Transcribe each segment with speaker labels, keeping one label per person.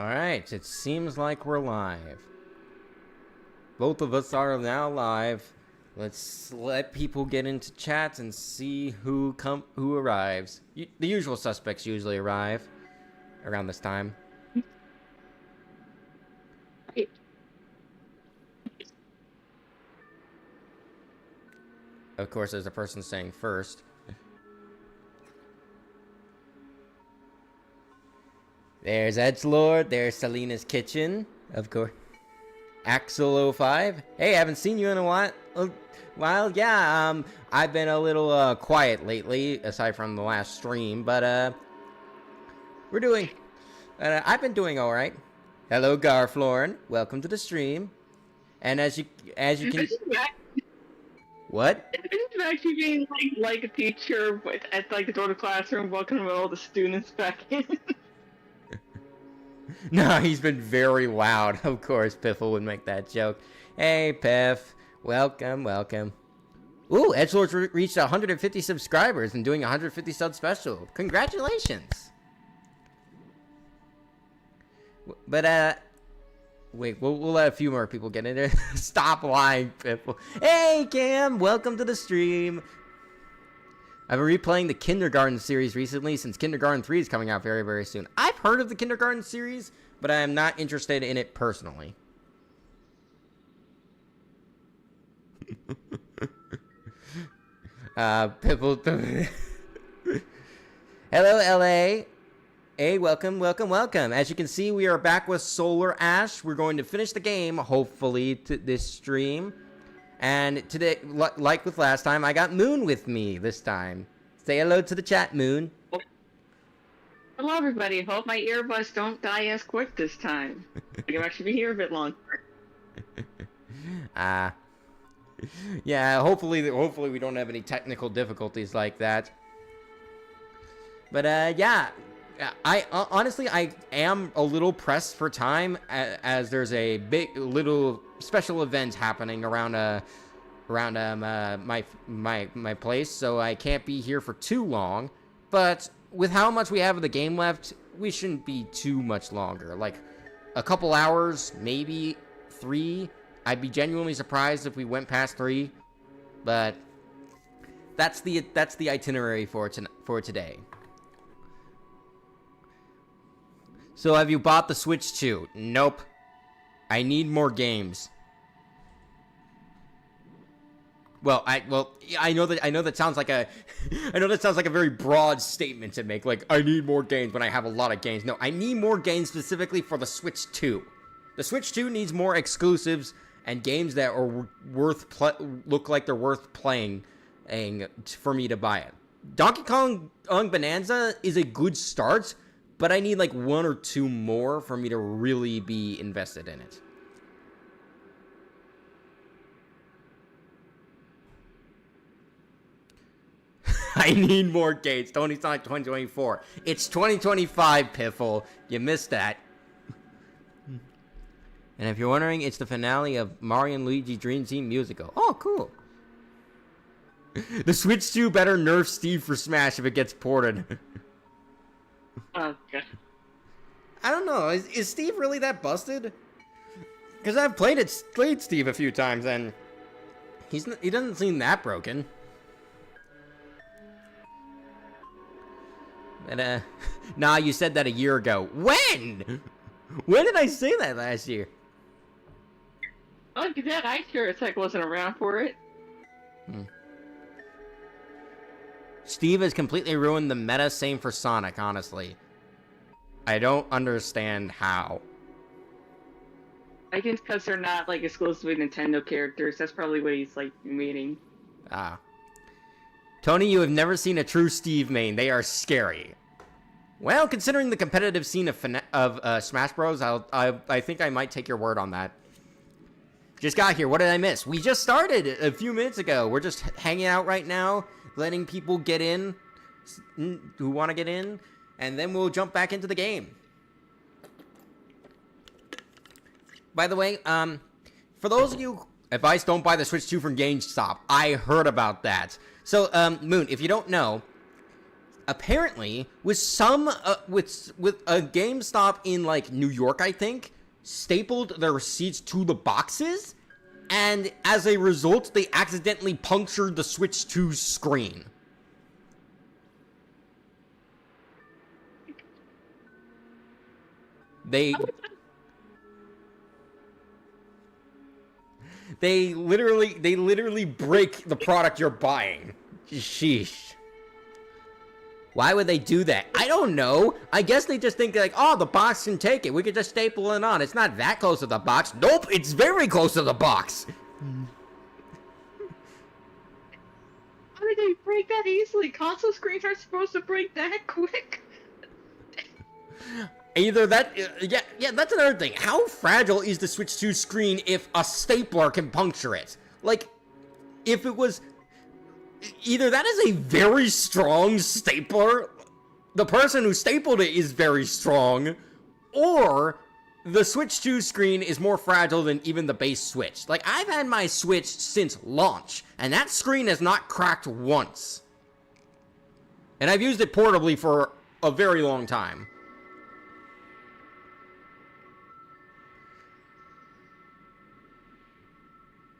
Speaker 1: Alright, it seems like we're live. Both of us are now live. Let's let people get into chat and see who arrives. The usual suspects usually arrive around this time. Of course, there's a person saying first. There's Edgelord, there's Selena's Kitchen, of course. Axel05. Hey, I haven't seen you in a while. Yeah, I've been a little quiet lately, aside from the last stream, but I've been doing all right. Hello, Garflorn. Welcome to the stream. And as you can. What?
Speaker 2: It's actually being like a teacher at the door of the classroom, welcoming all the students back in.
Speaker 1: No, he's been very loud. Of course, Piffle would make that joke. Hey, Piff. Welcome. Ooh, Edgelord's reached 150 subscribers and doing a 150 sub special. Congratulations. But, wait, we'll let a few more people get in there. Stop lying, Piffle. Hey, Cam. Welcome to the stream. I've been replaying the Kindergarten series recently since Kindergarten 3 is coming out very, very soon. I've heard of the Kindergarten series, but I am not interested in it personally. People. Hello, LA. Hey, welcome. As you can see, we are back with Solar Ash. We're going to finish the game, hopefully, to this stream. And today, like with last time, I got Moon with me this time. Say hello to the chat, Moon.
Speaker 2: Hello, everybody. Hope my earbuds don't die as quick this time. I can actually be here a bit longer.
Speaker 1: Yeah, hopefully we don't have any technical difficulties like that. But, yeah. Honestly, I am a little pressed for time as there's a little special event happening around my place, so I can't be here for too long. But with how much we have of the game left, we shouldn't be too much longer. Like a couple hours, maybe 3. I'd be genuinely surprised if we went past 3. But that's the itinerary for today. So have you bought the Switch 2? Nope. I need more games. Well, I know that sounds like a very broad statement to make. Like, I need more games when I have a lot of games. No, I need more games specifically for the Switch 2. The Switch 2 needs more exclusives and games that are look like they're worth playing for me to buy it. Donkey Kong Bonanza is a good start, but I need like 1 or 2 more for me to really be invested in it. I need more games. Tony Sonic 2024. It's 2025, Piffle. You missed that. And if you're wondering, it's the finale of Mario and Luigi Dream Team Musical. Oh, cool. The Switch 2 better nerf Steve for Smash if it gets ported.
Speaker 2: Oh, God.
Speaker 1: I don't know. Is Steve really that busted? Because I've played Steve a few times, and he doesn't seem that broken. But, nah, you said that a year ago. When? When did I say that last year?
Speaker 2: Oh, look at that. I sure as heck wasn't around for it.
Speaker 1: Steve has completely ruined the meta, same for Sonic, honestly. I don't understand how.
Speaker 2: I guess because they're not, like, exclusively Nintendo characters. That's probably what he's, like, meaning.
Speaker 1: Ah. Tony, you have never seen a true Steve main. They are scary. Well, considering the competitive scene of Smash Bros, I think I might take your word on that. Just got here. What did I miss? We just started a few minutes ago. We're just hanging out right now, letting people get in who want to get in, and then we'll jump back into the game. By the way, for those of you, advice, don't buy the Switch 2 from GameStop. I heard about that. So, Moon, if you don't know, apparently, with some with a GameStop in like New York, I think, stapled their receipts to the boxes, and as a result, they accidentally punctured the Switch 2 screen. They literally break the product you're buying. Sheesh. Why would they do that? I don't know. I guess they just think like, oh, the box can take it. We could just staple it on. It's not that close to the box. Nope, it's very close to the box.
Speaker 2: How did they break that easily? Console screens aren't supposed to break that quick.
Speaker 1: Either that, yeah, that's another thing. How fragile is the Switch 2 screen if a stapler can puncture it? Like, if it was, either that is a very strong stapler, the person who stapled it is very strong, or the Switch 2 screen is more fragile than even the base Switch. Like, I've had my Switch since launch, and that screen has not cracked once. And I've used it portably for a very long time.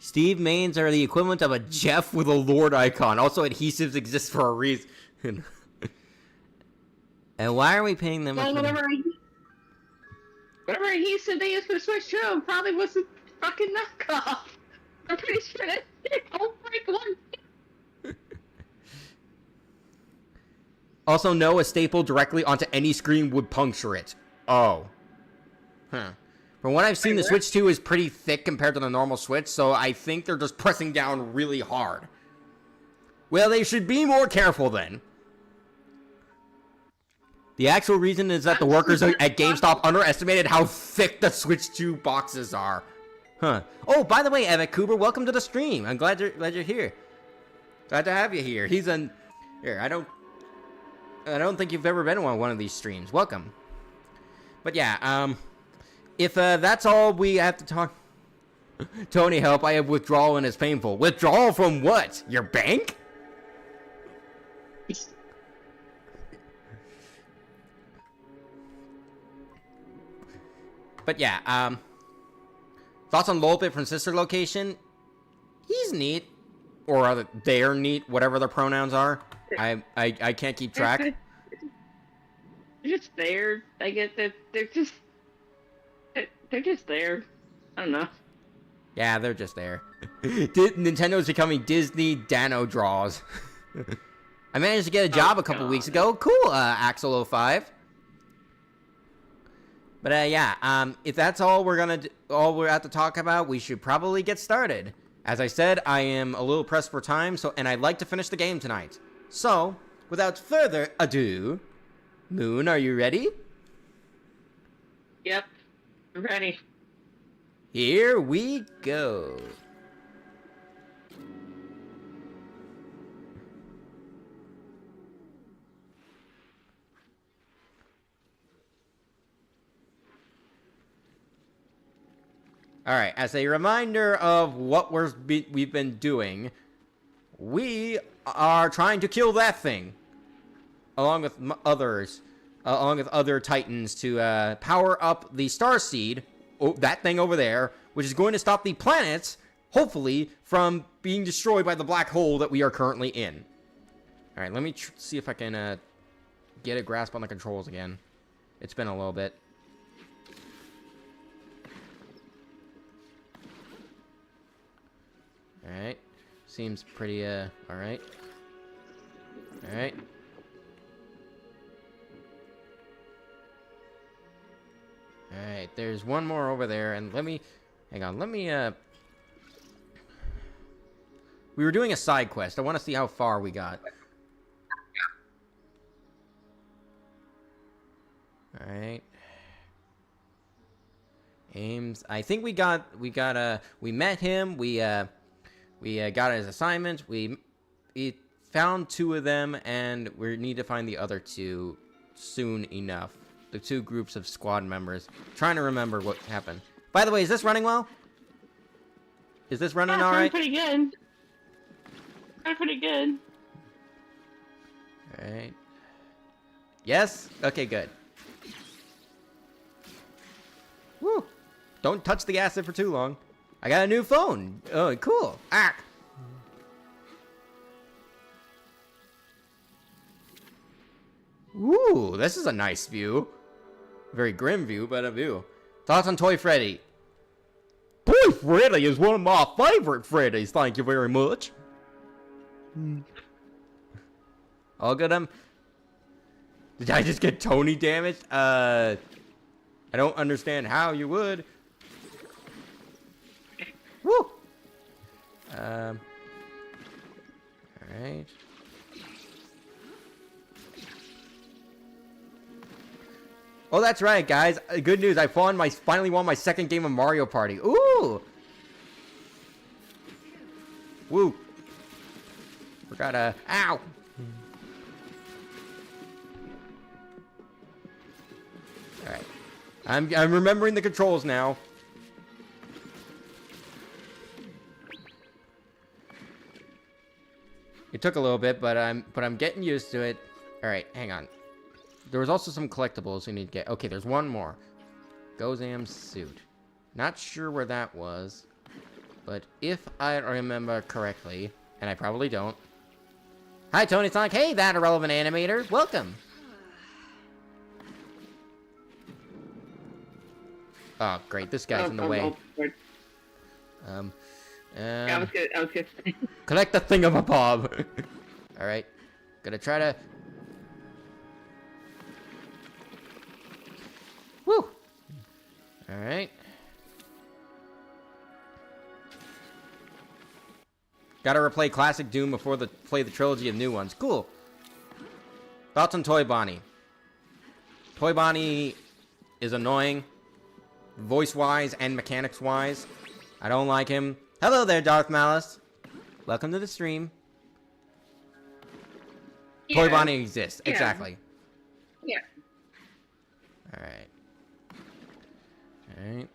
Speaker 1: Steve mains are the equivalent of a Jeff with a Lord icon. Also, adhesives exist for a reason. And why are we paying them?
Speaker 2: Well, whatever adhesive they used for Switch 2 probably was a fucking knockoff. I'm pretty sure that it won't break one.
Speaker 1: Also, no, a staple directly onto any screen would puncture it. Oh. Huh. From what I've seen, the Switch 2 is pretty thick compared to the normal Switch, so I think they're just pressing down really hard. Well, they should be more careful then. The actual reason is that the workers at GameStop underestimated how thick the Switch 2 boxes are. Huh. Oh, by the way, Evan Cooper, welcome to the stream. I'm glad you're here. Glad to have you here. Here, I don't think you've ever been on one of these streams. Welcome. But yeah, if that's all we have to talk... Tony, help, I have withdrawal and it's painful. Withdrawal from what? Your bank? But yeah, thoughts on Lolbit from Sister Location? He's neat. Or they're neat, whatever their pronouns are. I can't keep track.
Speaker 2: They're just there. I get that they're just there. I don't know.
Speaker 1: Yeah, they're just there. Nintendo's becoming Disney Dano draws. I managed to get a job a couple weeks ago. Cool, Axel05. But yeah, if that's all we're at to talk about, we should probably get started. As I said, I am a little pressed for time, and I'd like to finish the game tonight. So, without further ado, Moon, are you ready?
Speaker 2: Yep, I'm ready.
Speaker 1: Here we go. Alright, as a reminder of what we've been doing, we are trying to kill that thing, along with other titans, to power up the Star Seed, that thing over there, which is going to stop the planets, hopefully, from being destroyed by the black hole that we are currently in. Alright, let me see if I can get a grasp on the controls again. It's been a little bit. Alright. Seems pretty, alright. Alright. Alright, there's one more over there, and hang on, we were doing a side quest. I want to see how far we got. Alright. Ames, I think we met him, we got his assignment, we found 2 of them, and we need to find the other 2 soon enough. The 2 groups of squad members. Trying to remember what happened. By the way, is this running well? Is this running alright?
Speaker 2: Pretty good. Pretty good.
Speaker 1: Alright. Yes? Okay, good. Woo! Don't touch the acid for too long. I got a new phone. Oh, cool. Ah! Ooh, this is a nice view. Very grim view, but a view. Thoughts on Toy Freddy? Toy Freddy is one of my favorite Freddys, thank you very much. All good, Did I just get Tony damaged? I don't understand how you would. Woo! Alright. Oh, that's right, guys. Good news. I finally won my second game of Mario Party. Ooh! Woo! Forgot ow! Alright. I'm remembering the controls now. It took a little bit, but I'm getting used to it. Alright, hang on. There was also some collectibles we need to get. Okay, there's one more. Gozam's suit. Not sure where that was. But if I remember correctly, and I probably don't. Hi, Tony Sonic. Hey, that irrelevant animator. Welcome. Oh, great. This guy's in the way.
Speaker 2: Yeah, I was good.
Speaker 1: Collect the thingamabob. Alright. Gonna try to... Woo! Alright. Gotta replay classic Doom before play the trilogy of new ones. Cool. Thoughts on Toy Bonnie? Toy Bonnie is annoying. Voice-wise and mechanics-wise. I don't like him. Hello there, Darth Malice. Welcome to the stream. Yeah. Toy Bonnie exists. Yeah. Exactly.
Speaker 2: Yeah.
Speaker 1: Alright. Alright.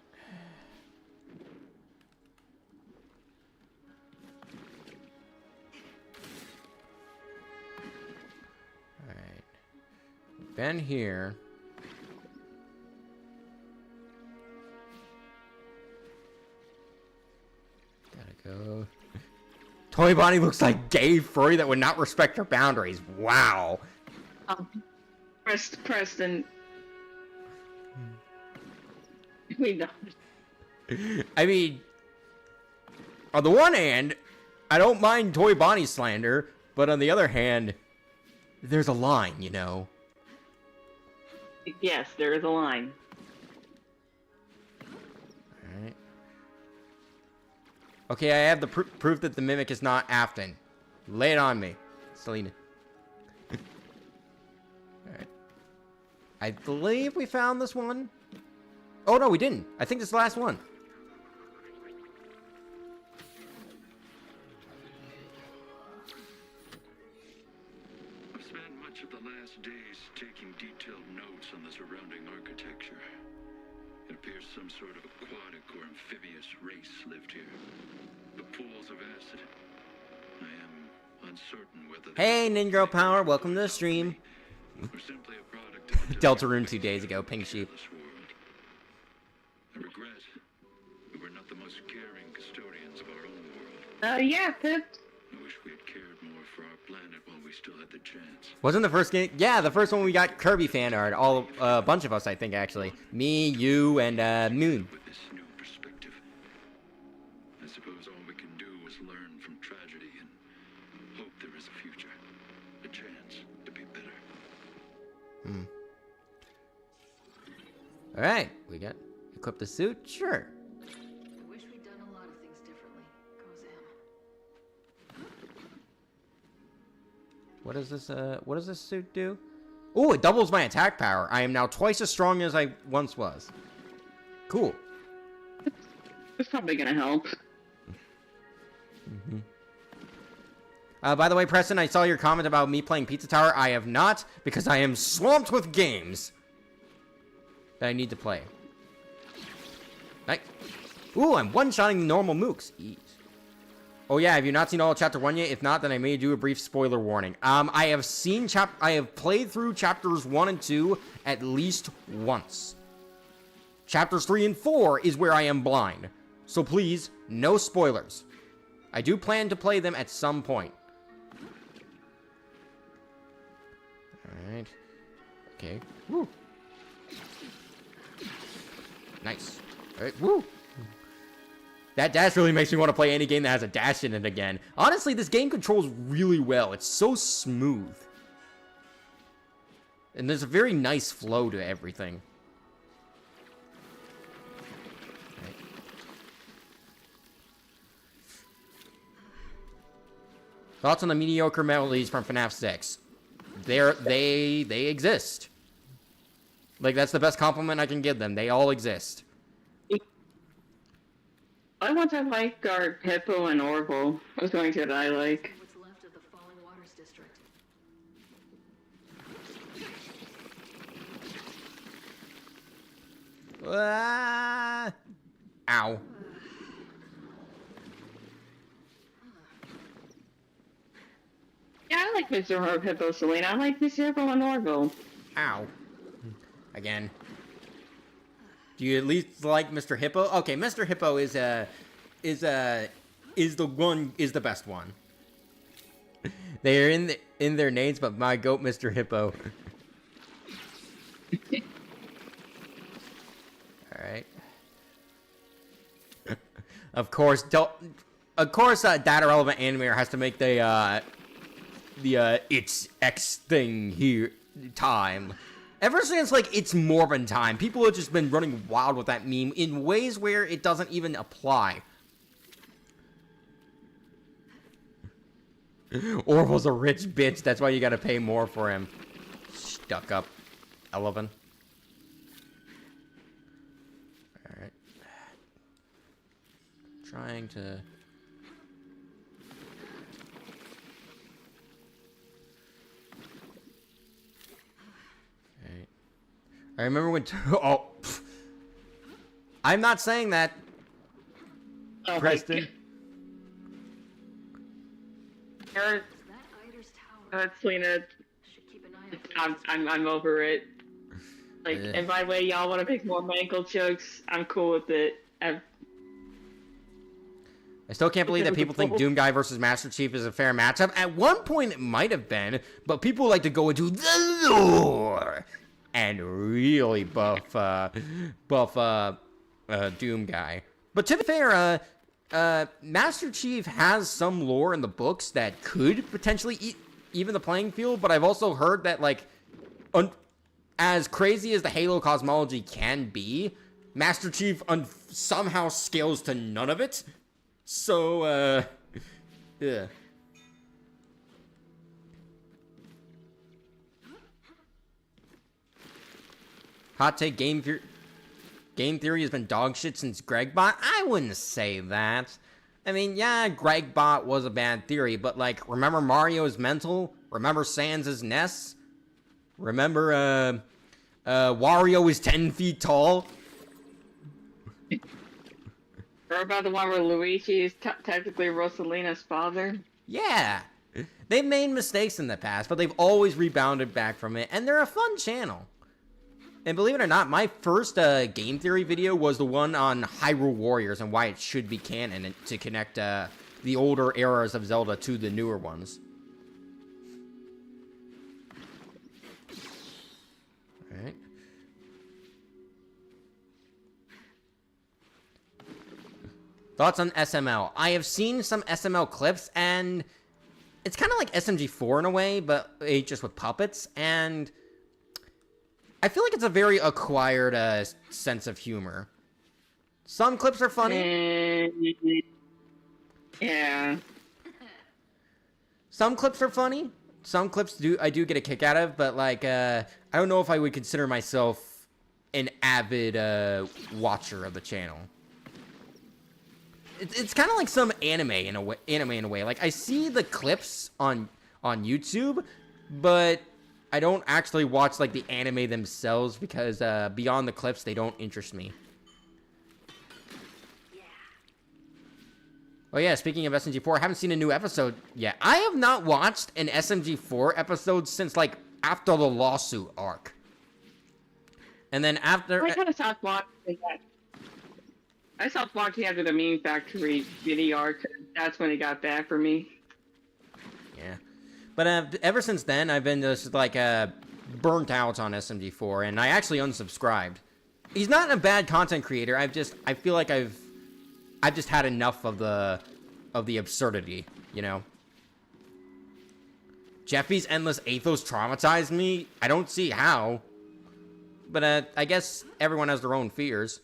Speaker 1: Alright. Been here. Go. Toy Bonnie looks like gay furry that would not respect her boundaries. Wow.
Speaker 2: Preston. We know.
Speaker 1: I mean, on the one hand, I don't mind Toy Bonnie slander, but on the other hand, there's a line, you know.
Speaker 2: Yes, there is a line.
Speaker 1: Alright. Okay, I have the proof that the Mimic is not Afton. Lay it on me, Selena. Alright. I believe we found this one. Oh, no, we didn't. I think this is the last one.
Speaker 3: I've spent much of the last days taking detailed notes on the surrounding architecture. It appears some sort of aquatic or amphibious race lived here. The pools of acid. I am uncertain whether...
Speaker 1: Hey, Ninja Power, welcome to the stream.
Speaker 3: Or simply a product of the
Speaker 1: Deltarune 2 days ago, Pink Sheep.
Speaker 3: I regret we were not the most caring custodians of our own world.
Speaker 2: Yeah, Pip.
Speaker 3: I wish we had cared more for our planet while we still had the chance.
Speaker 1: Wasn't the first game? Yeah, the first one we got Kirby fan art. All a bunch of us, I think, actually. Me, you, and Moon.
Speaker 3: With this new perspective, I suppose all we can do is learn from tragedy and hope there is a future, a chance to be better.
Speaker 1: All right, we got equip the suit. Sure.
Speaker 4: I wish we'd done a lot of things differently.
Speaker 1: What does this suit do? Oh, it doubles my attack power. I am now twice as strong as I once was. Cool.
Speaker 2: It's probably gonna help.
Speaker 1: By the way, Preston, I saw your comment about me playing Pizza Tower. I have not, because I am swamped with games that I need to play. Right. Ooh, I'm one-shotting the normal mooks. Eat. Oh yeah, have you not seen all of Chapter 1 yet? If not, then I may do a brief spoiler warning. I have played through Chapters 1 and 2 at least once. Chapters 3 and 4 is where I am blind. So please, no spoilers. I do plan to play them at some point. Alright. Okay. Woo. Nice. Alright, woo. That dash really makes me want to play any game that has a dash in it again. Honestly, this game controls really well. It's so smooth. And there's a very nice flow to everything. Right. Thoughts on the mediocre melodies from FNAF 6? They exist. Like, that's the best compliment I can give them. They all exist.
Speaker 2: I want to like our Hippo and Orville. Those going to that I like.
Speaker 4: What's left of the Falling Waters district.
Speaker 1: Ow.
Speaker 2: Yeah, I like Mr. Hippo, Selena. I like Mr. Hippo and Orville.
Speaker 1: Ow. Again. Do you at least like Mr. Hippo? Okay, Mr. Hippo is the best one. They are in their names, but my goat, Mr. Hippo. All right. Of course, data relevant animator has to make the it's X thing here time. Ever since, like, it's Morbin time, people have just been running wild with that meme in ways where it doesn't even apply. Orville's a rich bitch, that's why you gotta pay more for him. Stuck up elephant. Alright. Trying to... I remember when... Oh. Pff. I'm not saying that.
Speaker 2: Oh,
Speaker 1: Preston.
Speaker 2: You're,
Speaker 4: Tower.
Speaker 2: Selena,
Speaker 4: Should keep an eye out.
Speaker 2: I'm over it. Like, and by the way, y'all want to make more ankle jokes? I'm cool with it.
Speaker 1: I still can't believe that people think Doom Guy versus Master Chief is a fair matchup. At one point, it might have been, but people like to go into the lore and really buff Doom Guy. But to be fair, Master Chief has some lore in the books that could potentially even the playing field, but I've also heard that, like, as crazy as the Halo cosmology can be, Master Chief somehow scales to none of it. So, yeah. Hot take, game theory has been dog shit since Gregbot? I wouldn't say that. I mean, yeah, Gregbot was a bad theory, but, like, remember Mario's mental? Remember Sans' Ness? Remember, Wario is 10 feet tall?
Speaker 2: Or about the one where Luigi is technically Rosalina's father?
Speaker 1: Yeah. They've made mistakes in the past, but they've always rebounded back from it, and they're a fun channel. And believe it or not, my first game theory video was the one on Hyrule Warriors and why it should be canon to connect the older eras of Zelda to the newer ones. Alright. Thoughts on SML? I have seen some SML clips, and it's kind of like SMG4 in a way, but just with puppets, and I feel like it's a very acquired sense of humor. Some clips are funny.
Speaker 2: Yeah.
Speaker 1: Some clips are funny. Some clips I do get a kick out of, but, like, I don't know if I would consider myself an avid watcher of the channel. It's kind of like some anime in a way. Like, I see the clips on YouTube, but I don't actually watch, like, the anime themselves because beyond the clips, they don't interest me. Oh yeah, speaking of SMG4, I haven't seen a new episode yet. I have not watched an SMG4 episode since, like, after the lawsuit arc. And then after...
Speaker 2: I kind of stopped watching that. I stopped watching after the Meme Factory video arc. That's when it got bad for me.
Speaker 1: Yeah. But ever since then, I've been just, like, burnt out on SMG4, and I actually unsubscribed. He's not a bad content creator. I feel like I've just had enough of the absurdity, you know? Jeffy's endless athos traumatized me? I don't see how. But, I guess everyone has their own fears.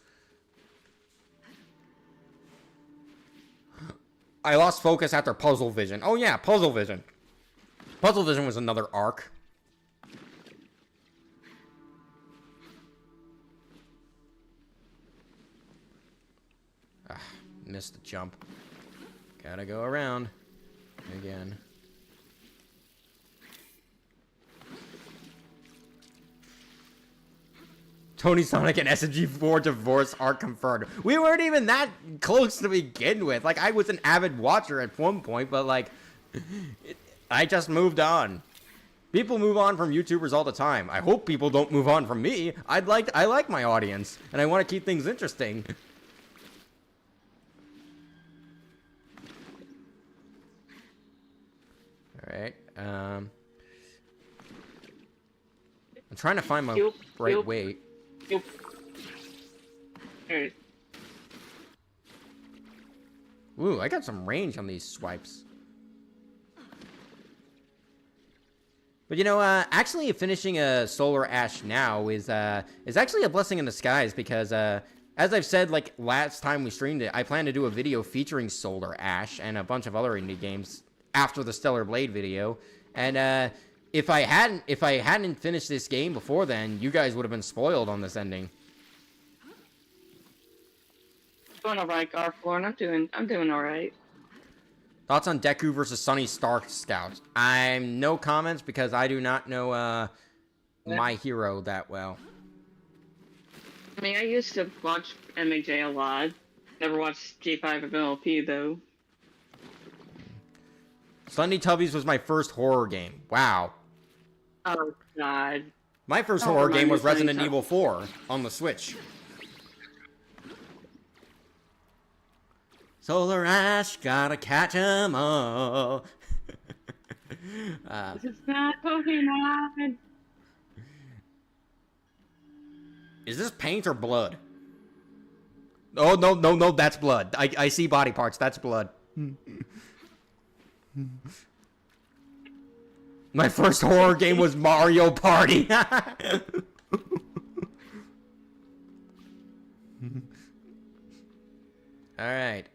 Speaker 1: I lost focus after Puzzle Vision. Oh yeah, Puzzle Vision. Puzzle Vision was another arc. Missed the jump. Gotta go around. Again. Tony Sonic and SMG4 divorce are confirmed. We weren't even that close to begin with. Like, I was an avid watcher at one point, but, like, I just moved on. People move on from YouTubers all the time. I hope people don't move on from me. I like my audience, and I want to keep things interesting. Alright, I'm trying to find my right way. Ooh, I got some range on these swipes. But you know, actually finishing a Solar Ash now is actually a blessing in disguise because, as I've said, like, last time we streamed it, I plan to do a video featuring Solar Ash and a bunch of other indie games after the Stellar Blade video. And, if I hadn't finished this game before then, you guys would have been spoiled on this ending.
Speaker 2: Doing alright, Garflorn. I'm doing alright.
Speaker 1: Thoughts on Deku versus Sunny Star Scout? I'm no comments because I do not know My Hero that well.
Speaker 2: I mean, I used to watch MJ a lot. Never watched J5 of MLP though.
Speaker 1: Sunny Tubbies was my first horror game. Wow.
Speaker 2: Oh God.
Speaker 1: My first
Speaker 2: Don't
Speaker 1: horror
Speaker 2: remind
Speaker 1: game
Speaker 2: me
Speaker 1: was
Speaker 2: of Sunny
Speaker 1: Resident Evil 4 on the Switch. Solar Ash, gotta catch 'em all.
Speaker 2: This is not Pokemon.
Speaker 1: Is this paint or blood? Oh, no, that's blood. I see body parts, that's blood. My first horror game was Mario Party. Alright.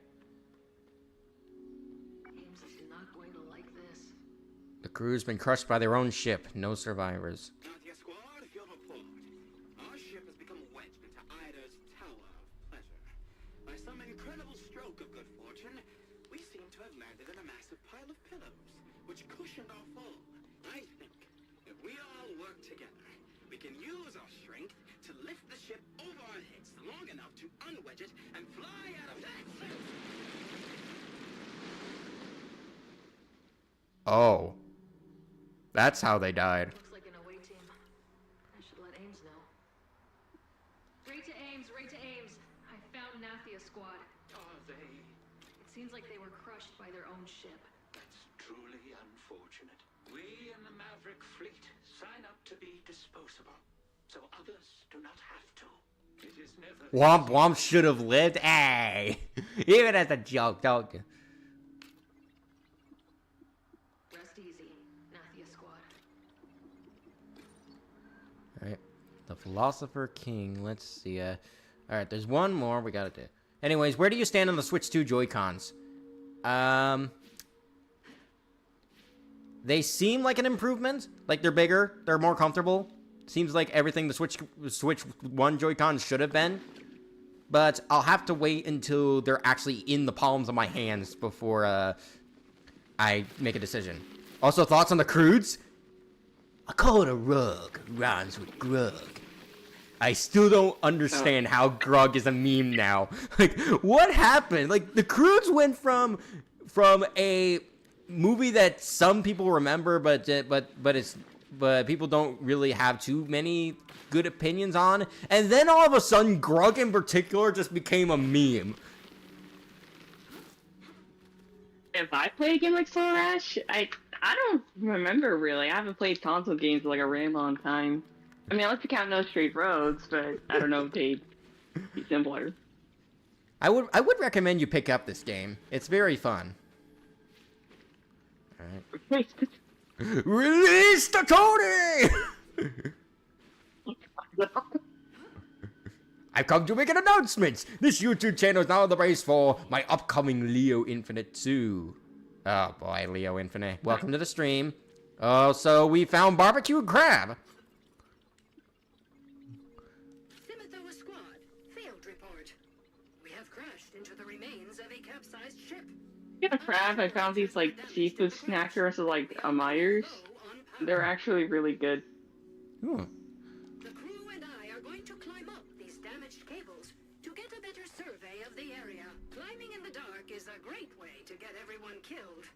Speaker 4: Ames is not going to like this.
Speaker 1: The crew's been crushed by their own ship. No survivors.
Speaker 5: Nadia Squad, your report. Our ship has become wedged into Ida's Tower of Pleasure. By some incredible stroke of good fortune, we seem to have landed in a massive pile of pillows, which cushioned our fall. I think if we all work together, we can use our strength to lift the ship over our heads long enough to unwedge it and fly out of that suit.
Speaker 1: Oh. That's how they died.
Speaker 4: Looks like an away team. I should let Ames know. Right to Ames, right to Ames. I found Nathia Squad.
Speaker 3: Are they?
Speaker 4: It seems like they were crushed by their own ship.
Speaker 3: That's truly unfortunate. We in the Maverick fleet sign up to be disposable, so others do not have to. It is never...
Speaker 1: Womp Womp should have lived. Hey! Even as a joke, don't you?
Speaker 4: Rest easy, Nathia Squad.
Speaker 1: Alright. The Philosopher King. Let's see. Alright, there's one more we gotta do. Anyways, where do you stand on the Switch 2 Joy-Cons? They seem like an improvement. Like, they're bigger. They're more comfortable. Seems like everything the Switch 1 Joy-Cons should have been. But I'll have to wait until they're actually in the palms of my hands before, I make a decision. Also, thoughts on the Crudes? I call it a rug. Rhymes with grug. I still don't understand how Grug is a meme now. Like, what happened? Like, the Croods went from a movie that some people remember, but people don't really have too many good opinions on, and then all of a sudden, Grug in particular just became a meme.
Speaker 2: If I play a game like Solar Ash, I don't remember really. I haven't played console games in like a really long time. I mean, I like to count No Straight Roads, but I don't know if they'd be simpler.
Speaker 1: I would recommend you pick up this game. It's very fun. All right. Release the Tony! I've come to make an announcement. This YouTube channel is now in the race for my upcoming Leo Infinite 2. Oh boy, Leo Infinite. Welcome to the stream. Oh, so we found barbecue crab.
Speaker 6: Simithoa squad, field report. We have crashed into the remains of a capsized ship.
Speaker 2: Yeah, crab. I found these like seafood snackers with like a Myers. They're actually really good.
Speaker 1: Ooh.
Speaker 6: The crew and I are going to climb up these damaged cables to get a better survey of the area. Climbing in the dark is a great way to get everyone killed.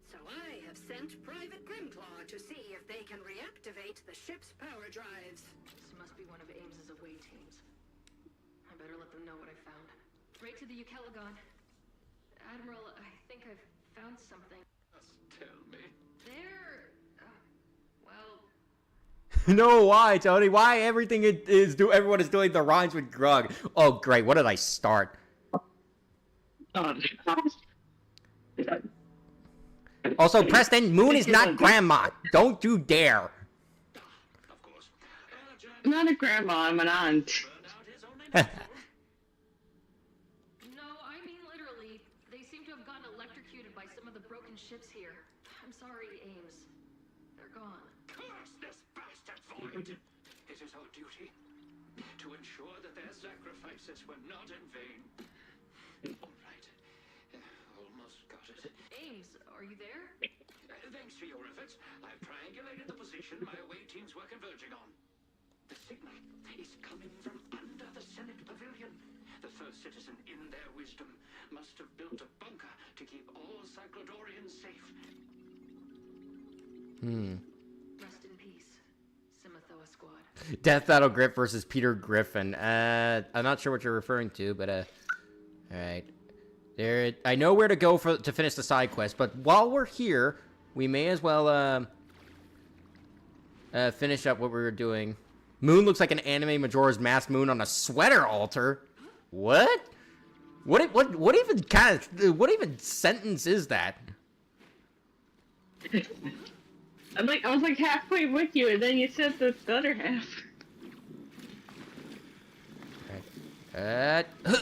Speaker 6: So I have sent Private Grimclaw to see if they can reactivate the ship's power drives.
Speaker 4: This must be one of Ames's away teams. I better let them know what I found. Right to the Ukelagon. Admiral, I think I've found something.
Speaker 3: Just tell me.
Speaker 4: There... well...
Speaker 1: No, why, Tony? Why everything everyone is doing the rhymes with Grug? Oh, great. What did I start? Also, Preston, Moon is not grandma. Don't you dare.
Speaker 3: Of course.
Speaker 2: I'm not a grandma, I'm an aunt.
Speaker 3: Burned out his only nephew.
Speaker 4: No, I mean literally. They seem to have gotten electrocuted by some of the broken ships here. I'm sorry, Ames. They're gone.
Speaker 3: Curse this bastard void! It is our duty to ensure that their sacrifices were not in vain. All right. Almost got it.
Speaker 4: Ames, are you there?
Speaker 3: Thanks to your efforts, I've triangulated the position my away teams were converging on. The signal is coming from under the Senate Pavilion. The first citizen, in their wisdom, must have built a bunker to keep all Cyclodorians safe.
Speaker 4: Rest in peace, Simithoa squad.
Speaker 1: Death Battle Grip versus Peter Griffin. I'm not sure what you're referring to, but all right. There, I know where to go to finish the side quest, but while we're here, we may as well finish up what we were doing. Moon looks like an anime Majora's Mask Moon on a sweater altar. What? What even sentence is that?
Speaker 2: I was like halfway with you, and then you said the other half.
Speaker 1: Right.
Speaker 4: No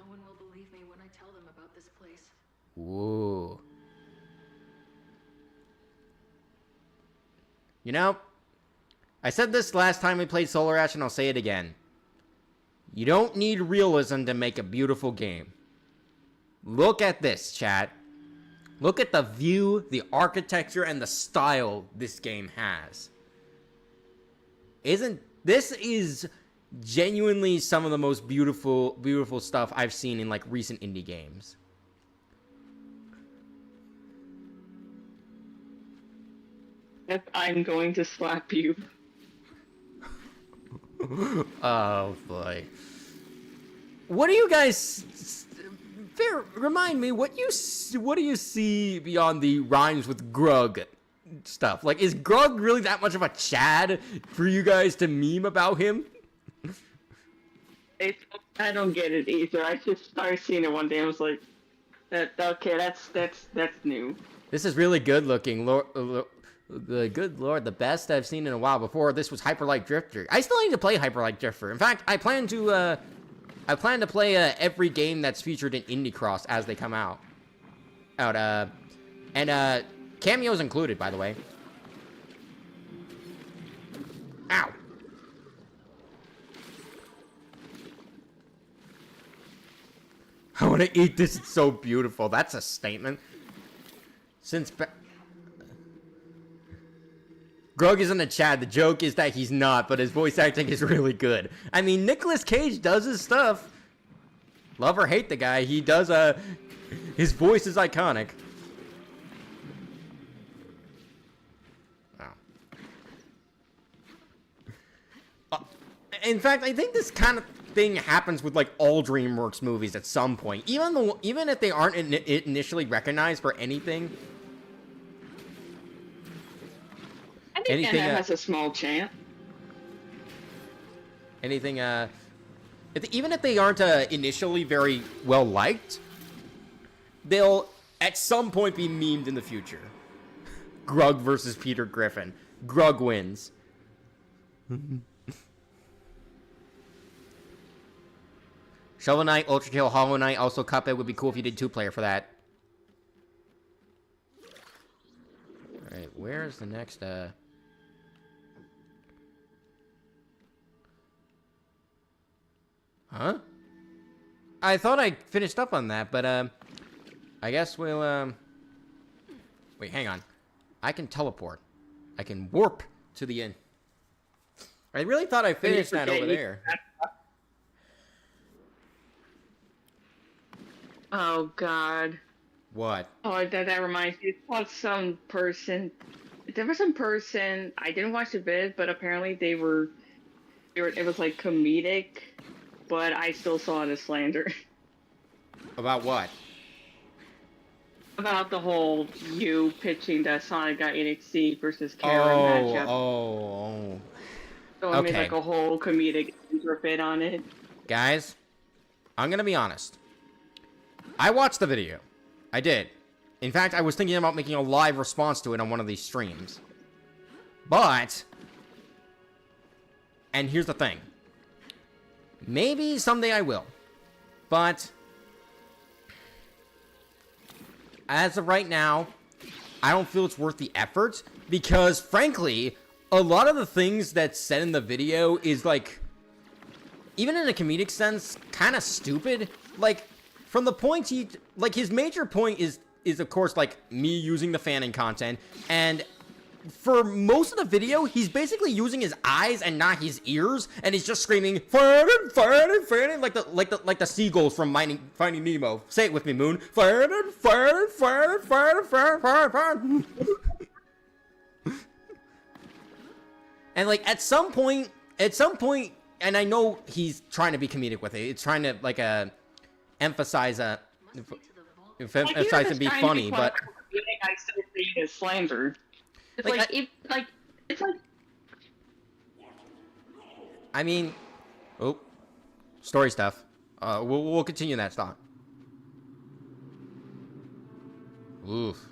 Speaker 4: one will believe me when I tell them about this place.
Speaker 1: Whoa. You know, I said this last time we played Solar Ash, and I'll say it again. You don't need realism to make a beautiful game. Look at this, chat. Look at the view, the architecture, and the style this game has. This is genuinely some of the most beautiful stuff I've seen in like recent indie games.
Speaker 2: If I'm going to slap you.
Speaker 1: Oh boy. What do you guys remind me what do you see beyond the rhymes with Grug stuff? Like, is Grug really that much of a Chad for you guys to meme about him?
Speaker 2: I don't get it either. I just started seeing it one day and was like, okay, that's new.
Speaker 1: This is really good looking. Good lord, the best I've seen in a while. Before this was Hyper Light Drifter. I still need to play Hyper Light Drifter. In fact, I plan to play every game that's featured in Indie Cross as they come out. And cameos included, by the way. Ow. I want to eat this. It's so beautiful. That's a statement. Grug is in the chat. The joke is that he's not, but his voice acting is really good. I mean, Nicolas Cage does his stuff. Love or hate the guy, he does, his voice is iconic. Wow. In fact, I think this kind of thing happens with, like, all DreamWorks movies at some point. Even if they aren't initially recognized for anything.
Speaker 2: I think Anna has a small chance.
Speaker 1: Anything, even if they aren't initially very well liked, they'll at some point be memed in the future. Grug versus Peter Griffin. Grug wins. Shovel Knight, Ultra Kill, Hollow Knight, also Cuphead would be cool if you did 2-player for that. Alright, where's the next, Huh? I thought I finished up on that, but, I guess we'll, Wait, hang on. I can teleport. I can warp to the end. I really thought I finished that over there.
Speaker 2: Oh, God.
Speaker 1: What?
Speaker 2: Oh, that reminds me. There was some person, I didn't watch the vid, but apparently it was like comedic, but I still saw it as slander.
Speaker 1: About what?
Speaker 2: About the whole you pitching that Sonic got NXT versus Kara matchup.
Speaker 1: Oh.
Speaker 2: So I made like a whole comedic bit on it.
Speaker 1: Guys, I'm gonna be honest. I watched the video. I did. In fact, I was thinking about making a live response to it on one of these streams. But, and here's the thing. Maybe someday I will. But, as of right now, I don't feel it's worth the effort. Because, frankly, a lot of the things that's said in the video is, like, even in a comedic sense, kind of stupid. Like, from the point his major point is of course, like, me using the fanning content, and for most of the video, he's basically using his eyes and not his ears, and he's just screaming, fanning, fanning, fanning, like the seagulls from Finding Nemo. Say it with me, Moon. Fanning, fanning, fanning, fanning, fanning, fanning, fanning. And, like, at some point, and I know he's trying to be comedic with it, it's trying to, like, emphasize emphasize and be funny, but
Speaker 2: I still see it as slander. It's it's like.
Speaker 1: I mean, story stuff. We'll continue that thought. Oof.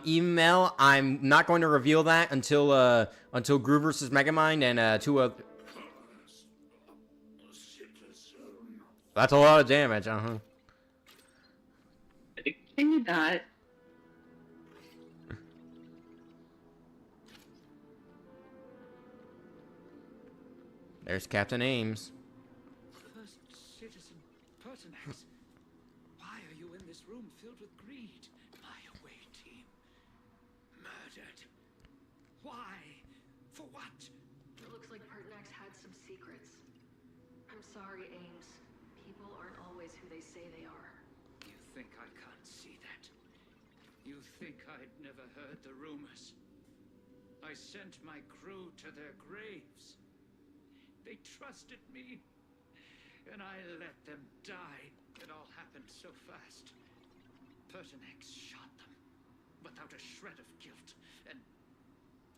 Speaker 1: Email. I'm not going to reveal that until Groove vs. Megamind and That's a lot of damage, Can
Speaker 2: you not?
Speaker 1: There's Captain Ames.
Speaker 7: First citizen, Pertinax. Why are you in this room filled with greed? My away team. Murdered. Why? For what?
Speaker 4: It looks like Pertinax had some secrets. I'm sorry, Ames. People aren't always who they say they are.
Speaker 7: You think I can't see that? You think I'd never heard the rumors? I sent my crew to their graves. They trusted me, and I let them die. It all happened so fast. Pertinax shot them, without a shred of guilt, and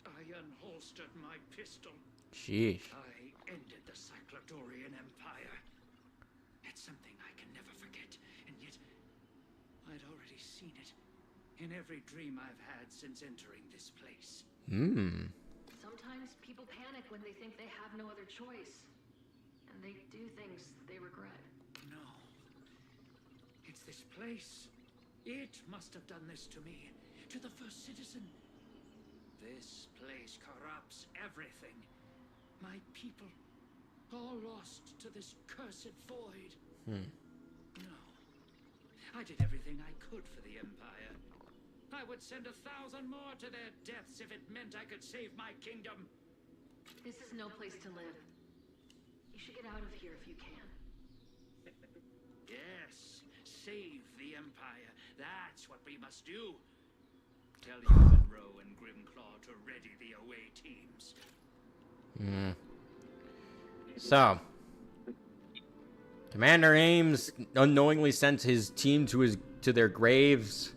Speaker 7: I unholstered my pistol.
Speaker 1: Sheesh.
Speaker 7: I ended the Cyclodorian Empire. It's something I can never forget, and yet I'd already seen it in every dream I've had since entering this place.
Speaker 4: Sometimes people panic when they think they have no other choice. And they do things they regret.
Speaker 7: No. It's this place. It must have done this to me. To the first citizen. This place corrupts everything. My people. All lost to this cursed void.
Speaker 1: Hmm.
Speaker 7: No. I did everything I could for the Empire. I would send 1,000 more to their deaths if it meant I could save my kingdom.
Speaker 4: This is no place to live. You should get out of here if you can.
Speaker 7: Yes, save the Empire. That's what we must do. Tell Monroe and Grimclaw to ready the away teams.
Speaker 1: Hmm. So, Commander Ames unknowingly sent his team to their graves,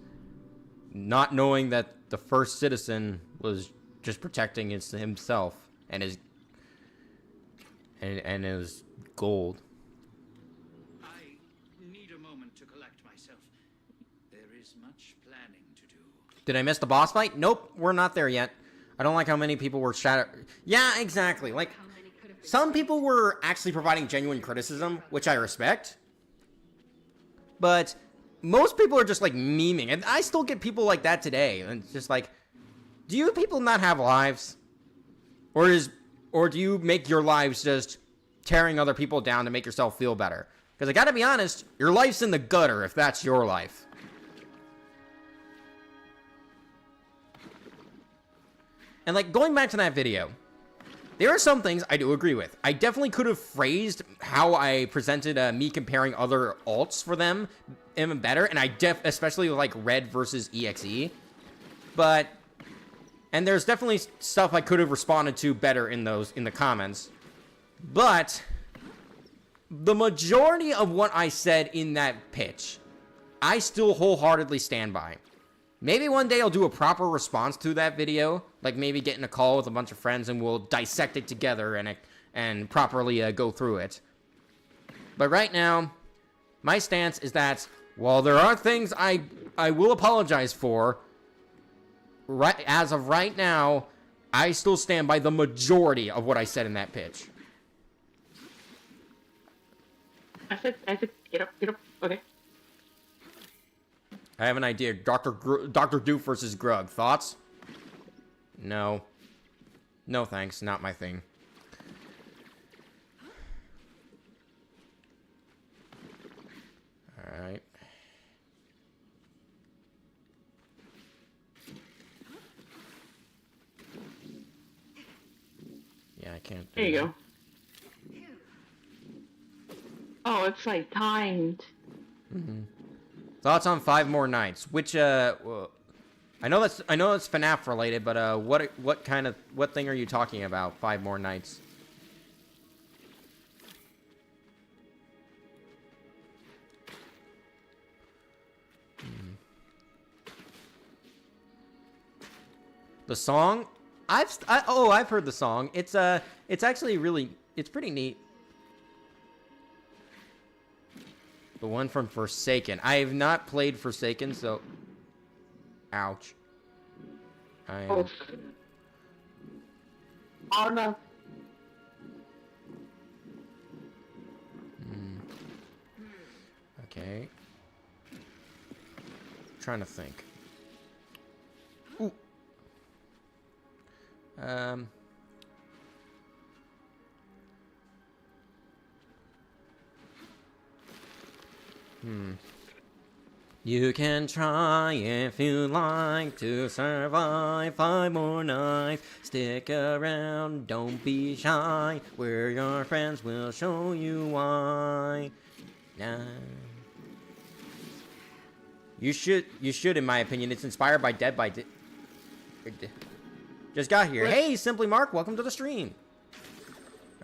Speaker 1: not knowing that the first citizen was just protecting himself and his gold.
Speaker 7: I need a moment to collect myself. There is much planning to do.
Speaker 1: Did I miss the boss fight? Nope, we're not there yet. I don't like how many people were Yeah, exactly. Like, some people were actually providing genuine criticism, which I respect. But most people are just, like, memeing. And I still get people like that today. And it's just like, do you people not have lives? Or do you make your lives just tearing other people down to make yourself feel better? Because I gotta be honest, your life's in the gutter if that's your life. And, like, going back to that video, there are some things I do agree with. I definitely could have phrased how I presented me comparing other alts for them even better, and especially like Red versus EXE. But, and there's definitely stuff I could have responded to better in the comments. But the majority of what I said in that pitch, I still wholeheartedly stand by. Maybe one day I'll do a proper response to that video, like maybe get in a call with a bunch of friends and we'll dissect it together and properly go through it. But right now, my stance is that while there are things I will apologize for, as of right now, I still stand by the majority of what I said in that pitch.
Speaker 2: I said, get up, okay.
Speaker 1: I have an idea. Dr. Doof versus Grug. Thoughts? No. No thanks. Not my thing. Alright. Yeah, I can't.
Speaker 2: There you go. Oh, it's like timed.
Speaker 1: Mm-hmm. Thoughts on 5 More Nights? Which I know it's FNAF related, but what thing are you talking about? 5 More Nights. The song? I've heard the song. It's actually it's pretty neat. The one from Forsaken. I have not played Forsaken, so... Ouch.
Speaker 2: Oh no.
Speaker 1: Okay. Trying to think. Ooh. You can try if you like to survive 5 more nights. Stick around, don't be shy. We're your friends, we'll show you why. Nah. You should, in my opinion. It's inspired by Dead by Just got here. Hey, Simply Mark, welcome to the stream.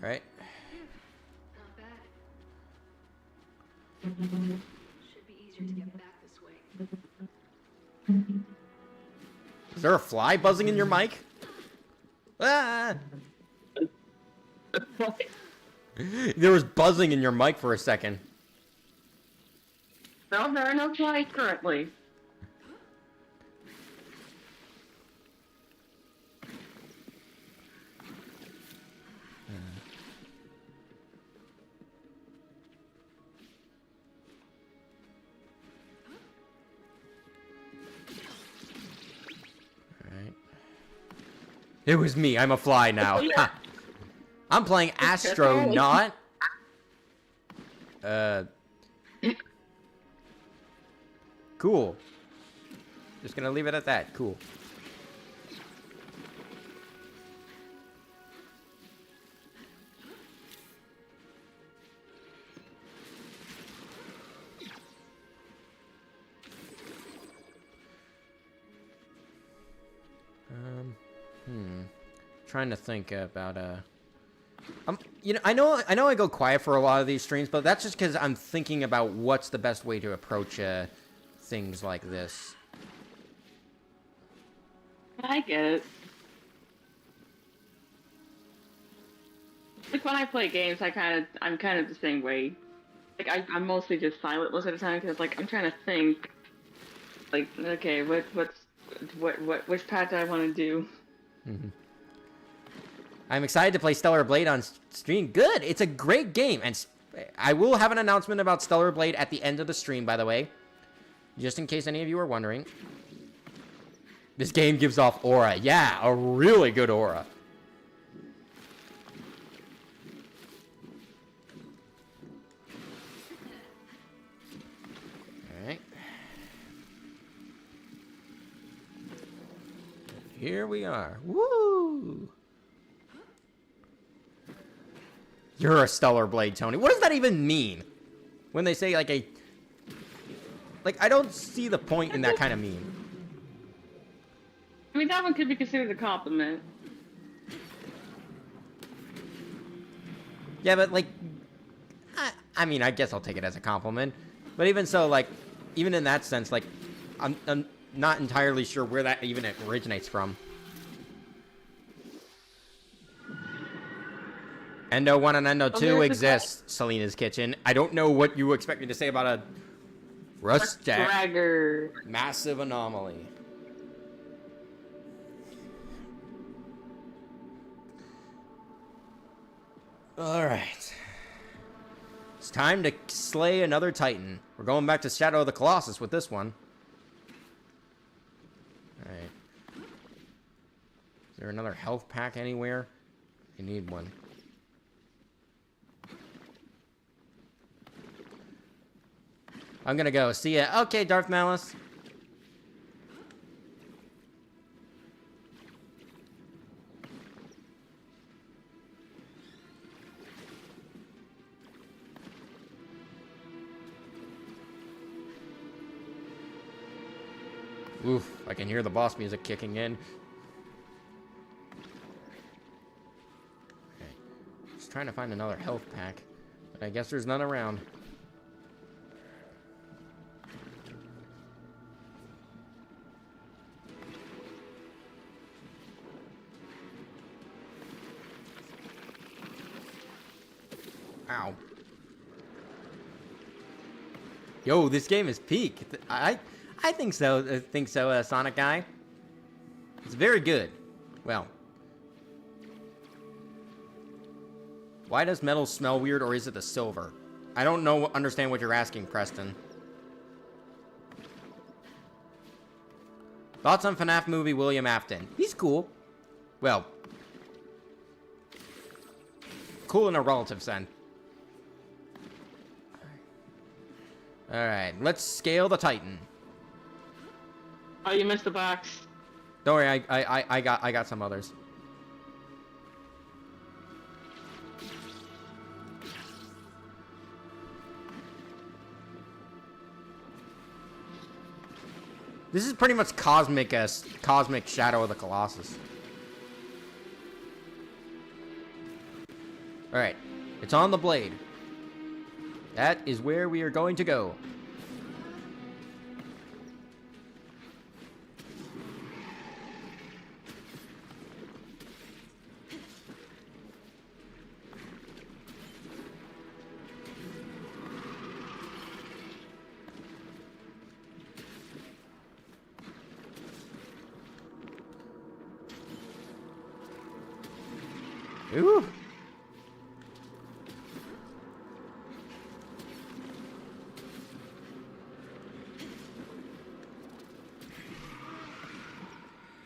Speaker 1: Alright.
Speaker 4: Not bad. Should be easier to get back this way.
Speaker 1: Is there a fly buzzing in your mic? Ah! There was buzzing in your mic for a second.
Speaker 2: No, there are no flies currently.
Speaker 1: Alright. It was me. I'm a fly now.
Speaker 2: Oh, yeah.
Speaker 1: I'm playing Astronaut. Cool. Just gonna leave it at that. Cool. Trying to think about you know, I know I go quiet for a lot of these streams, but that's just because I'm thinking about what's the best way to approach things like this.
Speaker 2: I get it. Like when I play games, I'm kind of the same way. Like I'm mostly just silent most of the time because like I'm trying to think. Like okay, which path do I want to do?
Speaker 1: I'm excited to play Stellar Blade on stream. Good, it's a great game, and I will have an announcement about Stellar Blade at the end of the stream, by the way, just in case any of you are wondering. This game gives off aura. Yeah, a really good aura. Alright. Here we are. Woo! You're a Stellar Blade, Tony. What does that even mean? When they say, like, I don't see the point in that kind of meme.
Speaker 2: I mean, that one could be considered a compliment.
Speaker 1: Yeah, but, like, I mean, I guess I'll take it as a compliment. But even so, like, even in that sense, like, I'm not entirely sure where that even originates from. Endo 1 and Endo 2 exist, Selena's Kitchen. I don't know what you expect me to say about a Rust Jack. Massive anomaly. Alright. It's time to slay another Titan. We're going back to Shadow of the Colossus with this one. Alright. Is there another health pack anywhere? I need one. I'm gonna go. See ya. Okay, Darth Malice. Oof, I can hear the boss music kicking in. Okay. Just trying to find another health pack, but I guess there's none around. Ow. Yo, this game is peak. I think so. I think so, Sonic Guy. It's very good. Well. Why does metal smell weird, or is it the silver? I don't understand what you're asking, Preston. Thoughts on FNAF movie William Afton? He's cool. Well. Cool in a relative sense. Alright, let's scale the Titan.
Speaker 2: Oh, you missed the box.
Speaker 1: Don't worry, I got some others. This is pretty much cosmic Shadow of the Colossus. Alright, it's on the blade. That is where we are going to go. Ooh.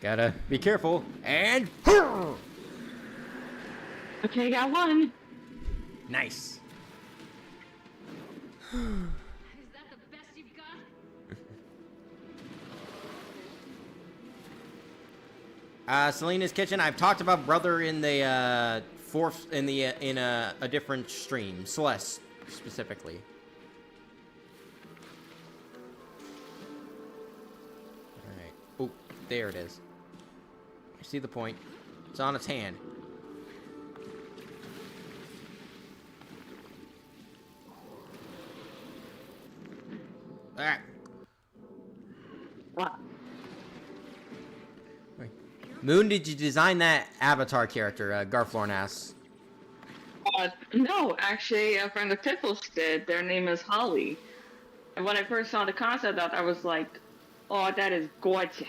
Speaker 1: Gotta be careful. And
Speaker 2: Okay, got one.
Speaker 1: Nice.
Speaker 4: Is that the best you've got?
Speaker 1: Selena's Kitchen. I've talked about Brother in the in a different stream, Celeste specifically. All right. Oh, there it is. I see the point. It's on its hand. All right.
Speaker 2: What?
Speaker 1: Moon, did you design that Avatar character? Garflorn asks.
Speaker 2: No, actually, a friend of Tiffles did. Their name is Holly. And when I first saw the concept art, I was like, oh, that is gorgeous.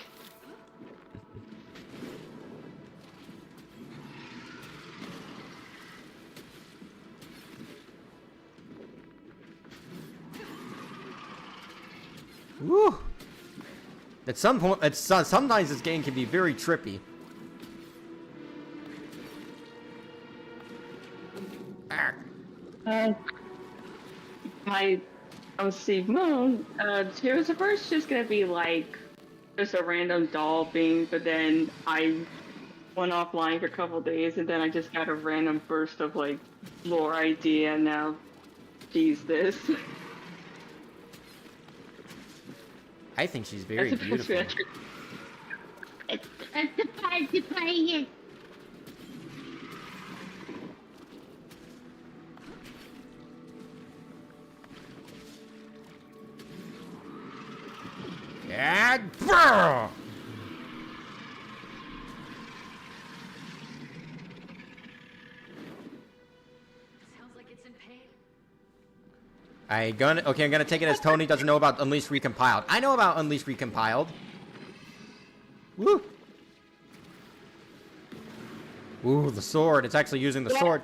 Speaker 1: Woo! At some point, sometimes this game can be very trippy.
Speaker 2: I was Steve Moon. She was at first just gonna be like just a random doll thing, but then I went offline for a couple days, and then I just got a random burst of like lore idea, and now she's this.
Speaker 1: I think she's very beautiful.
Speaker 2: It's the part to play it.
Speaker 1: And brr!
Speaker 4: Sounds like it's in pain.
Speaker 1: I'm gonna take it as Tony doesn't know about Unleashed Recompiled. I know about Unleashed Recompiled. Woo! Ooh, the sword. It's actually using the sword.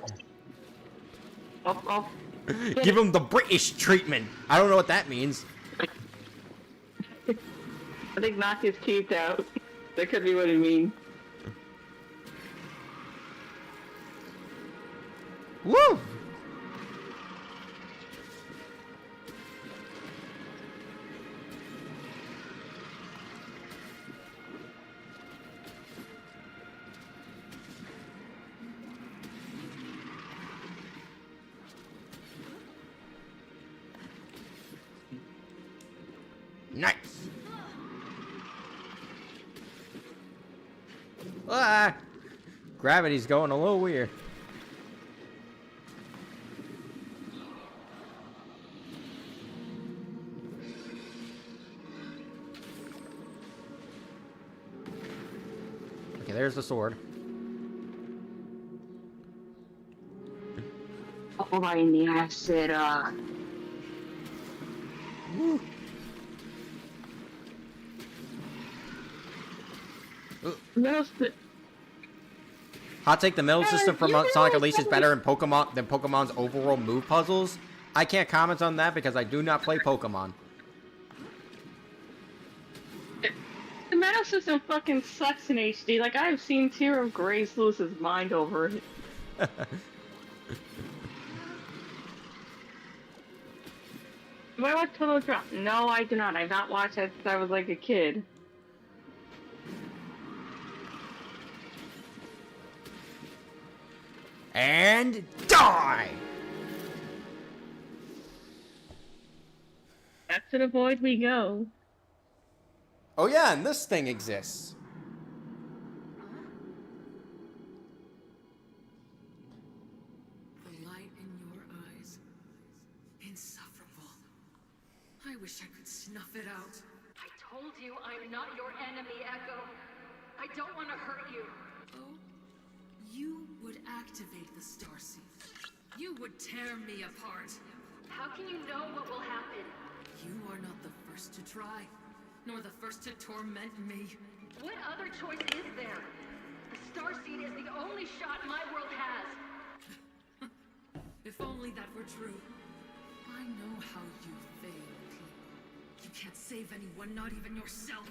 Speaker 1: Give him the British treatment. I don't know what that means.
Speaker 2: I think knock his teeth out. That could be what it means.
Speaker 1: Woo! Nice. Ah! Gravity's going a little weird. Okay, there's the sword.
Speaker 2: Oh, my acid.
Speaker 1: Woo. Hot take: the middle system from Sonic Unleashed is better than Pokemon's overall move puzzles. I can't comment on that because I do not play Pokemon.
Speaker 2: The Metal System fucking sucks in HD. Like, I've seen Tear of Grace lose his mind over it. Do I watch Total Drop? No, I do not. I've not watched that since I was like a kid.
Speaker 1: And die!
Speaker 2: Back to the void we go.
Speaker 1: Oh yeah, and this thing exists.
Speaker 8: The light in your eyes. Insufferable. I wish I could snuff it out.
Speaker 4: I told you I'm not your enemy, Echo. I don't want to hurt you.
Speaker 8: Oh, you would activate the Starseed. You would tear me apart.
Speaker 4: How can you know what will happen?
Speaker 8: You are not the first to try, nor the first to torment me.
Speaker 4: What other choice is there? The Starseed is the only shot my world has.
Speaker 8: If only that were true. I know how you fail people. You can't save anyone, not even yourself.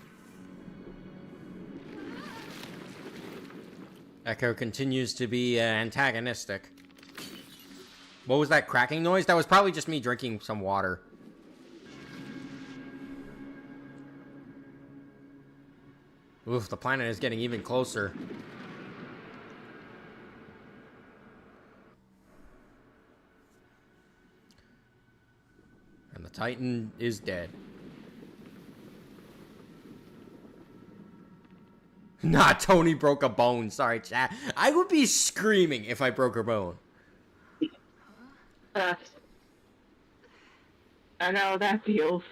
Speaker 1: Echo continues to be antagonistic. What was that cracking noise? That was probably just me drinking some water. Oof, the planet is getting even closer. And the Titan is dead. Nah, Tony broke a bone. Sorry, chat. I would be screaming if I broke a bone.
Speaker 2: I know how that feels.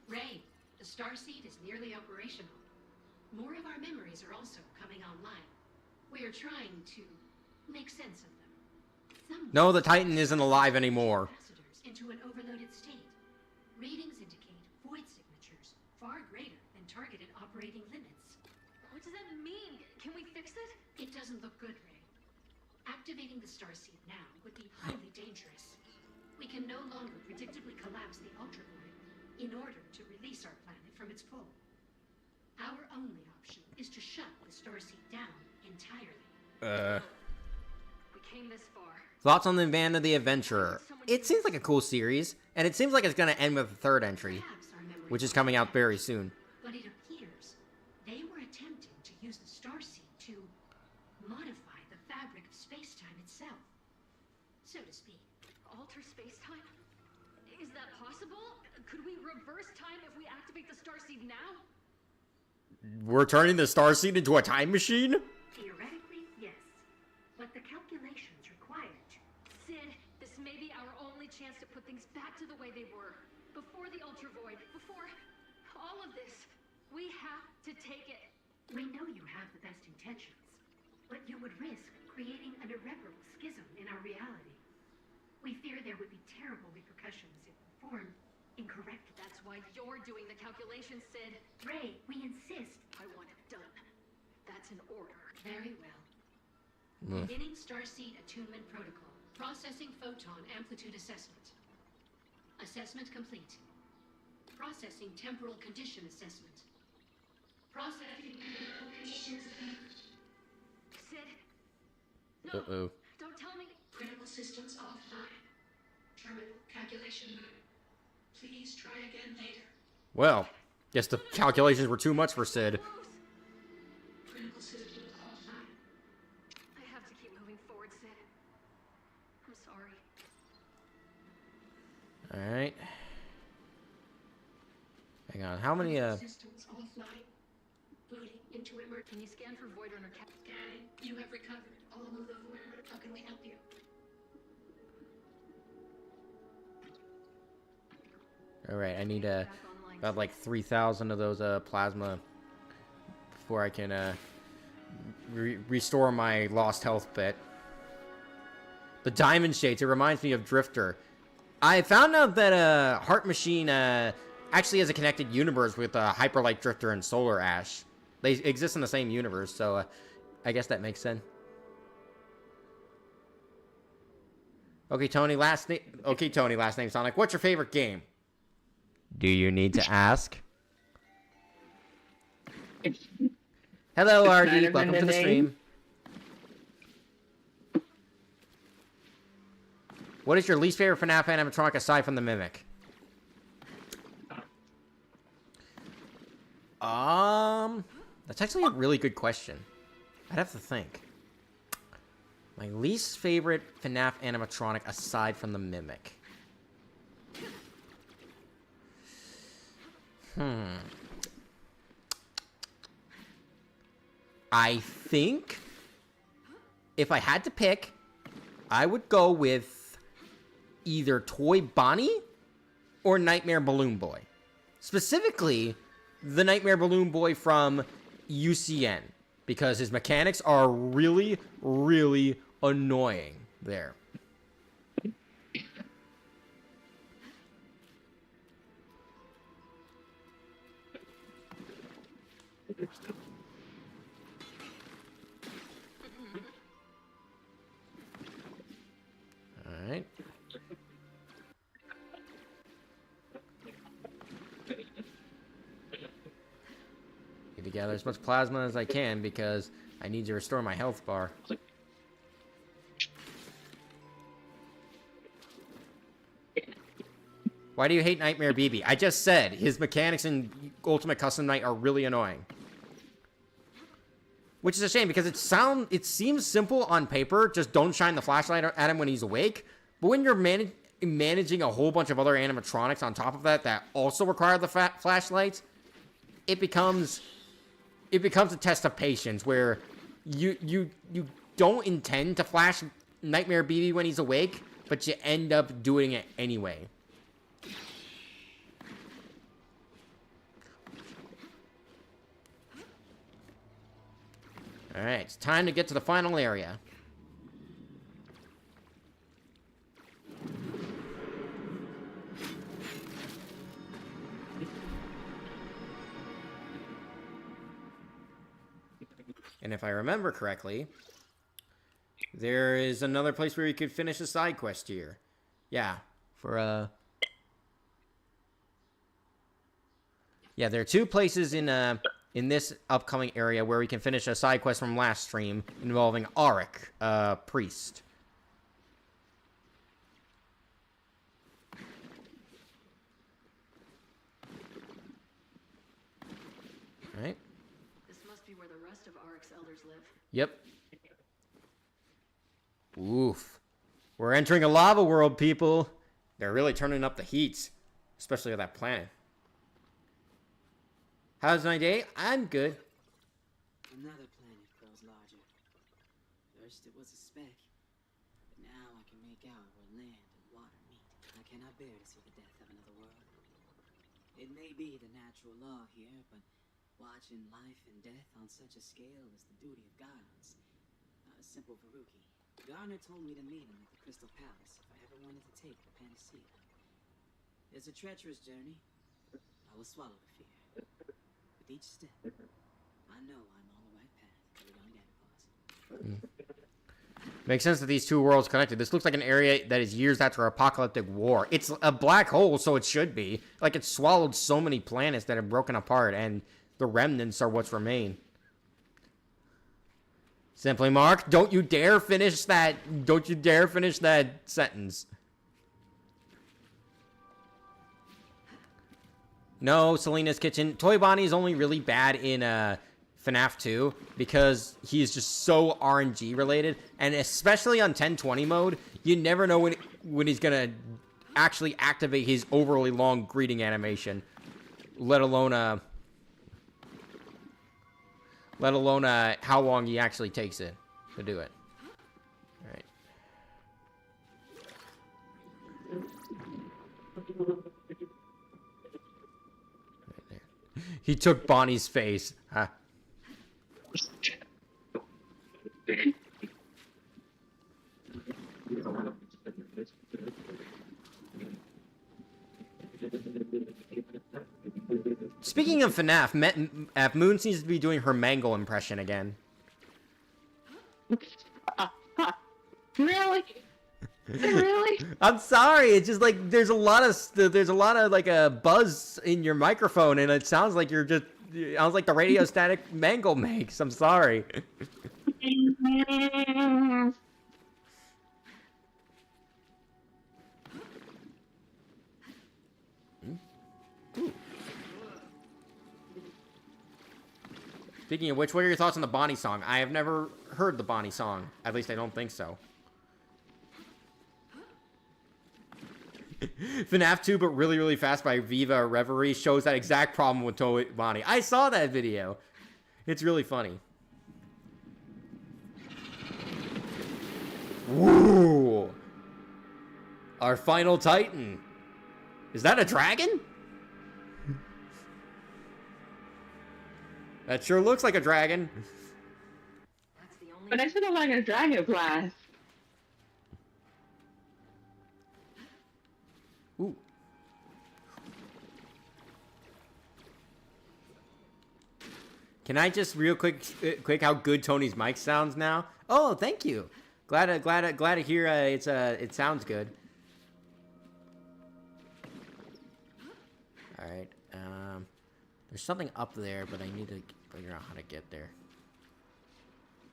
Speaker 6: Ray, the Starseed is nearly operational. More of our memories are also coming online. We are trying to make sense of them.
Speaker 1: No, the Titan isn't alive anymore.
Speaker 6: Ambassadors into an overloaded state. Readings indicate void signatures far greater than targeted operating limits.
Speaker 4: What does that mean? Can we fix it?
Speaker 6: It doesn't look good, Ray. Activating the Starseed now would be highly dangerous. We can no longer predictably collapse the Ultra Void in order to release our planet from its pull. Our only option is to shut the Starseed down entirely.
Speaker 4: We came this far.
Speaker 1: Thoughts on the Band of the Adventurer? It seems like a cool series, and it seems like it's gonna end with a third entry,
Speaker 6: Perhaps our memories
Speaker 1: which is
Speaker 6: are
Speaker 1: coming out
Speaker 6: fake,
Speaker 1: very soon.
Speaker 6: But it appears they were attempting to use the Starseed to modify the fabric of space-time itself, so to speak.
Speaker 4: Alter space-time? Is that possible? Could we reverse time if we activate the Starseed now?
Speaker 1: We're turning the Starseed into a time machine?
Speaker 6: Theoretically, yes. But the calculations required.
Speaker 4: Sid, this may be our only chance to put things back to the way they were. Before the Ultra Void, before all of this. We have to take it.
Speaker 6: We know you have the best intentions, but you would risk creating an irreparable schism in our reality. We fear there would be terrible repercussions if performed incorrectly.
Speaker 4: That's why you're doing the calculations, Sid.
Speaker 6: Ray, we insist.
Speaker 4: I want it done. That's an order.
Speaker 6: Very well. Beginning Starseed Attunement Protocol. Processing photon amplitude assessment. Assessment complete. Processing temporal condition assessment. Processing temporal conditions assessment.
Speaker 4: Sid. No.
Speaker 1: Uh-oh.
Speaker 4: Don't tell me.
Speaker 6: Critical systems offline. Terminal calculation. Please try again later.
Speaker 1: Well, guess the calculations were too much for Sid.
Speaker 6: Critical systems offline.
Speaker 4: I have to keep moving forward, Sid. I'm sorry.
Speaker 1: Alright. Hang on, how many,
Speaker 6: Systems offline. Booting into emergency.
Speaker 4: Can you scan for void runner cap?
Speaker 6: Scanning. You have recovered all of the void. How can we help you?
Speaker 1: Alright, I need,
Speaker 4: Back online.
Speaker 1: about like 3,000 of those, plasma before I can, restore my lost health bit. The Diamond Shades, it reminds me of Drifter. I found out that, Heart Machine, actually has a connected universe with, Hyperlight Drifter and Solar Ash. They exist in the same universe, so, I guess that makes sense. Okay, Tony, last name Sonic. What's your favorite game? Do you need to ask? Hello,
Speaker 2: It's
Speaker 1: RD.
Speaker 2: kind of
Speaker 1: Welcome
Speaker 2: in
Speaker 1: to
Speaker 2: the
Speaker 1: the
Speaker 2: name.
Speaker 1: stream. What is your least favorite FNAF animatronic aside from the Mimic? That's actually a really good question. I'd have to think. My least favorite FNAF animatronic aside from the Mimic. I think if I had to pick, I would go with either Toy Bonnie or Nightmare Balloon Boy. Specifically, the Nightmare Balloon Boy from UCN, because his mechanics are really, really annoying there. Alright. together, as much plasma as I can, because I need to restore my health bar. Why do you hate Nightmare BB? I just said his mechanics in Ultimate Custom Night are really annoying. Which is a shame, because it seems simple on paper, just don't shine the flashlight at him when he's awake. But when you're managing a whole bunch of other animatronics on top of that also require the flashlights, it becomes a test of patience, where you don't intend to flash Nightmare BB when he's awake, but you end up doing it anyway. Alright, it's time to get to the final area. And if I remember correctly, there is another place where you could finish a side quest here. Yeah, yeah, there are two places in this upcoming area where we can finish a side quest from last stream involving Auric, priest. Alright.
Speaker 4: This must be where the rest of Auric's elders live.
Speaker 1: Yep. Oof. We're entering a lava world, people. They're really turning up the heat, especially on that planet. How's my day? I'm good.
Speaker 9: Another planet grows larger. First it was a speck, but now I can make out where land and water meet. I cannot bear to see the death of another world. It may be the natural law here, but watching life and death on such a scale is the duty of gods, not a simple Veruki. Garner told me to meet him at the Crystal Palace if I ever wanted to take the panacea. It's a treacherous journey. I will swallow the fear. With each step, I know I'm on the right path to the young Daggerpaws.
Speaker 1: Makes sense that these two worlds connected. This looks like an area that is years after apocalyptic war. It's a black hole, so it should be. Like, it's swallowed so many planets that have broken apart, and the remnants are what's remain. Simply Mark, don't you dare finish that. Don't you dare finish that sentence. No, Selena's Kitchen. Toy Bonnie is only really bad in FNAF 2 because he is just so RNG related, and especially on 1020 mode, you never know when he's gonna actually activate his overly long greeting animation, let alone how long he actually takes it to do it. All right. He took Bonnie's face. Huh. Speaking of FNAF, Moon seems to be doing her Mangle impression again.
Speaker 2: Really? Really?
Speaker 1: I'm sorry. It's just like there's a lot of like a buzz in your microphone, and it sounds like it sounds like the radio static Mangle makes. I'm sorry. Speaking of which, what are your thoughts on the Bonnie song? I have never heard the Bonnie song. At least I don't think so. FNAF 2, but really, really fast by Viva Reverie shows that exact problem with Toy Bonnie. I saw that video. It's really funny. Woo! Our final Titan. Is that a dragon? That sure looks like a dragon.
Speaker 2: But I said I'm like a dragon blast.
Speaker 1: Ooh. Can I just real quick how good Tony's mic sounds now? Oh, thank you. Glad to hear it sounds good. All right. There's something up there, but I need to figure out how to get there.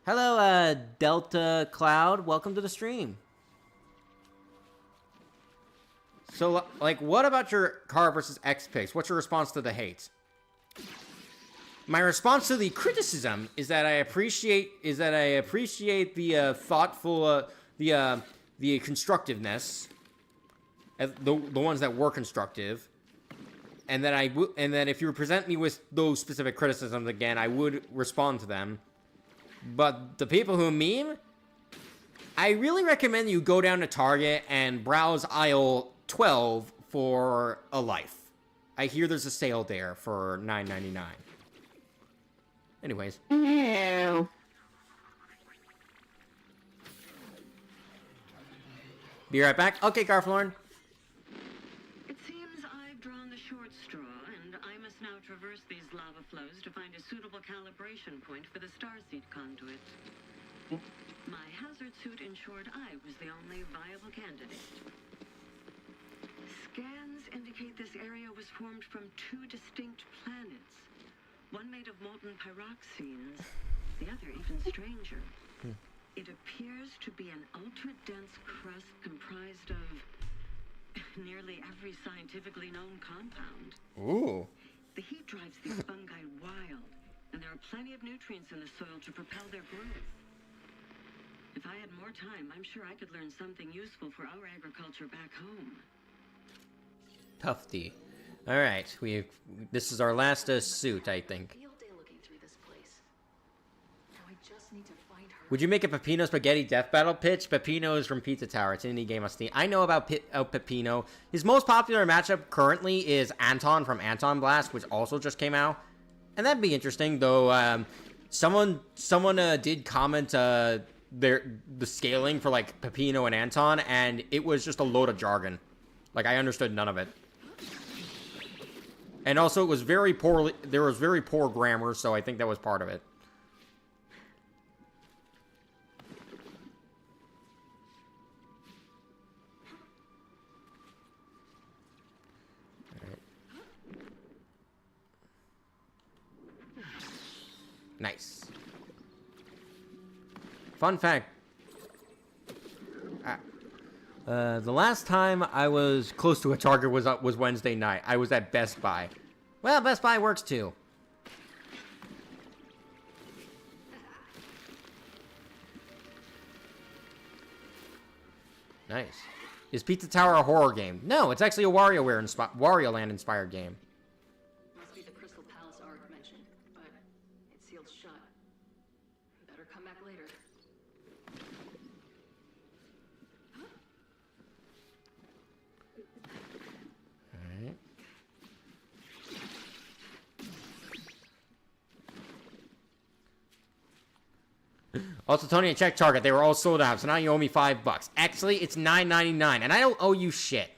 Speaker 1: Hello, Delta Cloud. Welcome to the stream. So, like, what about your car versus X picks? What's your response to the hate? My response to the criticism is that I appreciate the thoughtful, the constructiveness, the ones that were constructive, and that if you present me with those specific criticisms again, I would respond to them. But the people who meme, I really recommend you go down to Target and browse aisle 12 for a life. I hear there's a sale there for $9.99. Anyways.
Speaker 2: Ew.
Speaker 1: Be right back. Okay, Garflorn.
Speaker 6: It seems I've drawn the short straw, and I must now traverse these lava flows to find a suitable calibration point for the starseed conduit. My hazard suit ensured I was the only viable candidate. Scans indicate this area was formed from two distinct planets. One made of molten pyroxenes, the other even stranger. It appears to be an ultra-dense crust comprised of nearly every scientifically known compound.
Speaker 1: Ooh.
Speaker 6: The heat drives these fungi wild, and there are plenty of nutrients in the soil to propel their growth. If I had more time, I'm sure I could learn something useful for our agriculture back home.
Speaker 1: Tufty. All right, this is our last suit, I think.
Speaker 4: Field day looking through this place. Now I just need to find her.
Speaker 1: Would you make a Peppino Spaghetti Death Battle pitch? Peppino is from Pizza Tower. It's an indie game on Steam. I know about Peppino. His most popular matchup currently is Anton from Anton Blast, which also just came out. And that'd be interesting, though. Someone did comment the scaling for, like, Peppino and Anton, and it was just a load of jargon. Like, I understood none of it. And also, it was very poorly. There was very poor grammar, so I think that was part of it. All right. Nice. Fun fact. The last time I was close to a Target was Wednesday night. I was at Best Buy. Well, Best Buy works too. Nice. Is Pizza Tower a horror game? No, it's actually a Wario Land inspired game.
Speaker 4: Must be the Crystal Palace Ark mentioned, but it's sealed shut. Better come back later.
Speaker 1: Also, Tony, I checked Target. They were all sold out, so now you owe me $5. Actually, it's $9.99, and I don't owe you shit.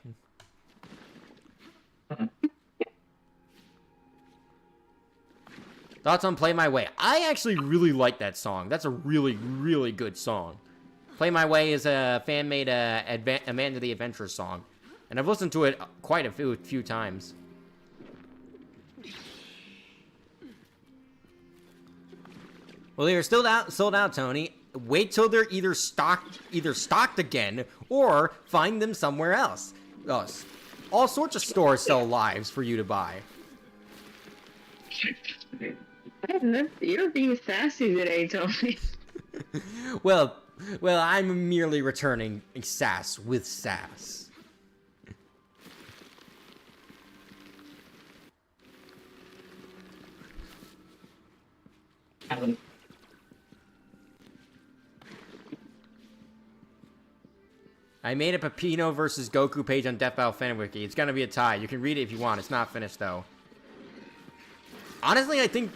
Speaker 1: Thoughts on Play My Way? I actually really like that song. That's a really, really good song. Play My Way is a fan-made Amanda the Adventurer song, and I've listened to it quite a few times. Well, they're still sold out, Tony. Wait till they're either stocked again, or find them somewhere else. All sorts of stores sell lives for you to buy.
Speaker 2: You're being sassy today, Tony.
Speaker 1: Well, I'm merely returning sass with sass. I made a Peppino versus Goku page on Death Battle Fan Wiki. It's gonna be a tie. You can read it if you want. It's not finished though. Honestly, I think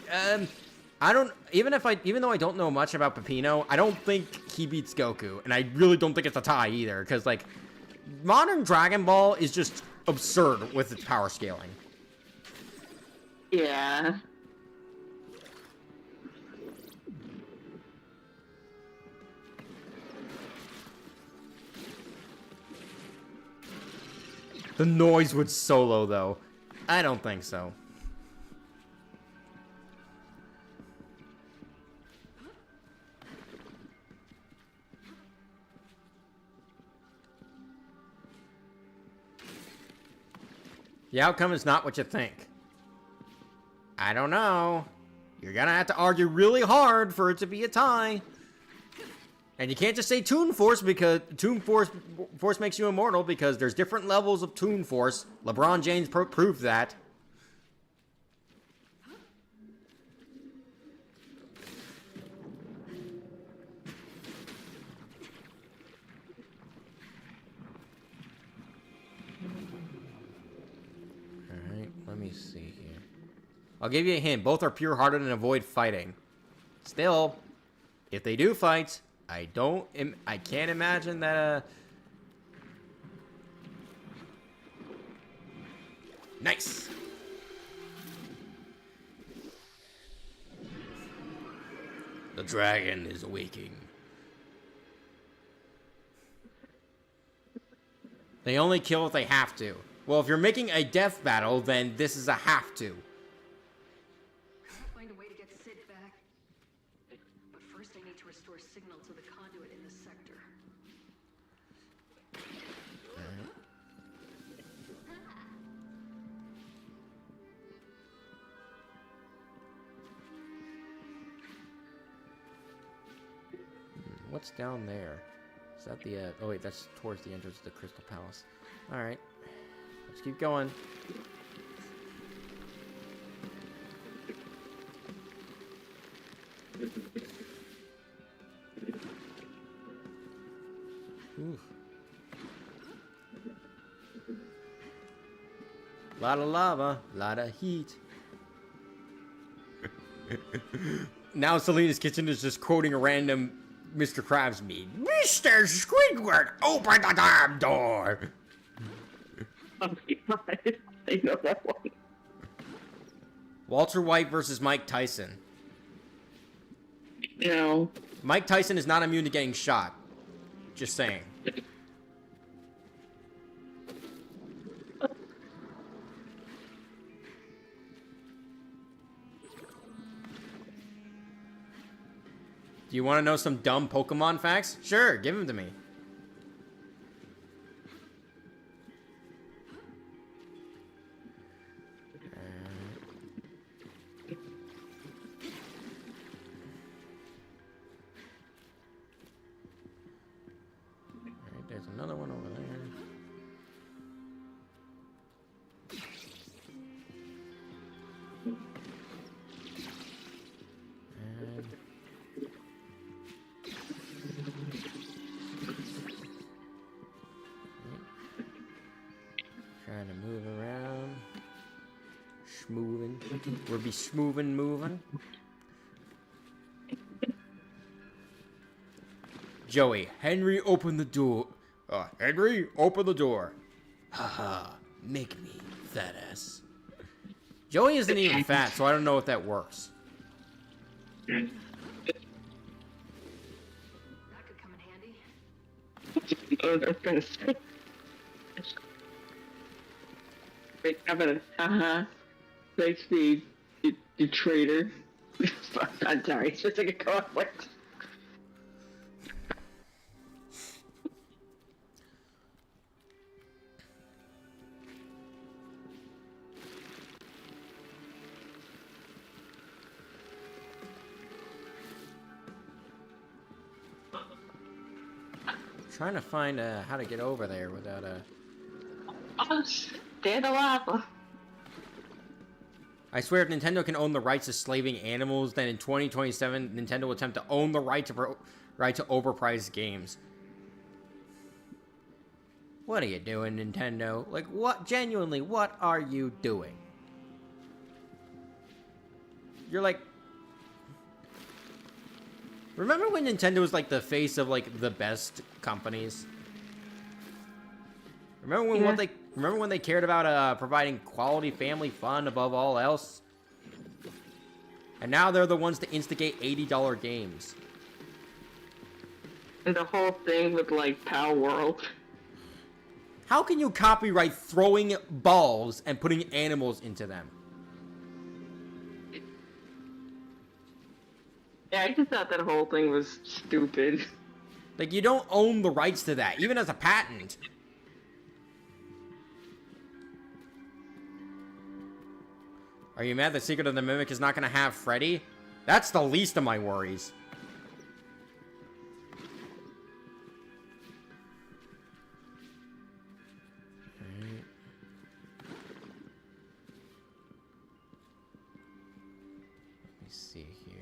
Speaker 1: even though I don't know much about Peppino, I don't think he beats Goku, and I really don't think it's a tie either. Because like, modern Dragon Ball is just absurd with its power scaling.
Speaker 2: Yeah.
Speaker 1: The noise would solo, though. I don't think so. The outcome is not what you think. I don't know. You're gonna have to argue really hard for it to be a tie. And you can't just say Toon Force because Toon Force makes you immortal because there's different levels of Toon Force. LeBron James proved that. Alright, let me see here. I'll give you a hint. Both are pure-hearted and avoid fighting. Still, if they do fight, I can't imagine that, Nice! The dragon is awaking. They only kill if they have to. Well, if you're making a death battle, then this is a have to.
Speaker 4: Find a way to get Sid back. But first I need to restore signal to the conduit in this sector.
Speaker 1: What's down there? Is that the, oh wait, that's towards the entrance of the Crystal Palace. Alright. Let's keep going. Ooh. Lot of lava, lot of heat. Now Selena's Kitchen is just quoting a random Mr. Krabs meme. Mr. Squidward, open the damn door!
Speaker 2: Oh my god, I know that one.
Speaker 1: Walter White versus Mike Tyson.
Speaker 2: No.
Speaker 1: Mike Tyson is not immune to getting shot. Just saying. Do you want to know some dumb Pokemon facts? Sure, give them to me. Alright, there's another one over there. And trying to move around. Schmoovin'. We'll be schmoovin' moving. Joey, Henry, open the door. Henry, open the door. Haha, make me fat ass. Joey isn't even fat, so I don't know if that works.
Speaker 4: That could come in handy.
Speaker 2: Oh, that's gonna say. Wait, how about a Thanks, Steve. You traitor. I'm sorry, it's just like a conflict.
Speaker 1: Trying to find how to get over there without a.
Speaker 2: Oh, stay the lava.
Speaker 1: I swear, if Nintendo can own the rights to slaving animals, then in 2027, Nintendo will attempt to own the right to overpriced games. What are you doing, Nintendo? Like, what? Genuinely, what are you doing? You're like. Remember when Nintendo was like the face of like the best companies? Remember when remember when they cared about providing quality family fun above all else? And now they're the ones to instigate $80 games.
Speaker 2: And the whole thing with like Pal World.
Speaker 1: How can you copyright throwing balls and putting animals into them?
Speaker 2: Yeah, I just thought that whole thing was stupid.
Speaker 1: Like, you don't own the rights to that, even as a patent. Are you mad that Secret of the Mimic is not going to have Freddy? That's the least of my worries. Alright. Let me see here.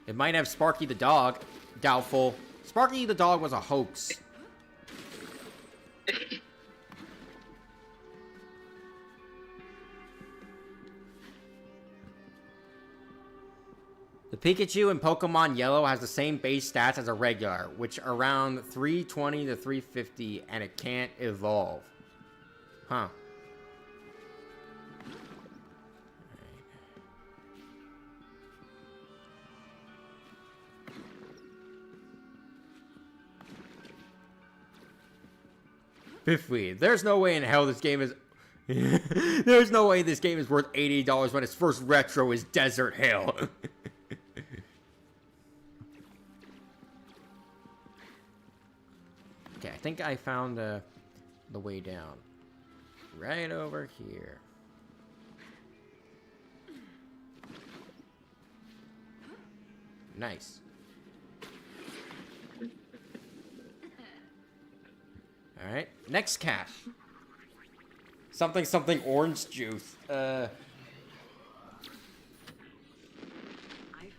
Speaker 1: It might have Sparky the dog. Doubtful. Sparky the dog was a hoax. The Pikachu in Pokemon Yellow has the same base stats as a regular, which are around 320 to 350, and it can't evolve. Huh. 50. There's no way in hell this game is... There's no way this game is worth $80 when its first retro is Desert Hill. Okay, I think I found the way down. Right over here. Nice. Alright, next cache. Something orange juice.
Speaker 6: I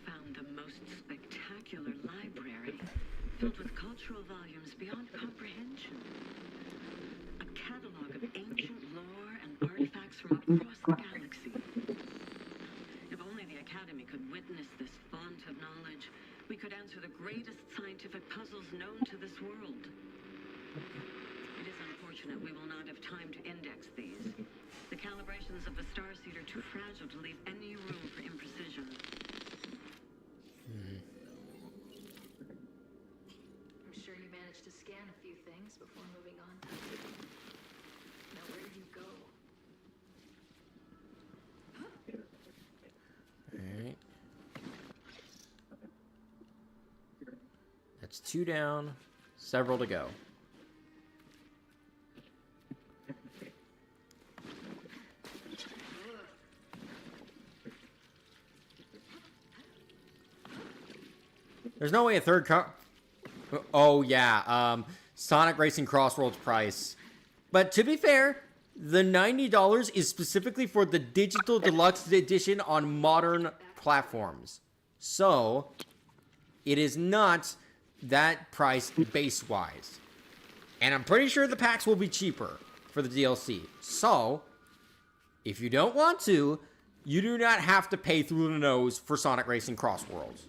Speaker 6: found the most spectacular library, filled with cultural volumes beyond comprehension. A catalog of ancient lore and artifacts from across the galaxy. If only the Academy could witness this font of knowledge, we could answer the greatest scientific puzzles known to this world. It is unfortunate we will not have time to index these. The calibrations of the starseed are too fragile to leave any room for imprecision.
Speaker 4: I'm sure you managed to scan a few things before moving on. Now where did you go?
Speaker 1: Alright. That's 2 down, several to go. There's no way a third car... Oh, yeah. Sonic Racing Crossroads price. But to be fair, the $90 is specifically for the digital deluxe edition on modern platforms. So, it is not that price base-wise. And I'm pretty sure the packs will be cheaper for the DLC. So, if you don't want to, you do not have to pay through the nose for Sonic Racing Crossroads.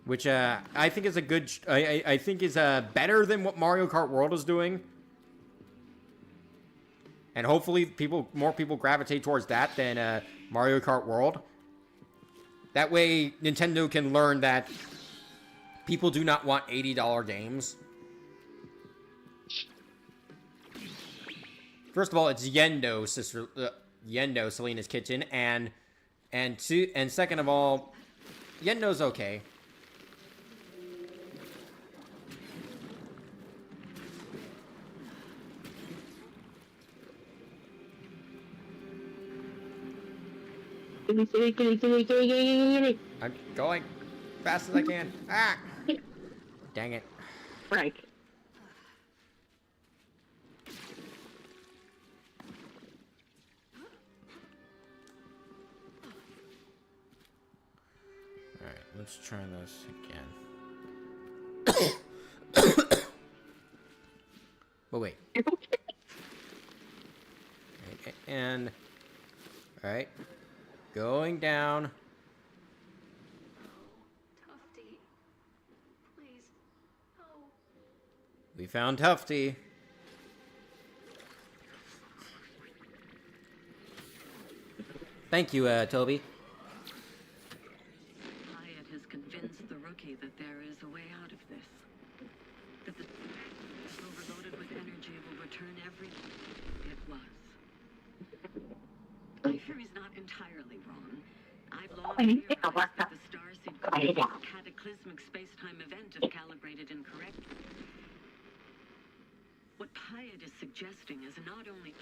Speaker 1: Which I think is a good. I think is better than what Mario Kart World is doing, and hopefully more people gravitate towards that than Mario Kart World. That way, Nintendo can learn that people do not want $80 games. First of all, it's Yendo, Yendo, Selena's Kitchen, and second of all, Yendo's okay.
Speaker 2: Give me.
Speaker 1: I'm going fast as I can. Ah! Dang it.
Speaker 2: Right.
Speaker 1: Alright, let's try this again. But wait. Right, and... Alright. Going down.
Speaker 4: Tufty. Please. No.
Speaker 1: We found Tufty. Thank you, Toby.
Speaker 6: that there is a way out of this. That the overloaded with energy will return every... It was. My theory's not entirely wrong. I've long theorized that the starseed could be a cataclysmic space-time event if calibrated incorrectly. What Pyatt is suggesting is not only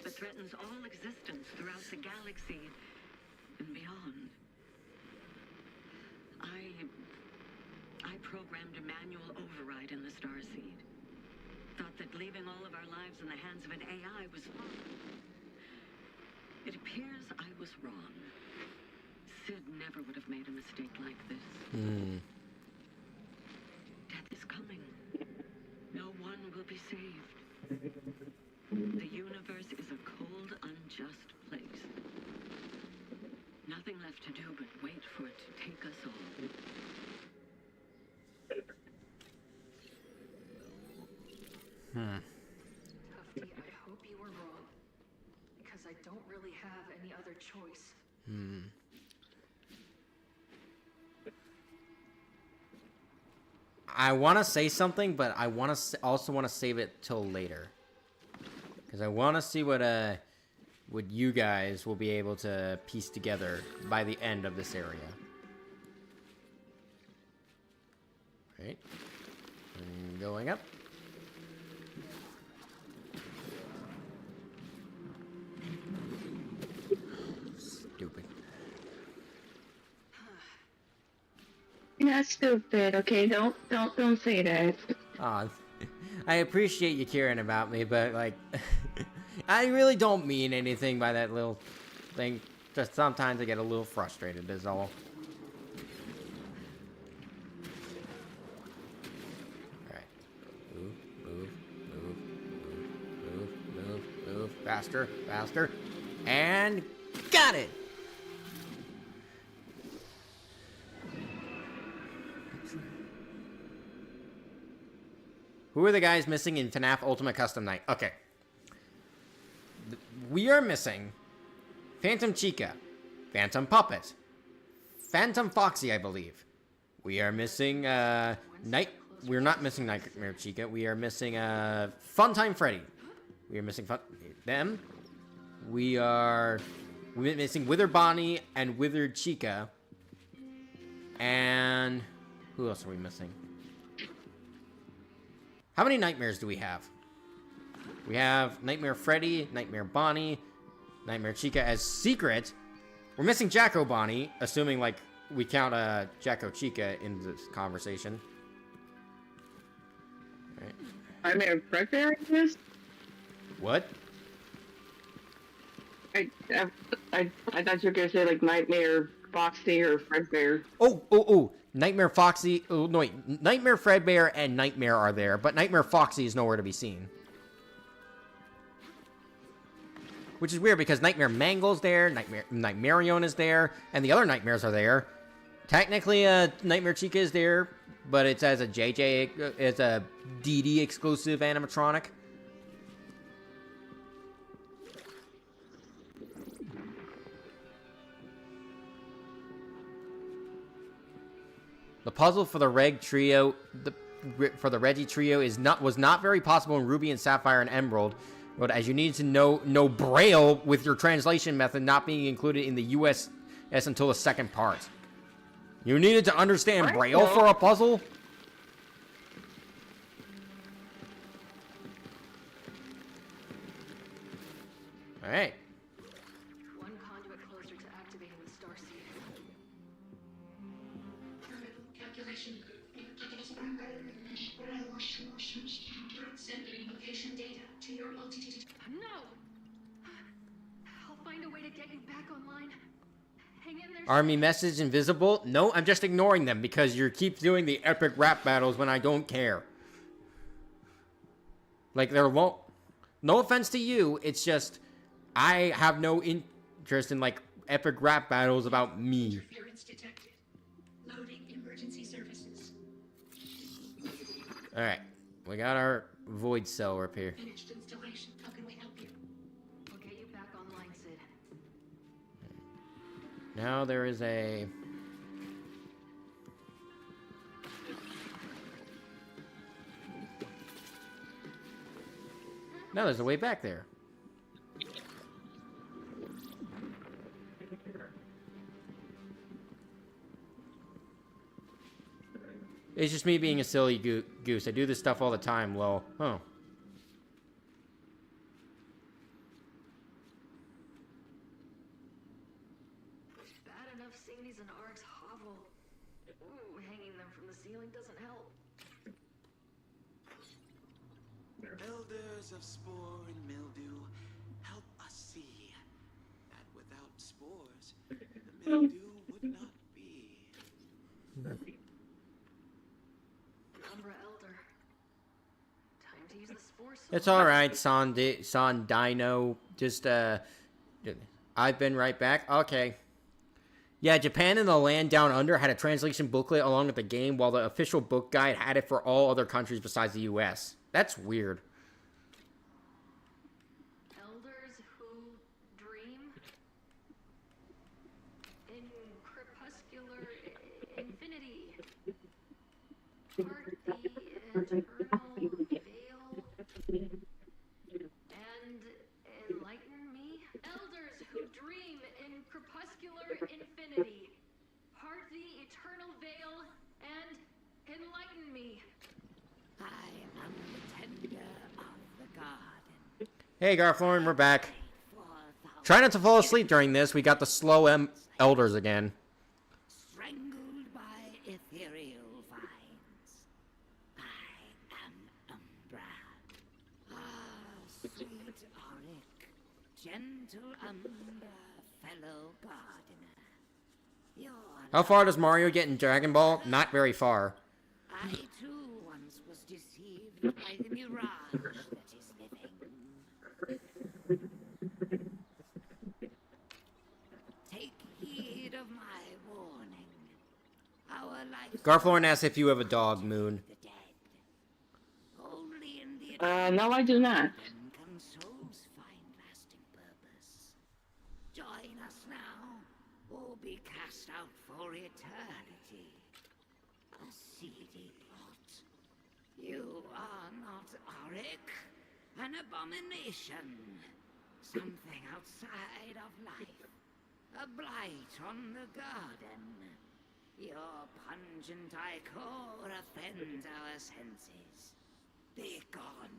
Speaker 6: but threatens all existence throughout the galaxy and beyond. I programmed a manual override in the starseed. Thought that leaving all of our lives in the hands of an AI was fine. It appears I was wrong. Sid never would have made a mistake like this. Death is coming. No one will be saved. The universe is a cold, unjust place. Nothing left to do but wait for it to take us all.
Speaker 4: Tufty, I hope you were wrong. Because I don't really have any other choice.
Speaker 1: I want to say something, but I also want to save it till later. Because I want to see what you guys will be able to piece together by the end of this area. Right. And going up. Stupid.
Speaker 2: Yeah, stupid. Okay, don't say that.
Speaker 1: Aw, I appreciate you caring about me, but like, I really don't mean anything by that little thing. Just sometimes I get a little frustrated, is all. Alright. Move. Faster. And got it! Who are the guys missing in FNAF Ultimate Custom Night? Okay. We are missing Phantom Chica, Phantom Puppet, Phantom Foxy, I believe. We are missing, we're not missing Nightmare Chica. We are missing, Funtime Freddy. We are missing them. We're missing Withered Bonnie and Withered Chica. And who else are we missing? How many nightmares do we have? We have Nightmare Freddy, Nightmare Bonnie, Nightmare Chica as secret. We're missing Jacko Bonnie, assuming, like, we count Jacko Chica in this conversation. Right.
Speaker 2: Nightmare Fredbear exist?
Speaker 1: What?
Speaker 2: I thought you were gonna say like Nightmare Foxy or Fredbear.
Speaker 1: Oh! Nightmare Foxy. Oh no, wait. Nightmare Fredbear and Nightmare are there, but Nightmare Foxy is nowhere to be seen. Which is weird because Nightmare Mangle's there, Nightmarion is there, and the other nightmares are there. Technically, Nightmare Chica is there, but it's as a DD exclusive animatronic. The puzzle for the Reggie trio was not very possible in Ruby and Sapphire and Emerald, but as you need to know Braille with your translation method not being included in the US until the second part. You needed to understand Braille for a puzzle? Alright.
Speaker 4: One conduit closer to activating the starseed.
Speaker 10: Calculation. Send location data to your multi-digit.
Speaker 4: No! I'll find a way to get you back online. Hang in there.
Speaker 1: Army message invisible? No, I'm just ignoring them because you keep doing the epic rap battles when I don't care. Like, they're low. No offense to you, it's just I have no interest in, like, epic rap battles about me.
Speaker 10: Interference detected. Loading emergency services.
Speaker 1: Alright, we got our void cell up here.
Speaker 10: Finished installation. How can we help you?
Speaker 4: We'll get you back online, Sid.
Speaker 1: Now there is a... No, there's a way back there. It's just me being a silly goose. I do this stuff all the time, lol. Oh.
Speaker 4: Bad enough seeing these in Ark's hovel. Ooh, hanging them from the ceiling doesn't help.
Speaker 5: Elders of spore and mildew, help us see that without spores, the mildew would not be.
Speaker 4: Umbra Elder. Time to use the spore sword.
Speaker 1: It's alright, San Dino. Just, I've been right back. Okay. Yeah, Japan and the Land Down Under had a translation booklet along with the game, while the official book guide had it for all other countries besides the US. That's weird.
Speaker 4: Elders who dream in crepuscular infinity. Part the eternal veil and enlighten me. Elders who dream in crepuscular infinity. Part the eternal veil and enlighten me.
Speaker 10: I am the tender of the garden.
Speaker 1: Hey, Garflorn, we're back. Try not to fall asleep during this. We got the slow elders again.
Speaker 10: Strangled by ethereal vines. I am Umbra. Ah, sweet Auric, gentle Umbra, fellow gardener. Your
Speaker 1: How far does Mario get in Dragon Ball? Not very far.
Speaker 10: I too once was deceived by the mirage that is living. Take heed of my warning. Our life
Speaker 1: Garflorn asks if you have a dog, Moon.
Speaker 10: the dead. Only in the
Speaker 2: No, I do not.
Speaker 10: can souls find lasting purpose. Join us now, or be cast out for eternity. A seedy plot. You are not Auric, an abomination. Something outside of life. A blight on the garden. Your pungent ichor offends our senses. Be gone.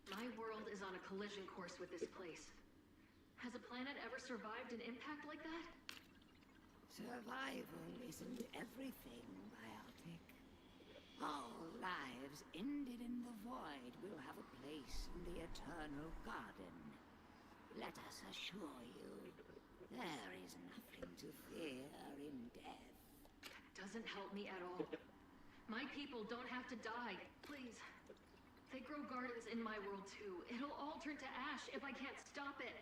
Speaker 4: My world is on a collision course with this place. Has a planet ever survived an impact like that?
Speaker 10: Survival isn't everything, Biotic. All lives ended in the void will have a place in the eternal garden. Let us assure you, there is nothing to fear in death.
Speaker 4: Doesn't help me at all. My people don't have to die. Please. They grow gardens in my world too. It'll all turn to ash if I can't stop it.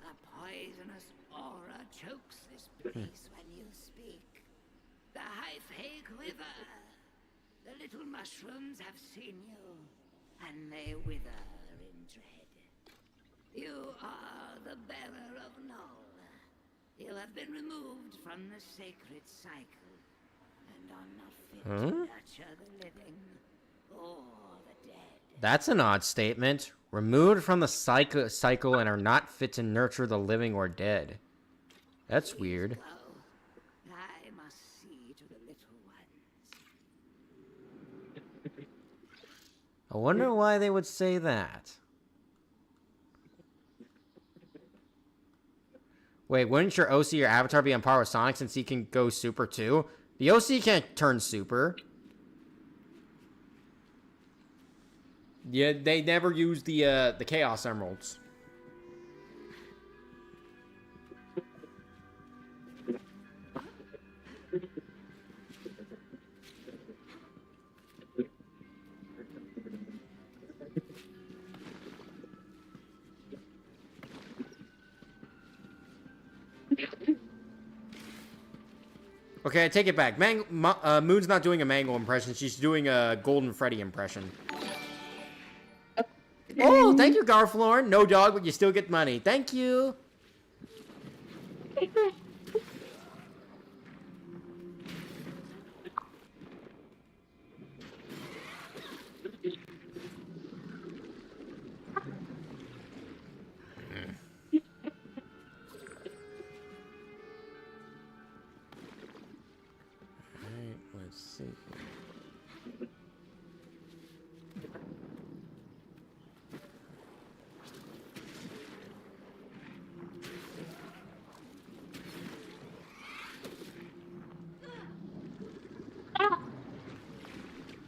Speaker 10: A poisonous aura chokes this place when you speak. The Hyphae quiver. The little mushrooms have seen you, and they wither in dread. You are the bearer of Null. You have been removed from the sacred cycle, and are not fit to nurture the living or the dead.
Speaker 1: That's an odd statement. Removed from the cycle and are not fit to nurture the living or dead. That's weird.
Speaker 10: Go. I must see to the little ones.
Speaker 1: I wonder why they would say that. Wait, wouldn't your OC or Avatar be on par with Sonic since he can go super too? The OC can't turn super. Yeah, they never use the Chaos Emeralds. Okay, I take it back. Moon's not doing a Mangle impression. She's doing a Golden Freddy impression. Oh, thank you, Garflorn. No dog, but you still get money. Thank you.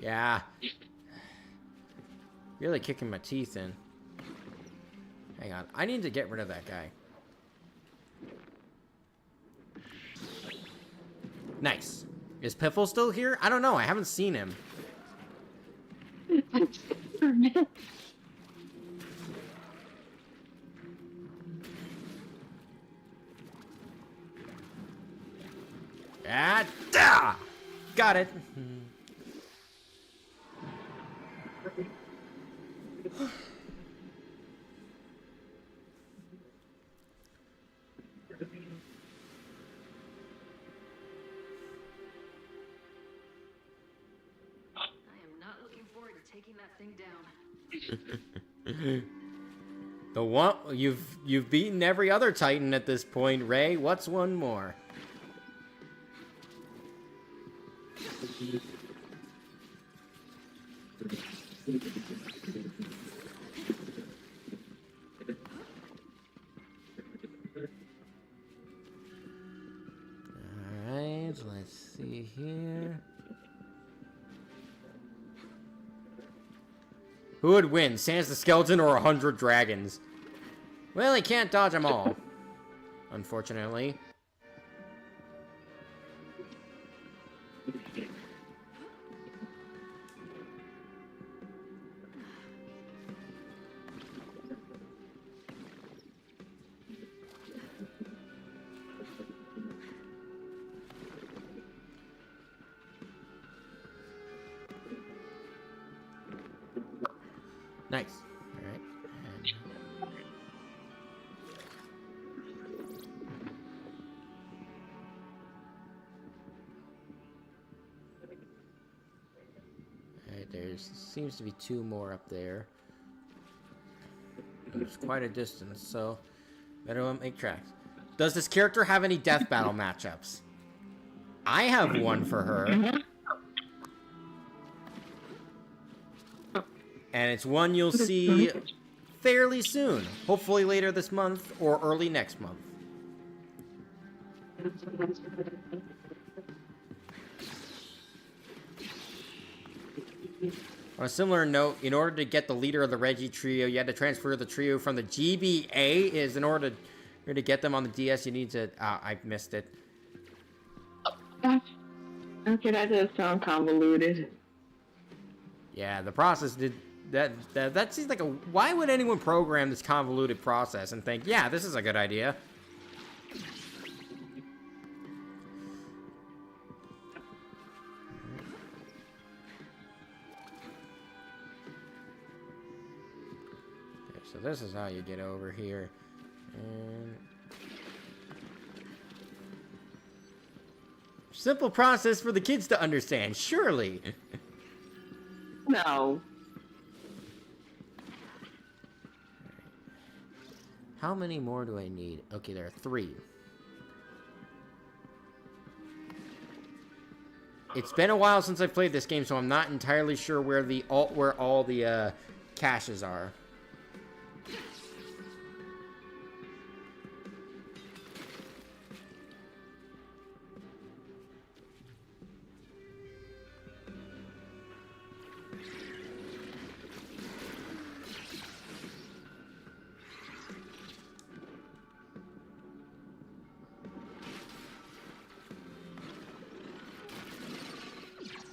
Speaker 1: Yeah. Really kicking my teeth in. Hang on. I need to get rid of that guy. Nice. Is Piffle still here? I don't know. I haven't seen him. Ah, got it.
Speaker 4: Taking that thing down.
Speaker 1: The one you've beaten every other Titan at this point, Ray. What's one more? Alright, let's see here. Who would win, Sans the Skeleton or 100 dragons? Well, he can't dodge them all, unfortunately. Nice. All right. Alright, there seems to be two more up there. It's quite a distance, so better make tracks. Does this character have any death battle matchups? I have one for her. And it's one you'll see fairly soon. Hopefully later this month or early next month. On a similar note, in order to get the leader of the Reggie trio, you had to transfer the trio from the GBA. In order to get them on the DS, you need to... I missed it.
Speaker 2: Okay, that does sound convoluted.
Speaker 1: Yeah, the process did... That seems like a... Why would anyone program this convoluted process and think, yeah, this is a good idea? Okay, so this is how you get over here. And... Simple process for the kids to understand, surely.
Speaker 2: No.
Speaker 1: How many more do I need? Okay, there are 3. It's been a while since I played this game, so I'm not entirely sure where all the caches are.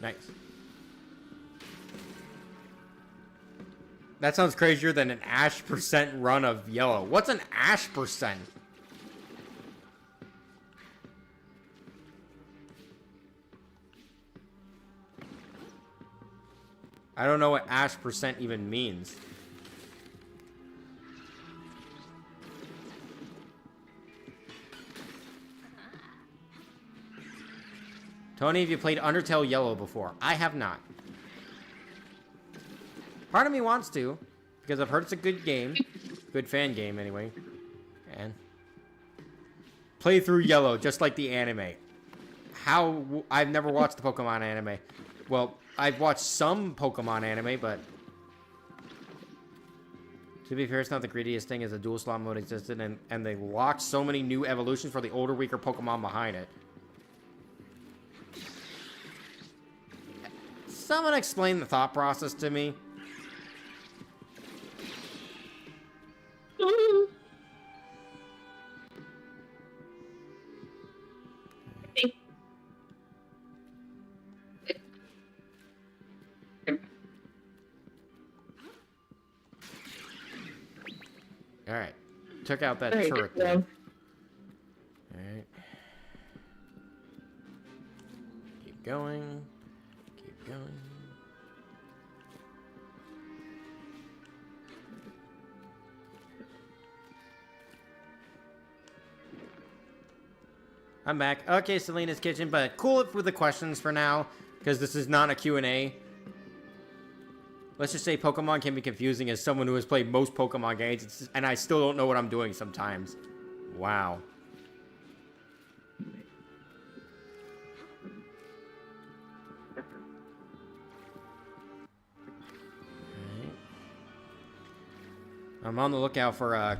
Speaker 1: Nice. That sounds crazier than an Ash percent run of yellow. What's an Ash percent? I don't know what Ash percent even means. Tony, have you played Undertale Yellow before? I have not. Part of me wants to, because I've heard it's a good game. Good fan game, anyway. And play through Yellow, just like the anime. I've never watched the Pokemon anime. Well, I've watched some Pokemon anime, but... To be fair, it's not the greediest thing as a dual slot mode existed, and they locked so many new evolutions for the older, weaker Pokemon behind it. someone explain the thought process to me? Alright. Took out that turret there. Alright. Keep going. Keep going. I'm back. Okay, Selena's Kitchen, but cool it with the questions for now, because this is not a Q&A. Let's just say Pokemon can be confusing as someone who has played most Pokemon games, and I still don't know what I'm doing sometimes. Wow. I'm on the lookout for,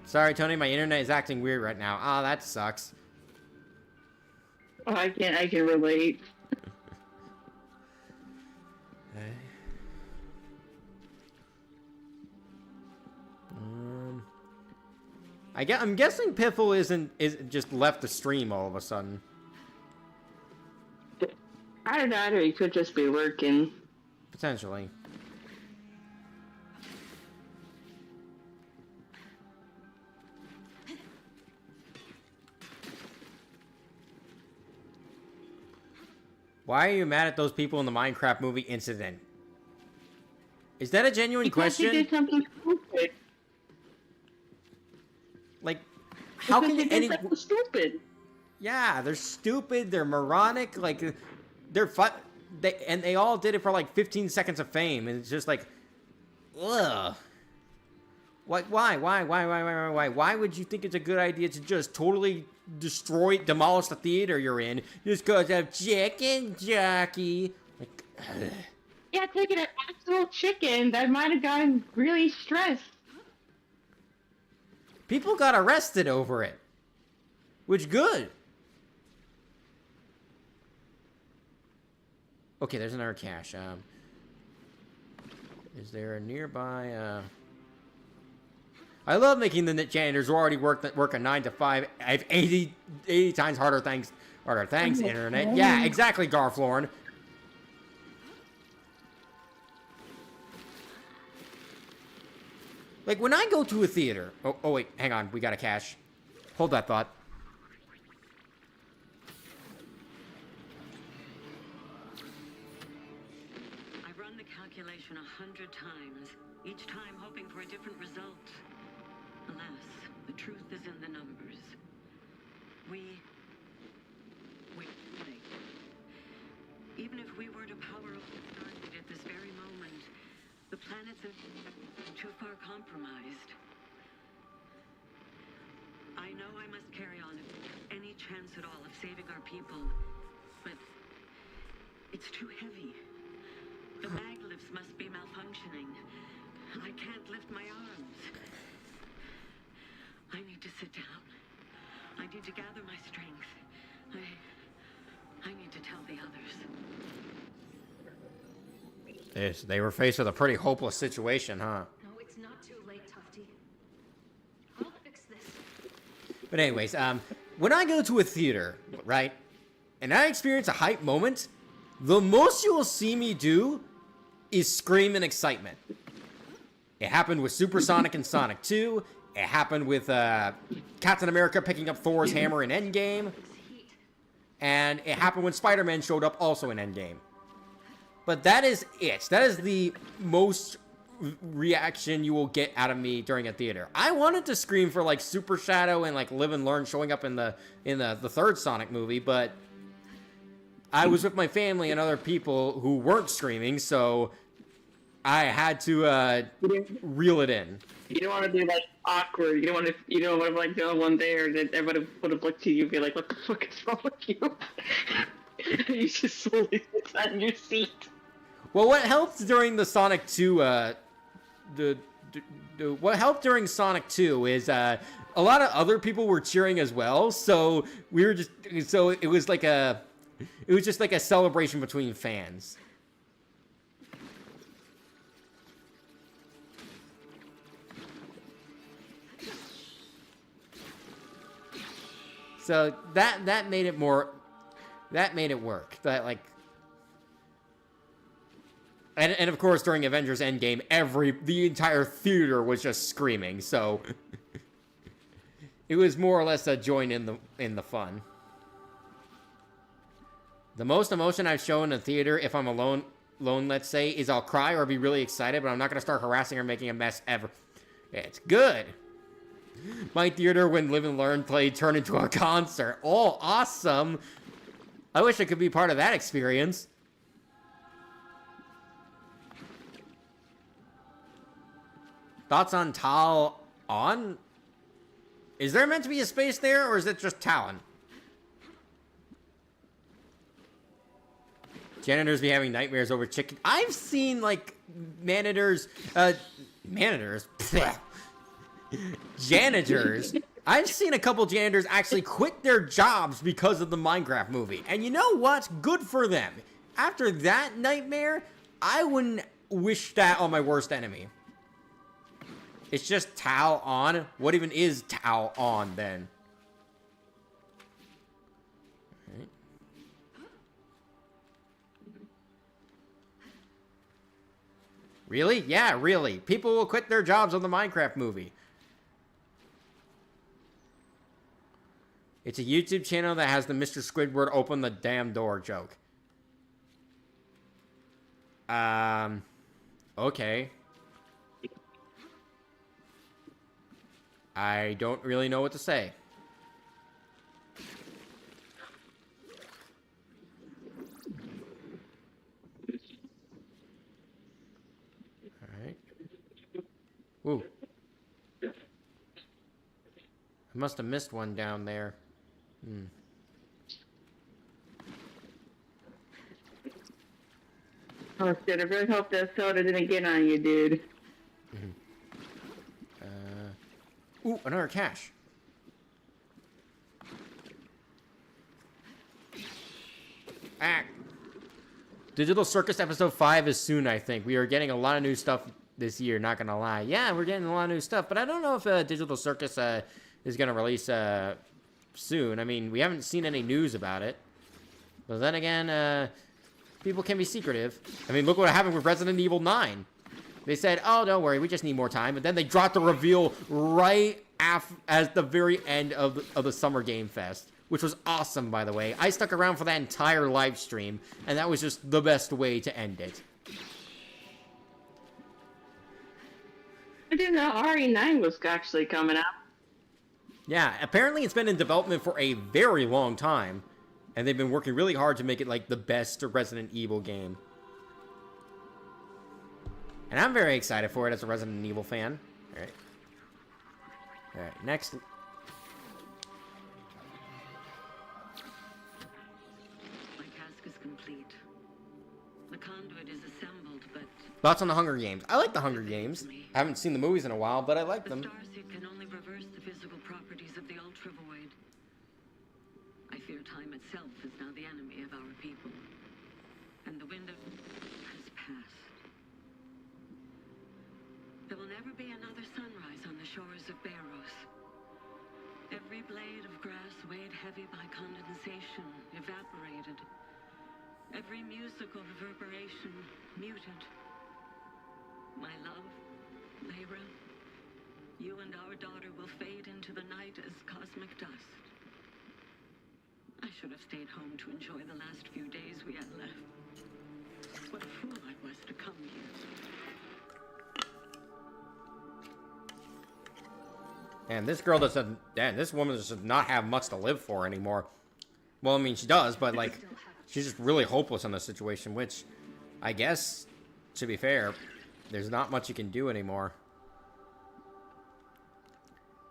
Speaker 1: sorry, Tony, my internet is acting weird right now. Ah, that sucks.
Speaker 2: Oh, I can relate.
Speaker 1: Okay. I'm guessing Piffle isn't just left the stream all of a sudden.
Speaker 2: Either that or he could just be working.
Speaker 1: Potentially. Why are you mad at those people in the Minecraft movie incident? Is that a genuine question?
Speaker 2: Because they did something stupid.
Speaker 1: Like, how can
Speaker 2: they
Speaker 1: any...
Speaker 2: did something stupid?
Speaker 1: Yeah, they're stupid, they're moronic, like, they're and they all did it for like 15 seconds of fame, and it's just like, ugh. Why would you think it's a good idea to just totally demolish the theater you're in just because of chicken jockey? Like, ugh.
Speaker 2: Yeah, taking an actual chicken that might have gotten really stressed.
Speaker 1: People got arrested over it. Which, good. Okay, there's another cache. Is there a nearby, I love making the janitors who already work a 9 to 5. I have 80 times harder. Thanks, internet. Yeah, exactly, Garflorn. Like, when I go to a theater... Oh, wait, hang on. We got a cache. Hold that thought.
Speaker 11: I've run the calculation 100 times, each time hoping for a different result. Alas, the truth is in the numbers. We play. Even if we were to power up the Stargate at this very moment, the planets are too far compromised. I know I must carry on any chance at all of saving our people, but it's too heavy. The mag lifts must be malfunctioning. I can't lift my arms. I need to sit down. I need to gather my strength. I need to tell the others.
Speaker 1: Yes, they were faced with a pretty hopeless situation, huh?
Speaker 4: No, it's not too late, Tufty. I'll fix this.
Speaker 1: But anyways, when I go to a theater, right, and I experience a hype moment, the most you will see me do is scream in excitement. It happened with Supersonic and Sonic 2. It happened with Captain America picking up Thor's hammer in Endgame. And it happened when Spider-Man showed up also in Endgame. But that is it. That is the most reaction you will get out of me during a theater. I wanted to scream for like Super Shadow and like Live and Learn showing up in the third Sonic movie, but I was with my family and other people who weren't screaming, so I had to reel it in.
Speaker 2: You don't want to be like awkward. You don't want to be like the only one there that everybody would have looked to you and be like, "What the fuck is wrong with you?" You just slowly sit down in your seat.
Speaker 1: Well, what helped during the Sonic 2, what helped during Sonic 2 is a lot of other people were cheering as well. So we were so it was like a It was just like a celebration between fans. So that made it more, that made it work. That like, and of course during Avengers Endgame, the entire theater was just screaming. So it was more or less a join in the fun. The most emotion I've shown in a theater, if I'm alone, let's say, is I'll cry or be really excited, but I'm not gonna start harassing or making a mess ever. It's good. My theater, when Live and Learn played, turned into a concert. Oh, awesome. I wish I could be part of that experience. Thoughts on Tal on? Is there meant to be a space there, or is it just Talon? Janitors be having nightmares over chicken. I've seen, like, janitors. I've seen a couple janitors actually quit their jobs because of the Minecraft movie. And you know what? Good for them. After that nightmare, I wouldn't wish that on my worst enemy. It's just Tal on. What even is Tal on then? Right. Really? Yeah, really. People will quit their jobs on the Minecraft movie. It's a YouTube channel that has the Mr. Squidward open the damn door joke. Okay. I don't really know what to say. Alright. Ooh. I must have missed one down there.
Speaker 2: Oh shit, I really hope that soda didn't get on you, dude.
Speaker 1: Ooh, another cache. Ah. Digital Circus Episode 5 is soon, I think. We are getting a lot of new stuff this year, not gonna lie. Yeah, we're getting a lot of new stuff, but I don't know if Digital Circus is gonna release soon. I mean, we haven't seen any news about it. But then again, people can be secretive. I mean, look what happened with Resident Evil 9. They said, oh, don't worry, we just need more time. But then they dropped the reveal right at the very end of the Summer Game Fest, which was awesome, by the way. I stuck around for that entire live stream, and that was just the best way to end it.
Speaker 2: I didn't know RE9 was actually coming out.
Speaker 1: Yeah, apparently it's been in development for a very long time, and they've been working really hard to make it like the best Resident Evil game. And I'm very excited for it as a Resident Evil fan. Alright. Alright, next.
Speaker 11: My task is complete. The conduit is assembled, but...
Speaker 1: Thoughts on the Hunger Games? I like the Hunger Games. I haven't seen the movies in a while, but I like them.
Speaker 11: The starsuit can only reverse the physical properties of the Ultra Void. I fear time itself is now the enemy of our people. And the window has passed. There will never be another sunrise on the shores of Barrows. Every blade of grass weighed heavy by condensation, evaporated. Every musical reverberation muted. My love, Lyra, you and our daughter will fade into the night as cosmic dust. I should have stayed home to enjoy the last few days we had left. What a fool I was to come here.
Speaker 1: And this girl doesn't... Damn, this woman does not have much to live for anymore. Well, I mean, she does, but, like, she's just really hopeless in this situation, which, I guess, to be fair, there's not much you can do anymore.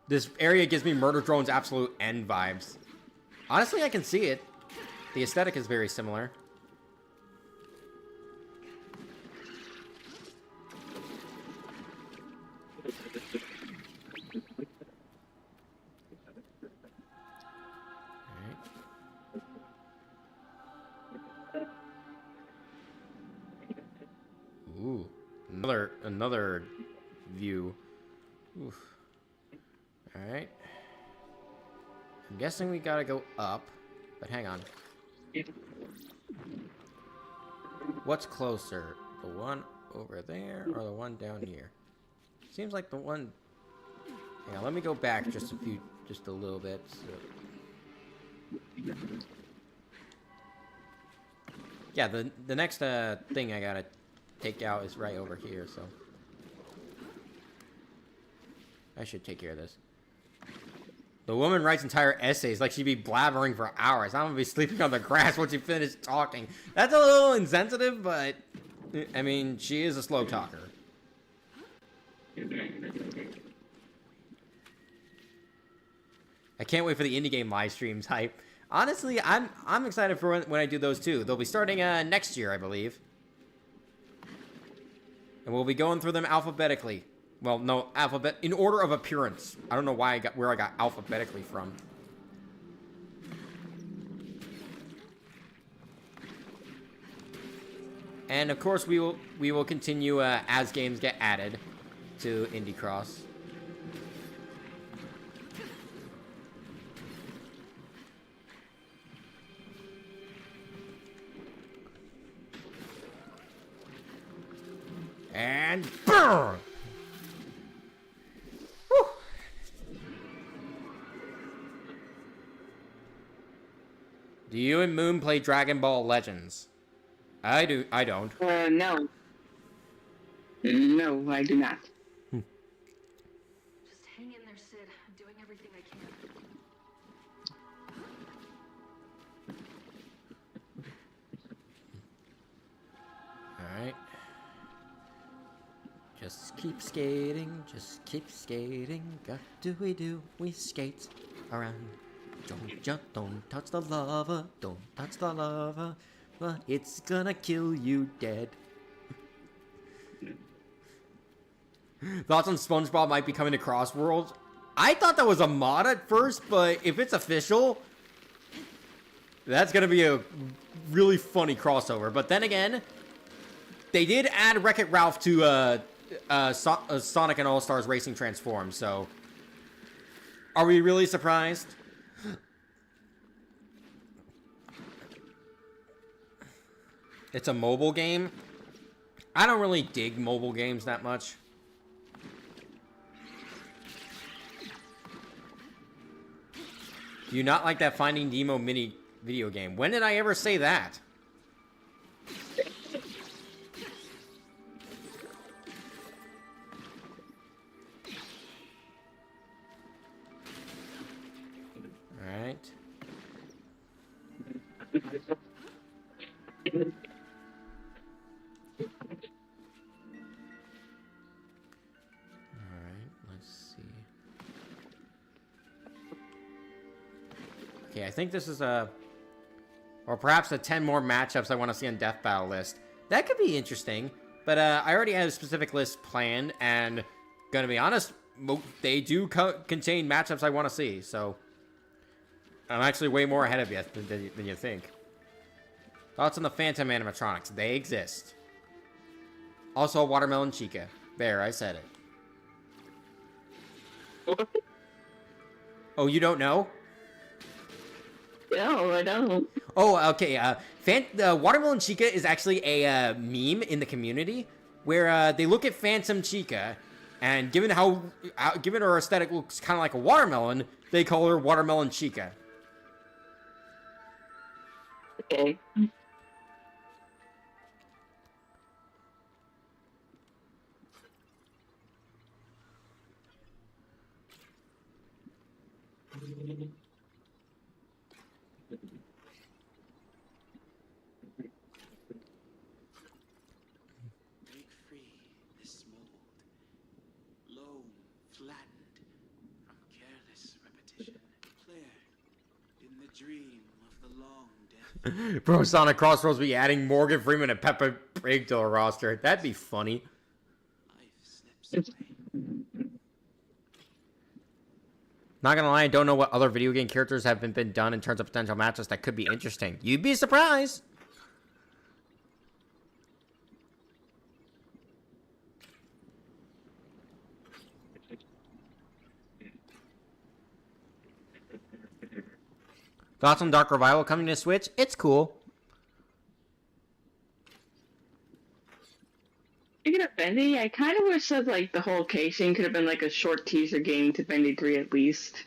Speaker 1: This area gives me Murder Drone's Absolute End vibes. Honestly, I can see it. The aesthetic is very similar. Ooh, another view. Oof. All right. I'm guessing we gotta go up, but hang on. What's closer, the one over there or the one down here? Seems like the one. Hang on, let me go back just a little bit. So. Yeah, the next thing I gotta take out is right over here, so I should take care of this. The woman writes entire essays like she'd be blabbering for hours. I'm gonna be sleeping on the grass once she finishes talking. That's a little insensitive, but I mean, she is a slow talker. I can't wait for the indie game live streams hype. Honestly, I'm excited for when I do those too. They'll be starting next year, I believe. And we'll be going through them alphabetically. Well, no, in order of appearance. I don't know why where I got alphabetically from. And of course, we will continue as games get added to Indie Cross. And burn! Whew. Do you and Moon play Dragon Ball Legends? I do. I don't.
Speaker 2: No. No, I do not.
Speaker 8: Just hang in there, Sid. I'm doing everything I can.
Speaker 1: All right. Just keep skating, just keep skating. What do? We skate around. Don't jump, don't touch the lava, don't touch the lava. But it's gonna kill you dead. Thoughts on SpongeBob might be coming to Crossworlds? I thought that was a mod at first, but if it's official, that's gonna be a really funny crossover. But then again, they did add Wreck-It Ralph to Sonic and All-Stars Racing Transform, so are we really surprised? It's a mobile game. I don't really dig mobile games that much. Do you not like that Finding Nemo mini video game? When did I ever say that? Alright. Okay, I think this is or perhaps the 10 more matchups I want to see on Death Battle list. That could be interesting, but I already have a specific list planned, and gonna be honest, they do contain matchups I want to see, so I'm actually way more ahead of you than you think. Thoughts on the Phantom animatronics? They exist. Also, Watermelon Chica. There, I said it. Oh, you don't know?
Speaker 2: No, I don't.
Speaker 1: Oh, okay. Watermelon Chica is actually a meme in the community where they look at Phantom Chica, and given her aesthetic looks kind of like a watermelon, they call her Watermelon Chica.
Speaker 2: Okay.
Speaker 5: Break free this mold, loam flattened from careless repetition, clear in the dream of the long death.
Speaker 1: Bro, Sonic Crossroads be adding Morgan Freeman and Peppa Pig to the roster. That'd be funny.
Speaker 5: Life slips away.
Speaker 1: Not gonna lie, I don't know what other video game characters have been done in terms of potential matches that could be interesting. You'd be surprised. Thoughts on Dark Revival coming to Switch? It's cool.
Speaker 2: Speaking of Bendy, I kind of wish that like the whole casing could have been like a short teaser game to Bendy 3 at least.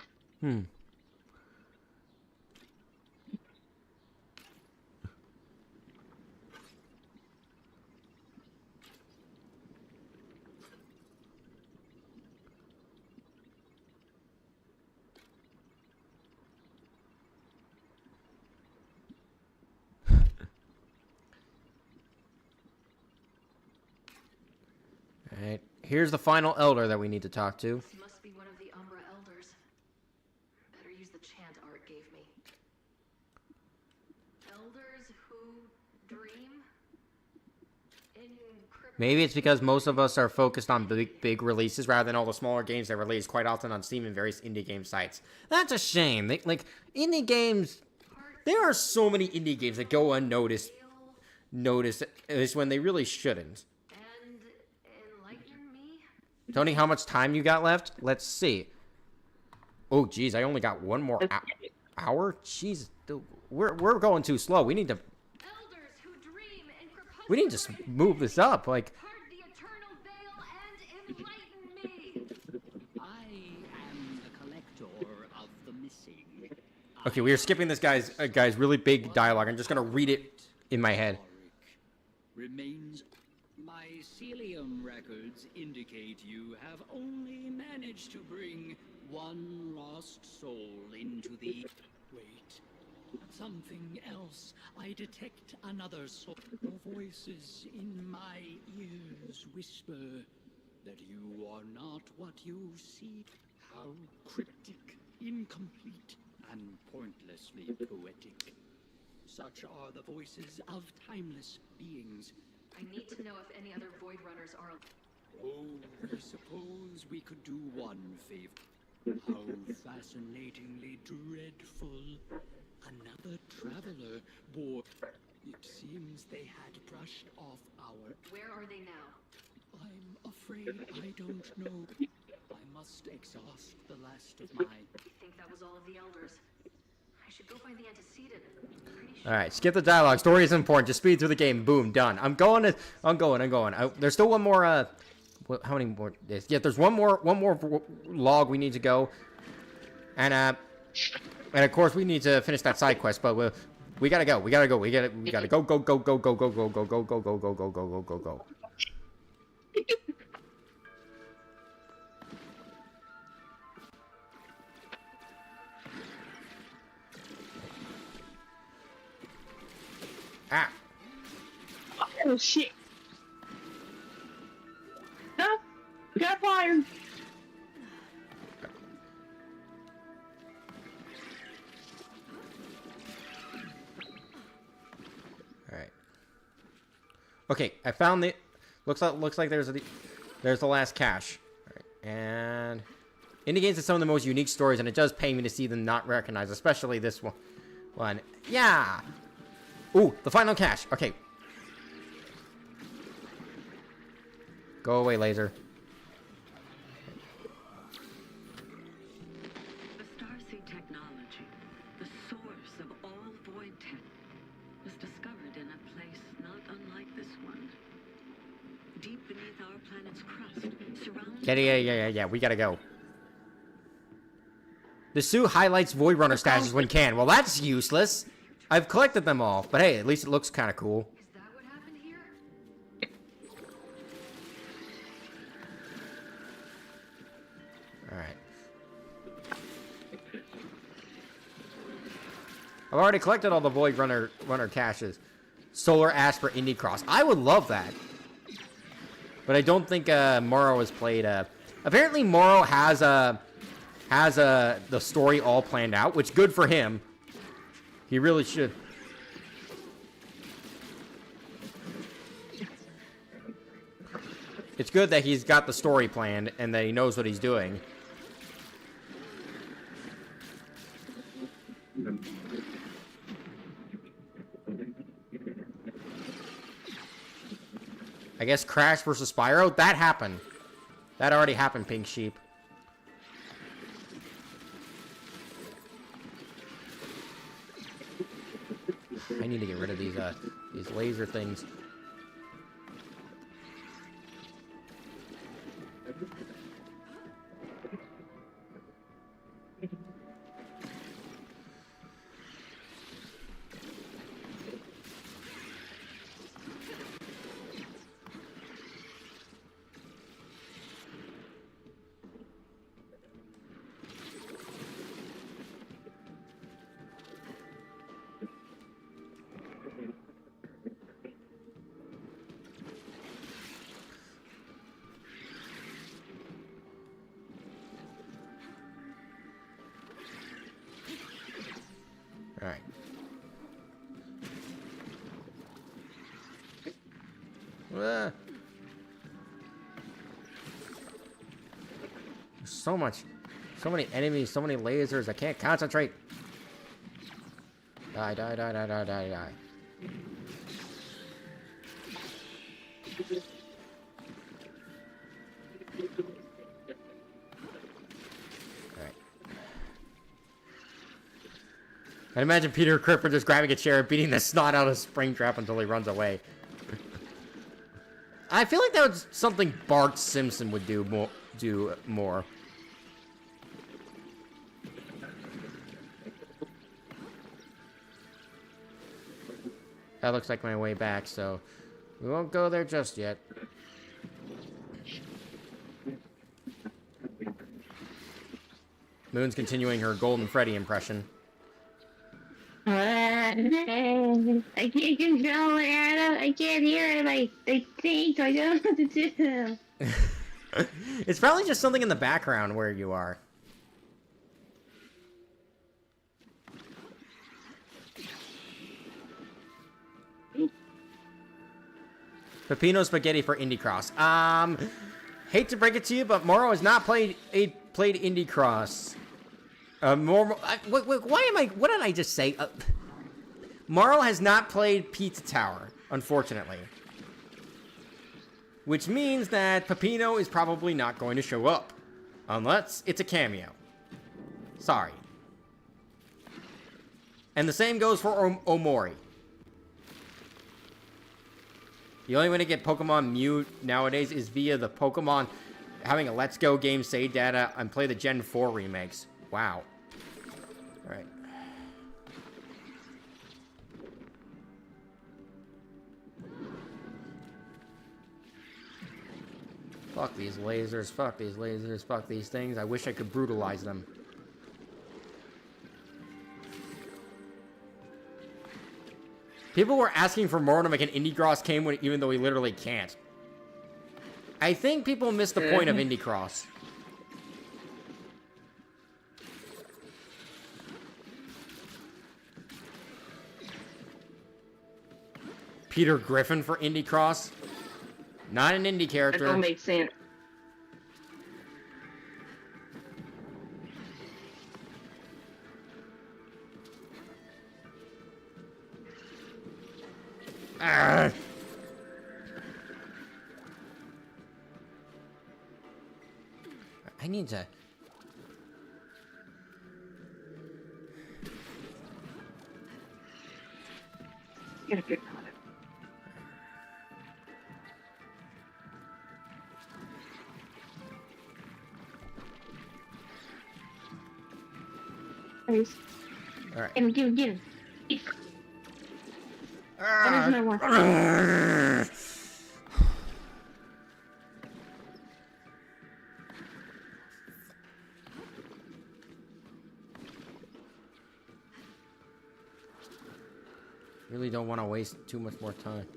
Speaker 1: Alright, here's the final elder that we need to talk to.
Speaker 8: This must be one of the Umbra Elders. Better use the chant Art gave me. Elders who dream in
Speaker 1: Maybe it's because most of us are focused on big releases rather than all the smaller games that release quite often on Steam and various indie game sites. That's a shame. Like, indie games... There are so many indie games that go unnoticed. Notice is when they really shouldn't.
Speaker 8: and enlighten me.
Speaker 1: Tony, how much time you got left? Let's see. Oh, geez, I only got one more hour? Jeez, we're going too slow. We need to...
Speaker 4: Elders who dream in
Speaker 1: We need to move this up. Like,
Speaker 4: part the eternal veil and enlighten me.
Speaker 7: I am the collector of the missing.
Speaker 1: okay, we are skipping this guy's really big dialogue. I'm just gonna read it in my head.
Speaker 7: Remains. My Celium records indicate you have only managed to bring one lost soul into the... Wait. Something else. I detect another soul. Voices in my ears whisper that you are not what you see. How cryptic, incomplete, and pointlessly poetic. Such are the voices of timeless beings.
Speaker 8: I need to know if any other Void Runners are.
Speaker 7: Oh, I suppose we could do one favor. How fascinatingly dreadful. Another traveler bore. It seems they had brushed off our...
Speaker 8: Where are they now?
Speaker 7: I'm afraid I don't know. I must exhaust the last of my...
Speaker 8: I think that was all of the Elders. I should go find the antecedent.
Speaker 1: Alright, skip the dialogue. Story is important. Just speed through the game. Boom, done. I'm going. There's still one more, how many more days? Yeah, there's one more log we need to go. And of course we need to finish that side quest, but we gotta go. We gotta go. We gotta go. Ah.
Speaker 2: Oh shit. No! We got fire!
Speaker 1: Alright. Okay, I found the... Looks like there's the last cache. Alright, and... Indicates that some of the most unique stories, and it does pain me to see them not recognized, especially this one. Yeah! Ooh, the final cache. Okay. Go away, laser.
Speaker 11: The starseed technology, the source of all void tech, was discovered in a place not unlike this one. Deep beneath our planet's crust, surrounded...
Speaker 1: Yeah, we gotta go. The suit highlights Void Runner statues when can. Well, that's useless. I've collected them all, but hey, at least it looks kind of cool.
Speaker 8: Is that what happened here?
Speaker 1: Alright. I've already collected all the Void Runner caches. Solar Ash for Indie Cross. I would love that. But I don't think Morrow has played... Apparently Morrow has the story all planned out, which good for him. He really should. It's good that he's got the story planned and that he knows what he's doing. I guess Crash versus Spyro? That happened. That already happened, Pink Sheep. I need to get rid of these laser things. Alright. There's so many enemies, so many lasers, I can't concentrate. Die, die, die, die, die, die, die. I imagine Peter Cripper just grabbing a chair and beating the snot out of Springtrap until he runs away. I feel like that was something Bart Simpson would do more. That looks like my way back, so we won't go there just yet. Moon's continuing her Golden Freddy impression.
Speaker 2: I can't control it, Adam. I can't hear it. I think, so I don't know what to do.
Speaker 1: It's probably just something in the background where you are. Peppino Spaghetti for Indie Cross. Hate to break it to you, but Morrow has not played Indie Cross. What did I just say? Morrow has not played Pizza Tower, unfortunately. Which means that Peppino is probably not going to show up. Unless it's a cameo. Sorry. And the same goes for Omori. The only way to get Pokemon Mew nowadays is via the Pokemon having a Let's Go game save data and play the Gen 4 remakes. Wow. Alright. Fuck these lasers, fuck these lasers, fuck these things. I wish I could brutalize them. People were asking for more to make an Indie Cross game even though he literally can't. I think people miss the point of Indie Cross. Peter Griffin for Indie Cross? Not an indie character.
Speaker 2: That don't make sense.
Speaker 1: I need to...
Speaker 2: Get a good on it. Nice.
Speaker 1: All right.
Speaker 2: Get him. That is my one.
Speaker 1: Really don't want to waste too much more time.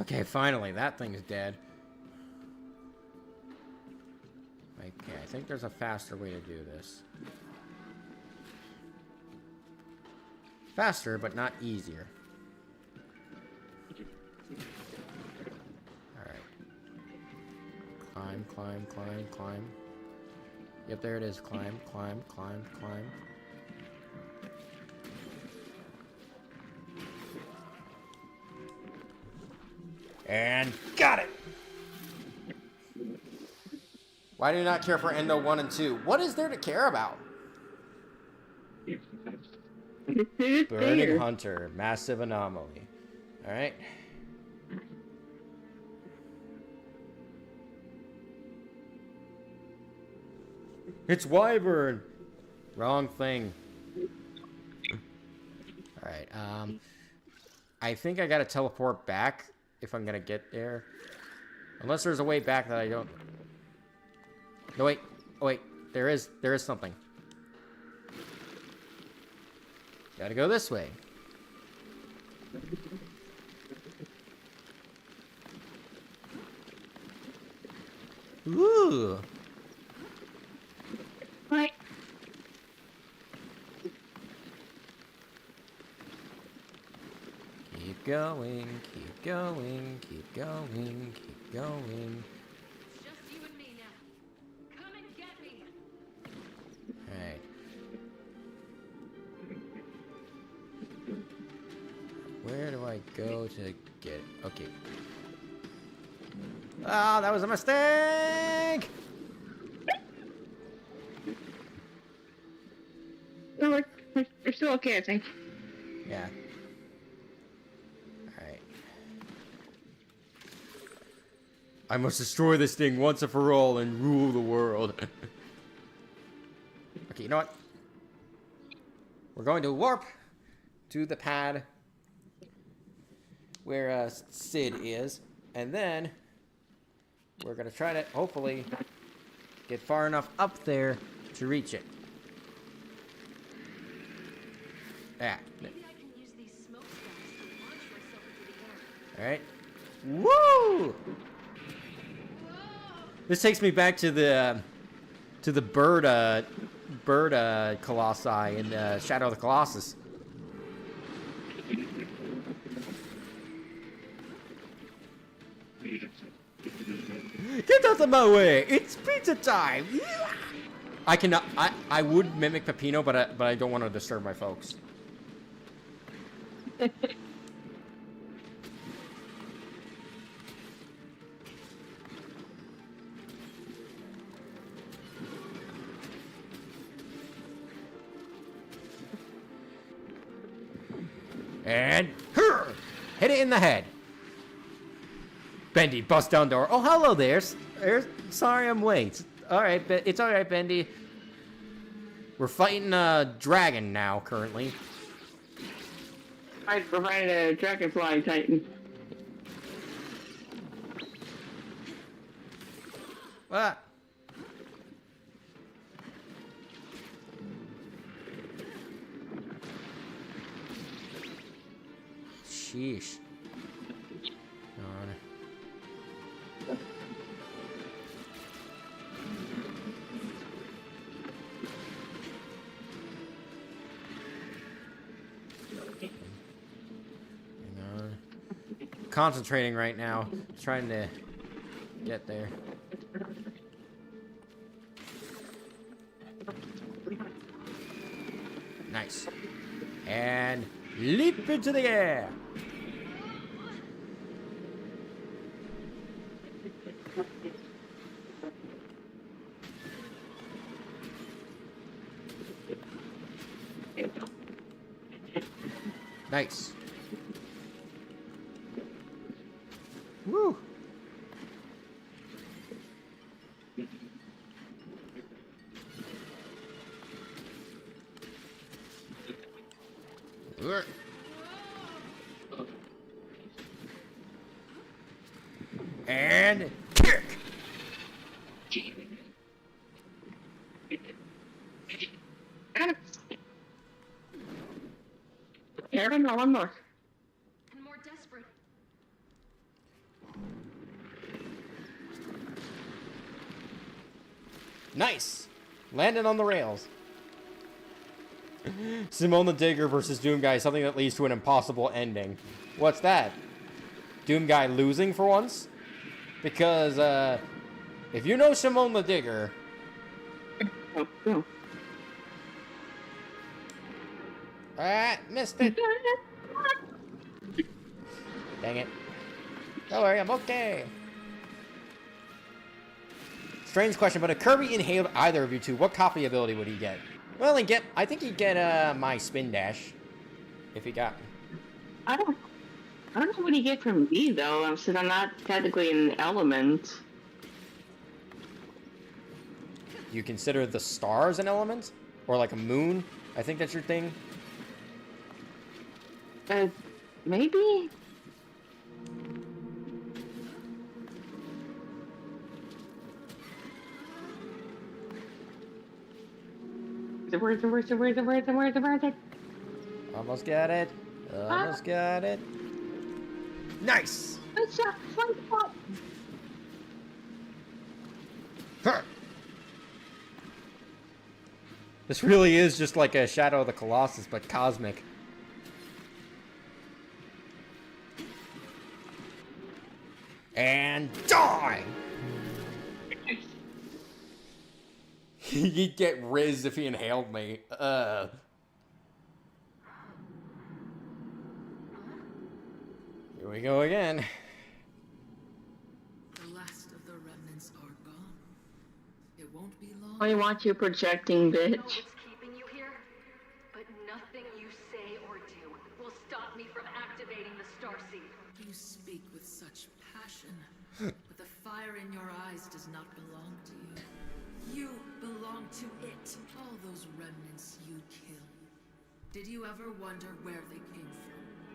Speaker 1: Okay, finally, that thing's dead. Okay, I think there's a faster way to do this. Faster, but not easier. Alright. Climb. Yep, there it is. Climb, climb, climb, climb. And got it! Why do you not care for Endo 1 and 2? What is there to care about? Burning Hunter, massive anomaly. Alright. It's Wyvern! Wrong thing. Alright, I think I gotta teleport back if I'm gonna get there. Unless there's a way back that I don't... No, wait. Oh, wait. There is something. Gotta go this way. Ooh.
Speaker 2: What?
Speaker 1: Keep going, keep going, keep going, keep going.
Speaker 4: Just you and me now. Come and get me.
Speaker 1: Alright. Where do I go to get... Okay. Ah, that was a mistake!
Speaker 2: No, we're still okay, I think.
Speaker 1: Yeah. Alright. I must destroy this thing once and for all and rule the world. Okay, you know what? We're going to warp to the pad where Sid is, and then we're going to try to, hopefully, get far enough up there to reach it. Ah.
Speaker 4: Maybe I can use these smoke stacks to launch myself into the air.
Speaker 1: Alright. Woo! This takes me back to the bird colossi in Shadow of the Colossus. Get out of my way! It's pizza time! I cannot. I would mimic Peppino, but I don't want to disturb my folks. And hit it in the head. Bendy, bust down door. Oh, hello there. Sorry I'm late. Alright, it's alright, Bendy. We're fighting a dragon now, currently.
Speaker 2: We're fighting a dragonfly titan.
Speaker 1: What? Sheesh. Concentrating right now, trying to get there. Nice. And leap into the air. Nice. Woo. And kick.
Speaker 2: Here, one more.
Speaker 4: And more desperate.
Speaker 1: Nice. Landed on the rails. Simone the Digger versus Doom Guy, something that leads to an impossible ending. What's that? Doom Guy losing for once? Because, if you know Simone the Digger,
Speaker 2: Oh, no.
Speaker 1: Ah, missed it. Dang it. Don't worry, I'm okay. Strange question, but if Kirby inhaled either of you two, what copy ability would he get? Well, I think he'd get my spin dash. If he got me.
Speaker 2: I don't know what he get from me though, since I'm not technically an element.
Speaker 1: Do you consider the stars an element? Or like a moon? I think that's your thing.
Speaker 2: Maybe? Where's it?
Speaker 1: Almost got it. Almost got it. Nice!
Speaker 2: It's a fun spot.
Speaker 1: Huh. This really is just like a Shadow of the Colossus, but cosmic. And die! He'd get rizzed if he inhaled me. Here we go again.
Speaker 8: The last of the remnants are gone. It won't be long.
Speaker 2: I want you projecting,
Speaker 4: know
Speaker 2: bitch.
Speaker 4: what's keeping you here, but nothing you say or do will stop me from activating the Starseed.
Speaker 8: You speak with such passion, but the fire in your eyes does not belong to you. You belong to it. All those remnants you killed. Did you ever wonder where they came from?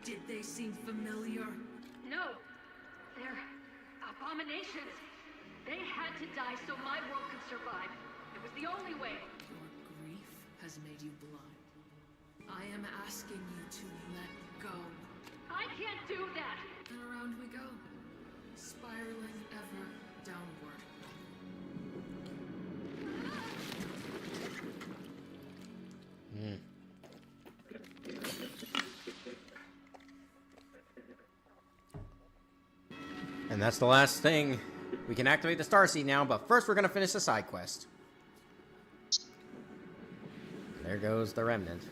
Speaker 8: Did they seem familiar?
Speaker 4: No, they're abominations. They had to die so my world could survive. It was the only way.
Speaker 8: Your grief has made you blind. I am asking you to let go.
Speaker 4: I can't do that.
Speaker 8: And around we go, spiraling ever downward.
Speaker 1: And that's the last thing. We can activate the Starseed now, but first we're going to finish the side quest. There goes the remnant.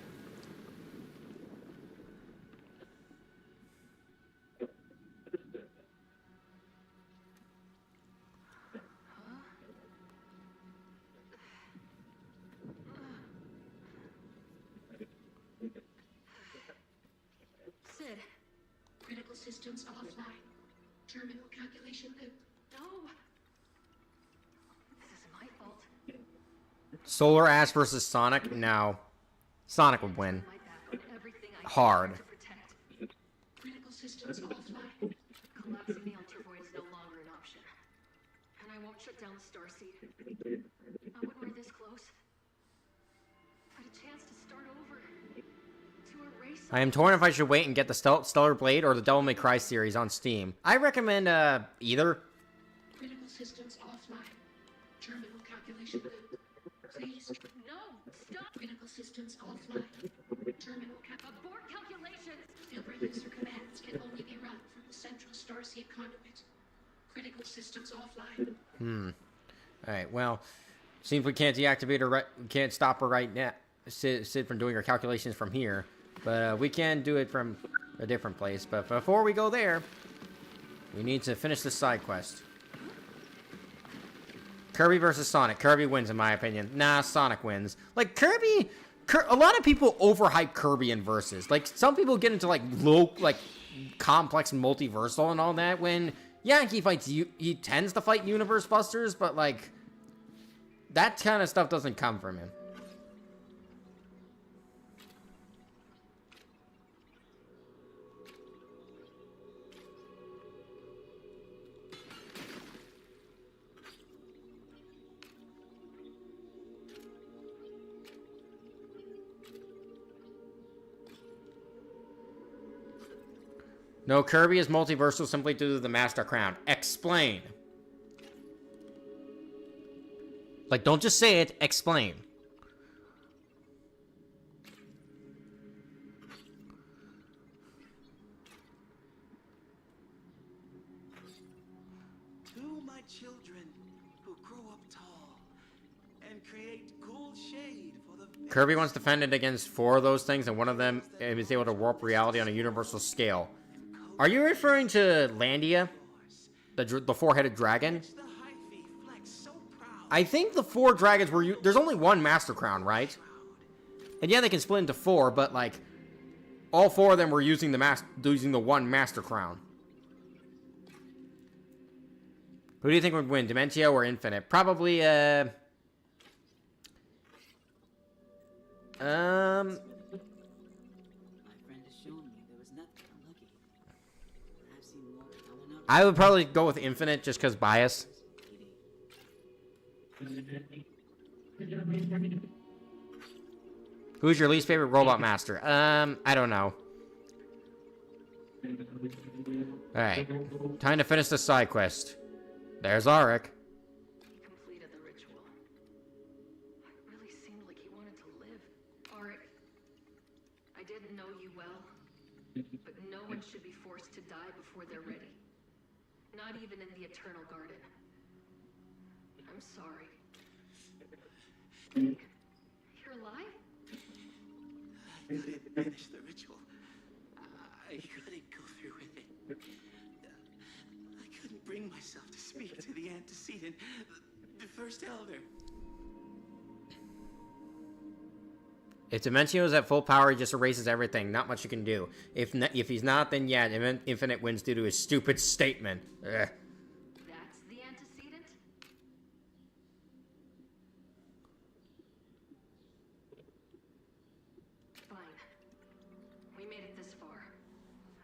Speaker 4: Sid,
Speaker 12: Critical systems offline. Terminal calculation loop.
Speaker 4: no. This is my fault.
Speaker 1: Solar Ash versus Sonic? No. Sonic would win.
Speaker 4: My back on everything I
Speaker 1: Hard.
Speaker 4: tried to protect.
Speaker 12: Critical systems offline.
Speaker 4: Collapsing the Ultra Void is no longer an option. And I won't shut down the Starseed. Not when we're this close. Had a chance to start over. To erase
Speaker 1: I am torn if I should wait and get the Stellar Blade or the Devil May Cry series on Steam. I recommend either.
Speaker 12: Critical systems offline. Terminal calculation loop. Please.
Speaker 4: No! Stop!
Speaker 12: Critical systems offline. Terminal
Speaker 4: Abort calculations!
Speaker 12: Filbert user commands can only be run from the central Starseed conduit. Critical systems offline.
Speaker 1: Alright, well, seems we can't deactivate her we can't stop her right now. Sid from doing her calculations from here. But we can do it from a different place. But before we go there, we need to finish this side quest. Kirby versus Sonic. Kirby wins in my opinion. Nah, Sonic wins. Like Kirby, a lot of people overhype Kirby in versus. Like some people get into like complex multiversal and all that. When yeah, he tends to fight universe busters, but like that kind of stuff doesn't come from him. No, Kirby is multiversal simply due to the Master Crown. Explain. Like, don't just say it. Explain.
Speaker 5: To my children who grow up tall and create cool
Speaker 1: Kirby once defended against 4 of those things, and one of them is able to warp reality on a universal scale. Are you referring to Landia? The 4-headed dragon? I think the 4 dragons were... There's only 1 Master Crown, right? And yeah, they can split into 4, but like... All 4 of them were using the 1 Master Crown. Who do you think would win, Dementio or Infinite? Probably,
Speaker 9: My friend has shown me there was nothing unlucky. I've seen more. I will not.
Speaker 1: I would probably go with Infinite, just because bias. Who's your least favorite Robot Master? I don't know. Alright. Time to finish the side quest. There's Auric.
Speaker 4: He completed the ritual. It really seemed like he wanted to live. Auric, I didn't know you well, but no one should be forced to die before they're ready. Not even in the Eternal Garden. I'm sorry. You're alive?
Speaker 5: I couldn't finish the ritual. I couldn't go through with it. I couldn't bring myself to speak to the antecedent, the first elder.
Speaker 1: If Dementio is at full power, he just erases everything. Not much you can do. If he's not, then yeah, Infinite wins due to his stupid statement. Ugh.
Speaker 4: That's the antecedent? Fine. We made it this far.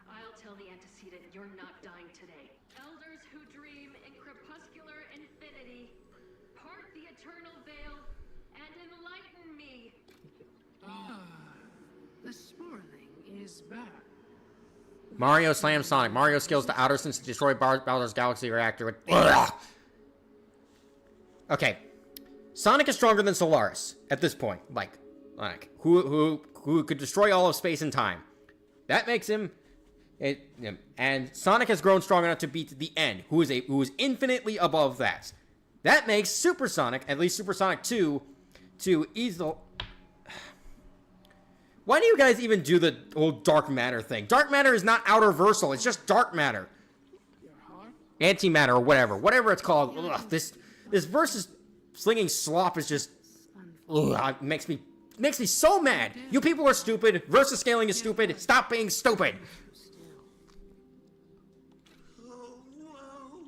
Speaker 4: I'll tell the antecedent you're not dying today. Elders who dream in crepuscular infinity, part the eternal veil and enlighten me.
Speaker 7: Ah, the Sporling is back.
Speaker 1: Mario slams Sonic. Mario skills to outer sense to destroy Bowser's Galaxy Reactor with... Ugh. Okay. Sonic is stronger than Solaris at this point. Like who could destroy all of space and time. That makes him... and Sonic has grown strong enough to beat the End, who is infinitely above that. That makes Super Sonic, at least Super Sonic 2, to easily... Why do you guys even do the whole dark matter thing? Dark matter is not outerversal, it's just dark matter. Antimatter or whatever. Whatever it's called. Ugh, this versus slinging slop is just... Ugh, makes me so mad. You people are stupid. Versus scaling is stupid. Stop being stupid.
Speaker 5: Oh, whoa!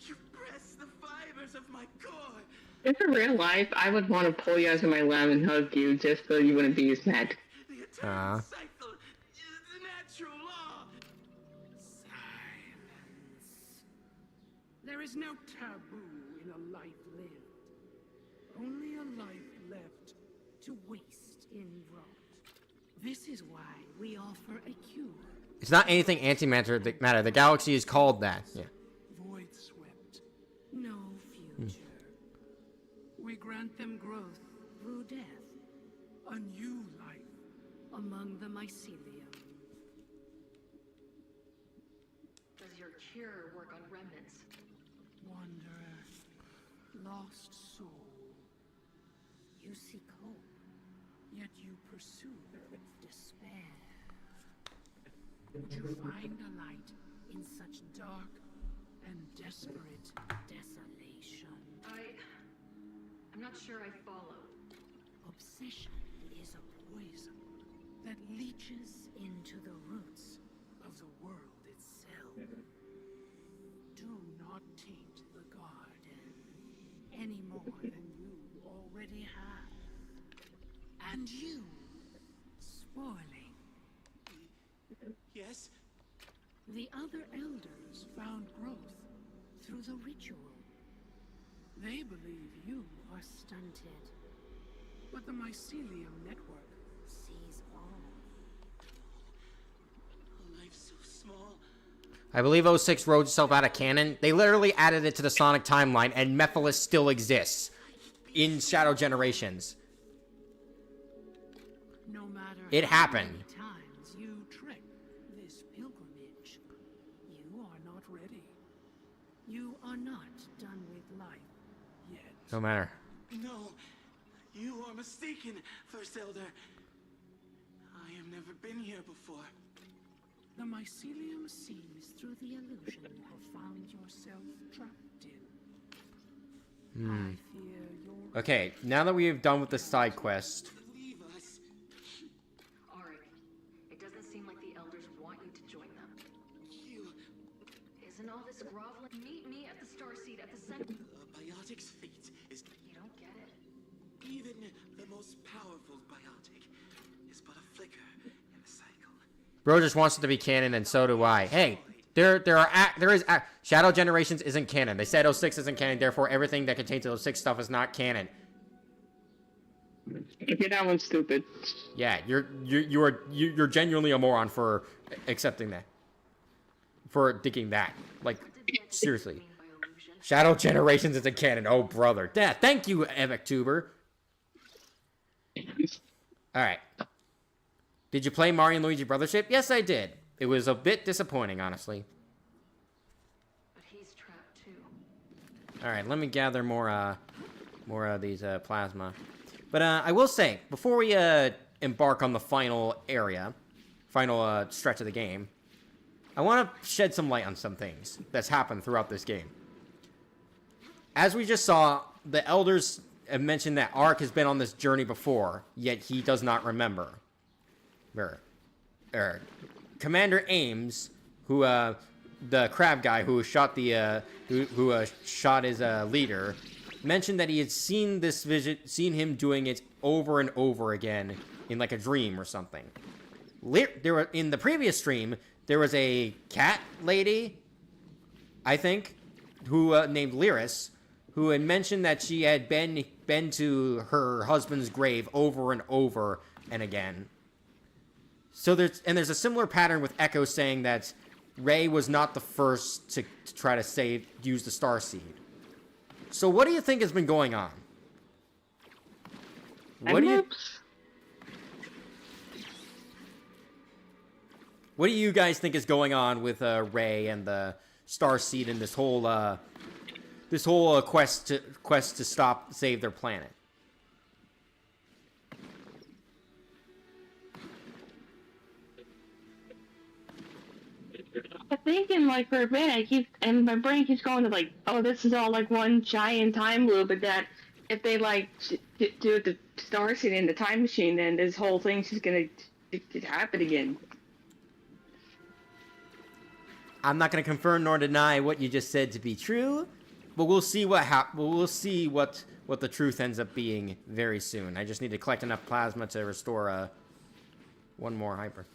Speaker 5: You pressed the fibers of my core.
Speaker 2: If in real life, I would want to pull you out of my lap and hug you just so you wouldn't be as mad.
Speaker 5: The eternal cycle is the natural law.
Speaker 7: Silence. There is no taboo in a life lived. Only a life left to waste in rot. This is why we offer a cure.
Speaker 1: It's not anything antimatter. The galaxy is called that. Yeah.
Speaker 7: Void swept. No future. We grant them growth through death. A new life among the mycelium.
Speaker 4: Does your cure work on remnants?
Speaker 7: Wanderer. Lost soul. You seek hope, yet you pursue despair. Would you find a light in such dark and desperate desolation?
Speaker 4: I'm not sure I follow.
Speaker 7: Obsession is a poison that leaches into the roots of the world itself. Do not taint the garden any more than you already have. And you, Sporling.
Speaker 5: Yes?
Speaker 7: The other elders found growth through the ritual. They believe you are stunted. But the mycelium network sees all.
Speaker 5: A life so small.
Speaker 1: I believe 06 wrote itself out of canon. They literally added it to the Sonic timeline, and Mephiles still exists in Shadow Generations.
Speaker 7: No matter
Speaker 1: It
Speaker 7: how
Speaker 1: happened.
Speaker 7: many times you trek this pilgrimage, you are not ready. You are not done with life yet.
Speaker 1: No matter.
Speaker 5: No, you are mistaken, First Elder. I have never been here before.
Speaker 10: The mycelium sees through the illusion you have found yourself trapped in. I fear your...
Speaker 1: Okay, now that we have done with the side quest,
Speaker 5: Leave us.
Speaker 4: Arik, it doesn't seem like the elders want you to join them.
Speaker 5: You,
Speaker 4: Isn't all this groveling? Meet me at the starseed at the center.
Speaker 5: a biotic's fate is
Speaker 4: You don't get it.
Speaker 5: even the most powerful biotic is but a flicker in the cycle.
Speaker 1: bro just wants it to be canon, and so do I. Hey, there is Shadow Generations isn't canon. They said 06 isn't canon, therefore everything that contains 06 stuff is not canon.
Speaker 2: Okay, that one's stupid.
Speaker 1: Yeah, you're genuinely a moron for accepting that, for thinking that. Like, seriously, Shadow Generations isn't canon. Oh, brother, thank you, EvicTuber. All right. Did you play Mario and Luigi Brothership? Yes, I did. It was a bit disappointing, honestly.
Speaker 4: But he's trapped too.
Speaker 1: All right, let me gather more of these plasma. But I will say, before we embark on the final stretch of the game, I want to shed some light on some things that's happened throughout this game. As we just saw, the elders have mentioned that Arik has been on this journey before, yet he does not remember. Commander Ames, who the crab guy who shot the who shot his leader, mentioned that he had seen him doing it over and over again in like a dream or something. In the previous stream, there was a cat lady, I think, who named Lyris, who had mentioned that she had been to her husband's grave over and over and again. So there's a similar pattern with Echo saying that Ray was not the first to try to use the Starseed. So what do you think has been going on? What do you guys think is going on with Ray and the Starseed and this whole quest to save their planet?
Speaker 2: I'm thinking, like, for a bit, my brain keeps going to, like, oh, this is all, like, one giant time loop, but that if they, like, do the Starseed in the time machine, then this whole thing's just gonna happen again.
Speaker 1: I'm not going to confirm nor deny what you just said to be true, but we'll see what the truth ends up being very soon. I just need to collect enough plasma to restore one more hyper.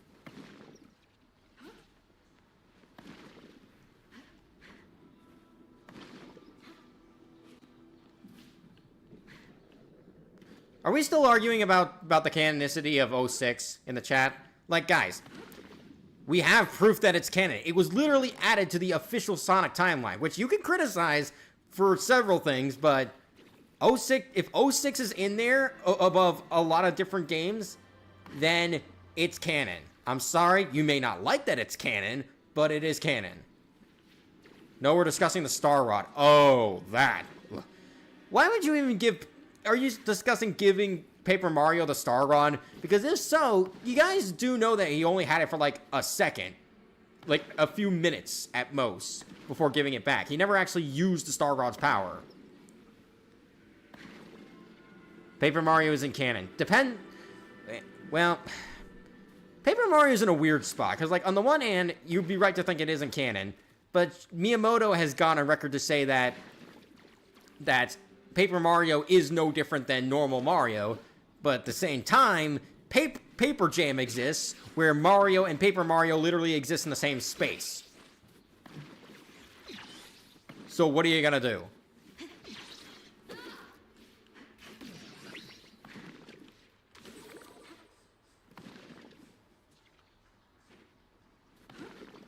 Speaker 1: Are we still arguing about the canonicity of 06 in the chat? Like, guys, we have proof that it's canon. It was literally added to the official Sonic timeline, which you can criticize for several things, but if 06 is in there above a lot of different games, then it's canon. I'm sorry, you may not like that it's canon, but it is canon. No, we're discussing the Star Rod. Oh, that. Why would you even give... Are you discussing giving Paper Mario the Star Rod? Because if so, you guys do know that he only had it for like a second. Like a few minutes at most before giving it back. He never actually used the Star Rod's power. Paper Mario isn't canon. Well, Paper Mario is in a weird spot. Because like on the one hand, you'd be right to think it isn't canon. But Miyamoto has gone on record to say that Paper Mario is no different than normal Mario, but at the same time, Paper Jam exists, where Mario and Paper Mario literally exist in the same space. So what are you gonna do?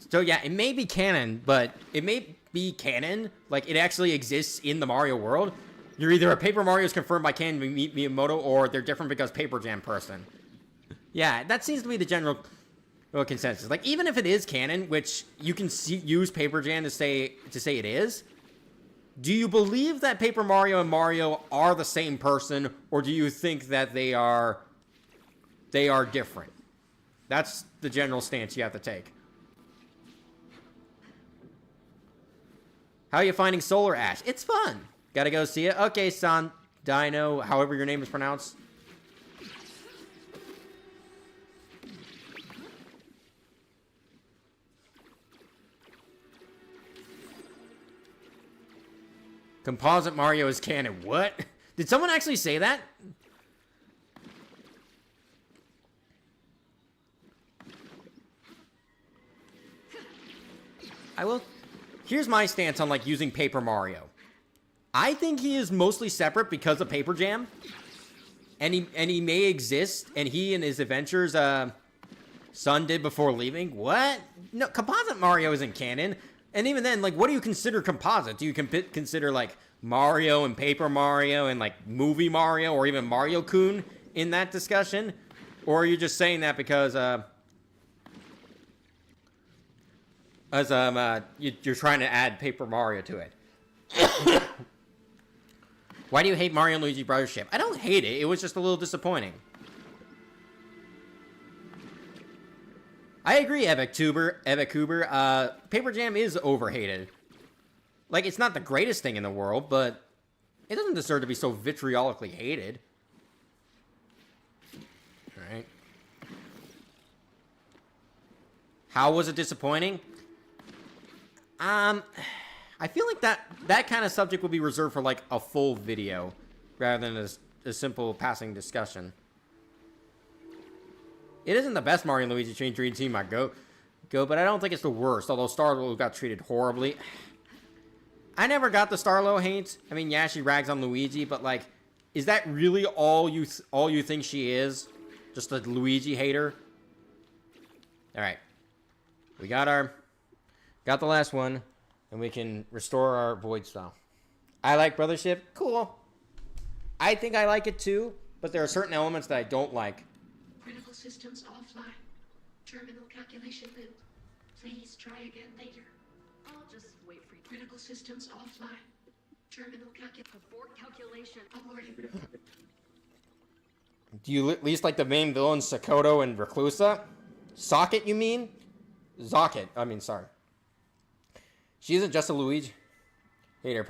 Speaker 1: So yeah, it may be canon, but it may be canon, like it actually exists in the Mario world. You're either a Paper Mario is confirmed by canon Miyamoto, or they're different because Paper Jam person. Yeah, that seems to be the general consensus. Like, even if it is canon, which you can use Paper Jam to say it is, Do you believe that Paper Mario and Mario are the same person, or do you think that they are different? That's the general stance you have to take. How are you finding Solar Ash? It's fun. Gotta go see it. Okay, San Dino, however your name is pronounced. Composite Mario is canon. What? Did someone actually say that? I will. Here's my stance on like using Paper Mario. I think he is mostly separate because of Paper Jam, and he may exist, and he and his adventures, son did before leaving. What? No, Composite Mario isn't canon. And even then, like, what do you consider composite? Do you consider, like, Mario and Paper Mario and, like, Movie Mario or even Mario-kun in that discussion? Or are you just saying that because, you're trying to add Paper Mario to it? Why do you hate Mario and Luigi Brothers ship? I don't hate it. It was just a little disappointing. I agree, Evic Cooper. Paper Jam is overhated. Like, it's not the greatest thing in the world, but it doesn't deserve to be so vitriolically hated. Alright. How was it disappointing? I feel like that kind of subject would be reserved for, like, a full video, rather than a simple passing discussion. It isn't the best Mario and Luigi Chain Dream Team I go, but I don't think it's the worst, although Starlo got treated horribly. I never got the Starlo hate. I mean, yeah, she rags on Luigi, but, like, is that really all you think she is? Just a Luigi hater? Alright. We got the last one, and we can restore our Void Style. I like Brothership. Cool. I think I like it too, but there are certain elements that I don't like.
Speaker 12: Critical systems offline. Terminal calculation loop. Please try again later.
Speaker 4: I'll just wait for you.
Speaker 12: Critical systems offline. Terminal
Speaker 4: Abort calculation.
Speaker 12: Aborted.
Speaker 1: Do you at least like the main villains, Sakoto and Reclusa? Socket, you mean? Zocket. I mean, sorry. She isn't just a Luigi hater.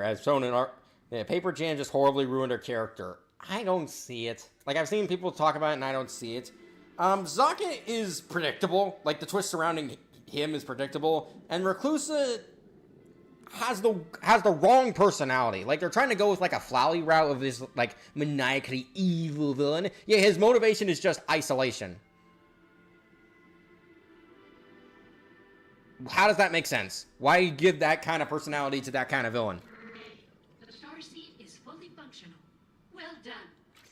Speaker 1: As shown in art, Paper Jam just horribly ruined her character. I don't see it. Like, I've seen people talk about it, and I don't see it. Zocket is predictable. Like, the twist surrounding him is predictable. And Reclusa has the wrong personality. Like, they're trying to go with, like, a Flowey route of this, like, maniacally evil villain. Yeah, his motivation is just isolation. How does that make sense? Why give that kind of personality to that kind of villain?
Speaker 12: The starseed is fully functional. Well done.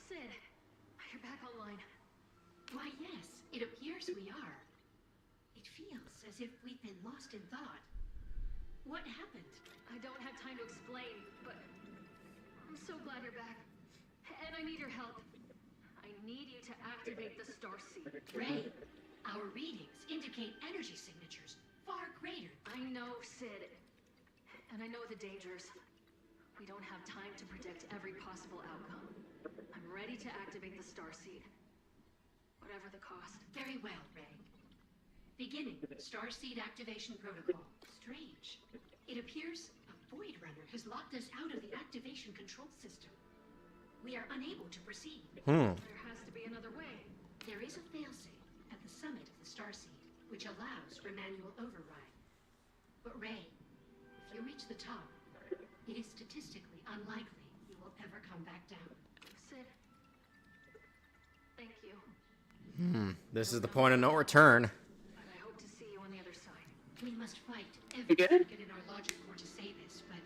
Speaker 4: Sid, you're back online.
Speaker 12: Why, yes, it appears we are. It feels as if we've been lost in thought. What happened?
Speaker 4: I don't have time to explain, but I'm so glad you're back. And I need your help. I need you to activate the starseed.
Speaker 12: Ray, our readings indicate energy signatures far greater.
Speaker 4: I know, Sid. And I know the dangers. We don't have time to predict every possible outcome. I'm ready to activate the starseed. Whatever the cost.
Speaker 12: Very well, Ray. Beginning starseed activation protocol. Strange. It appears a Void Runner has locked us out of the activation control system. We are unable to proceed.
Speaker 4: There has to be another way.
Speaker 12: There is a failsafe at the summit of the starseed, which allows for manual override. But Ray, if you reach the top, it is statistically unlikely you will ever come back down.
Speaker 4: Sid, thank you.
Speaker 1: This is the point of no return.
Speaker 4: But I hope to see you on the other side.
Speaker 12: We must fight every second in our logic core to say this, but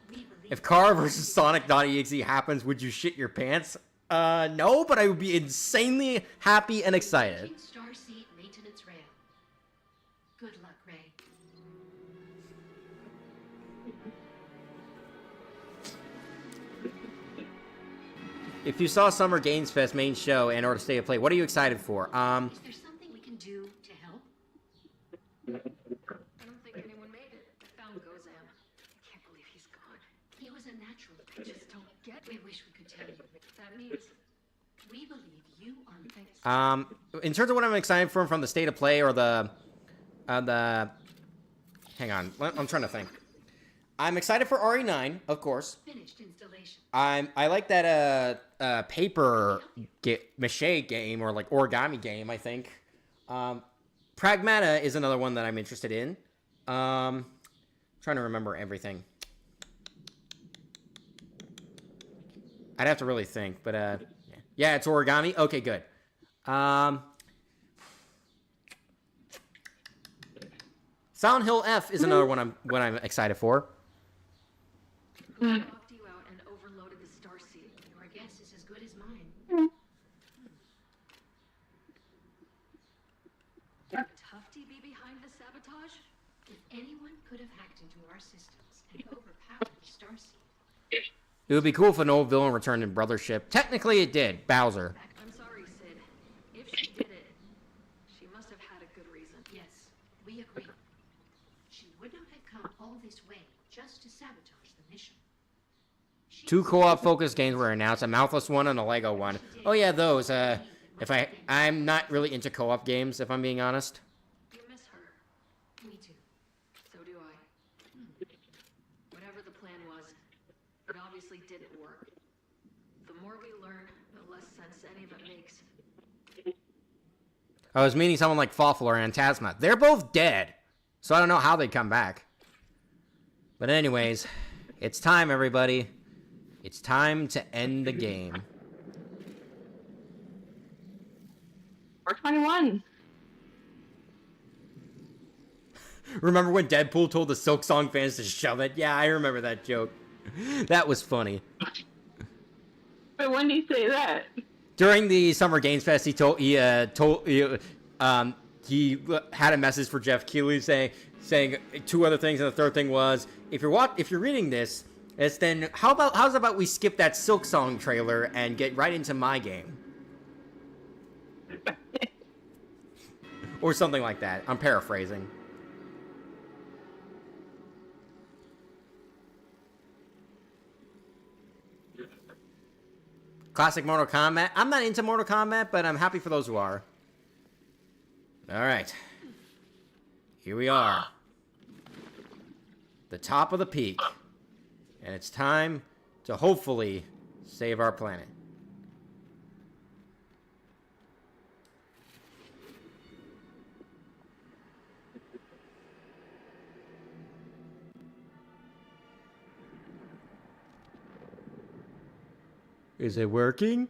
Speaker 12: we believe...
Speaker 1: If Car vs. Sonic.exe happens, would you shit your pants? No, but I would be insanely happy and excited.
Speaker 12: Starseed maintenance rail. Good luck, Ray.
Speaker 1: If you saw Summer Games Fest main show and or State of Play, what are you excited for?
Speaker 12: Is there something we can do to help?
Speaker 4: I don't think anyone made it. I found Gozam. I can't believe
Speaker 12: means we believe you are
Speaker 1: In terms of what I'm excited for from the state of play or the hang on, I'm trying to think. I'm excited for RE9, of course.
Speaker 12: finished installation.
Speaker 1: I like that paper mache game or like origami game, I think. Pragmata is another one that I'm interested in. Trying to remember everything. I'd have to really think, but yeah, it's origami. Okay, good. Silent Hill F is another one I'm excited for.
Speaker 12: Locked you out and overloaded the starseed. Your guess is as good as mine. Could Tufty be behind the sabotage? If anyone could have hacked into our systems and overpowered the starseed.
Speaker 1: It would be cool if an old villain returned in Brothership. Technically, it did. Bowser.
Speaker 6: I'm sorry, Sid. If she did it, she must have had a good reason.
Speaker 12: Yes, we agree. She would not have come all this way just to sabotage the mission.
Speaker 1: Two co-op focused games were announced, a mouthless one and a Lego one. Oh yeah, those. I'm not really into co-op games, if I'm being honest.
Speaker 6: You miss her.
Speaker 12: Me too.
Speaker 6: So do I. Whatever the plan was, it obviously didn't work. The more we learn, the less sense any of it makes.
Speaker 1: I was meaning someone like Fawful or Antasma. They're both dead, so I don't know how they'd come back. But anyways, it's time, everybody. It's time to end the game.
Speaker 2: 421.
Speaker 1: Remember when Deadpool told the Silk Song fans to shove it? Yeah, I remember that joke. That was funny.
Speaker 2: But when did he say that?
Speaker 1: During the Summer Games Fest, he had a message for Jeff Keighley saying two other things, and the third thing was, if you're reading this, it's then how's about we skip that Silk Song trailer and get right into my game, or something like that. I'm paraphrasing. Classic Mortal Kombat. I'm not into Mortal Kombat, but I'm happy for those who are. All right. Here we are. The top of the peak. And it's time to hopefully save our planet. Is it working?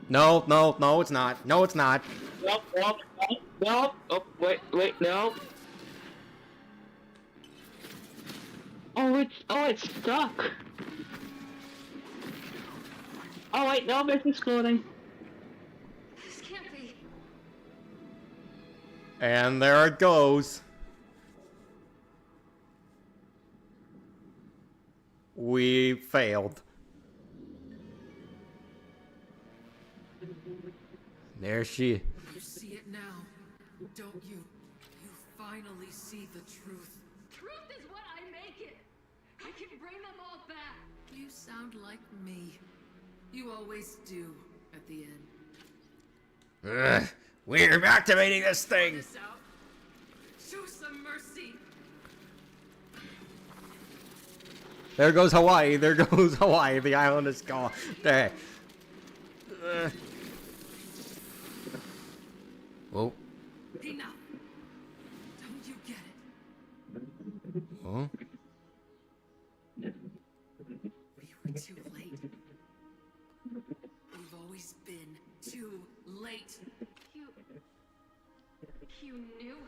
Speaker 1: No, it's not. No, it's not.
Speaker 2: Nope. Oh, wait, no. Oh, it's stuck. Oh, wait, no, it's exploding.
Speaker 6: This can't be.
Speaker 1: And there it goes. We failed. There she.
Speaker 8: You see it now, don't you? You finally see the truth.
Speaker 6: Truth is what I make it. I can bring them all back.
Speaker 8: You sound like me. You always do at the end.
Speaker 1: Ugh, we're activating this thing.
Speaker 8: This out. Show some mercy.
Speaker 1: There goes Hawaii. There goes Hawaii. The island is gone. There. Whoa.
Speaker 8: Enough. Don't you get it?
Speaker 1: Huh?
Speaker 8: We were too late. We've always been too late.
Speaker 6: You knew?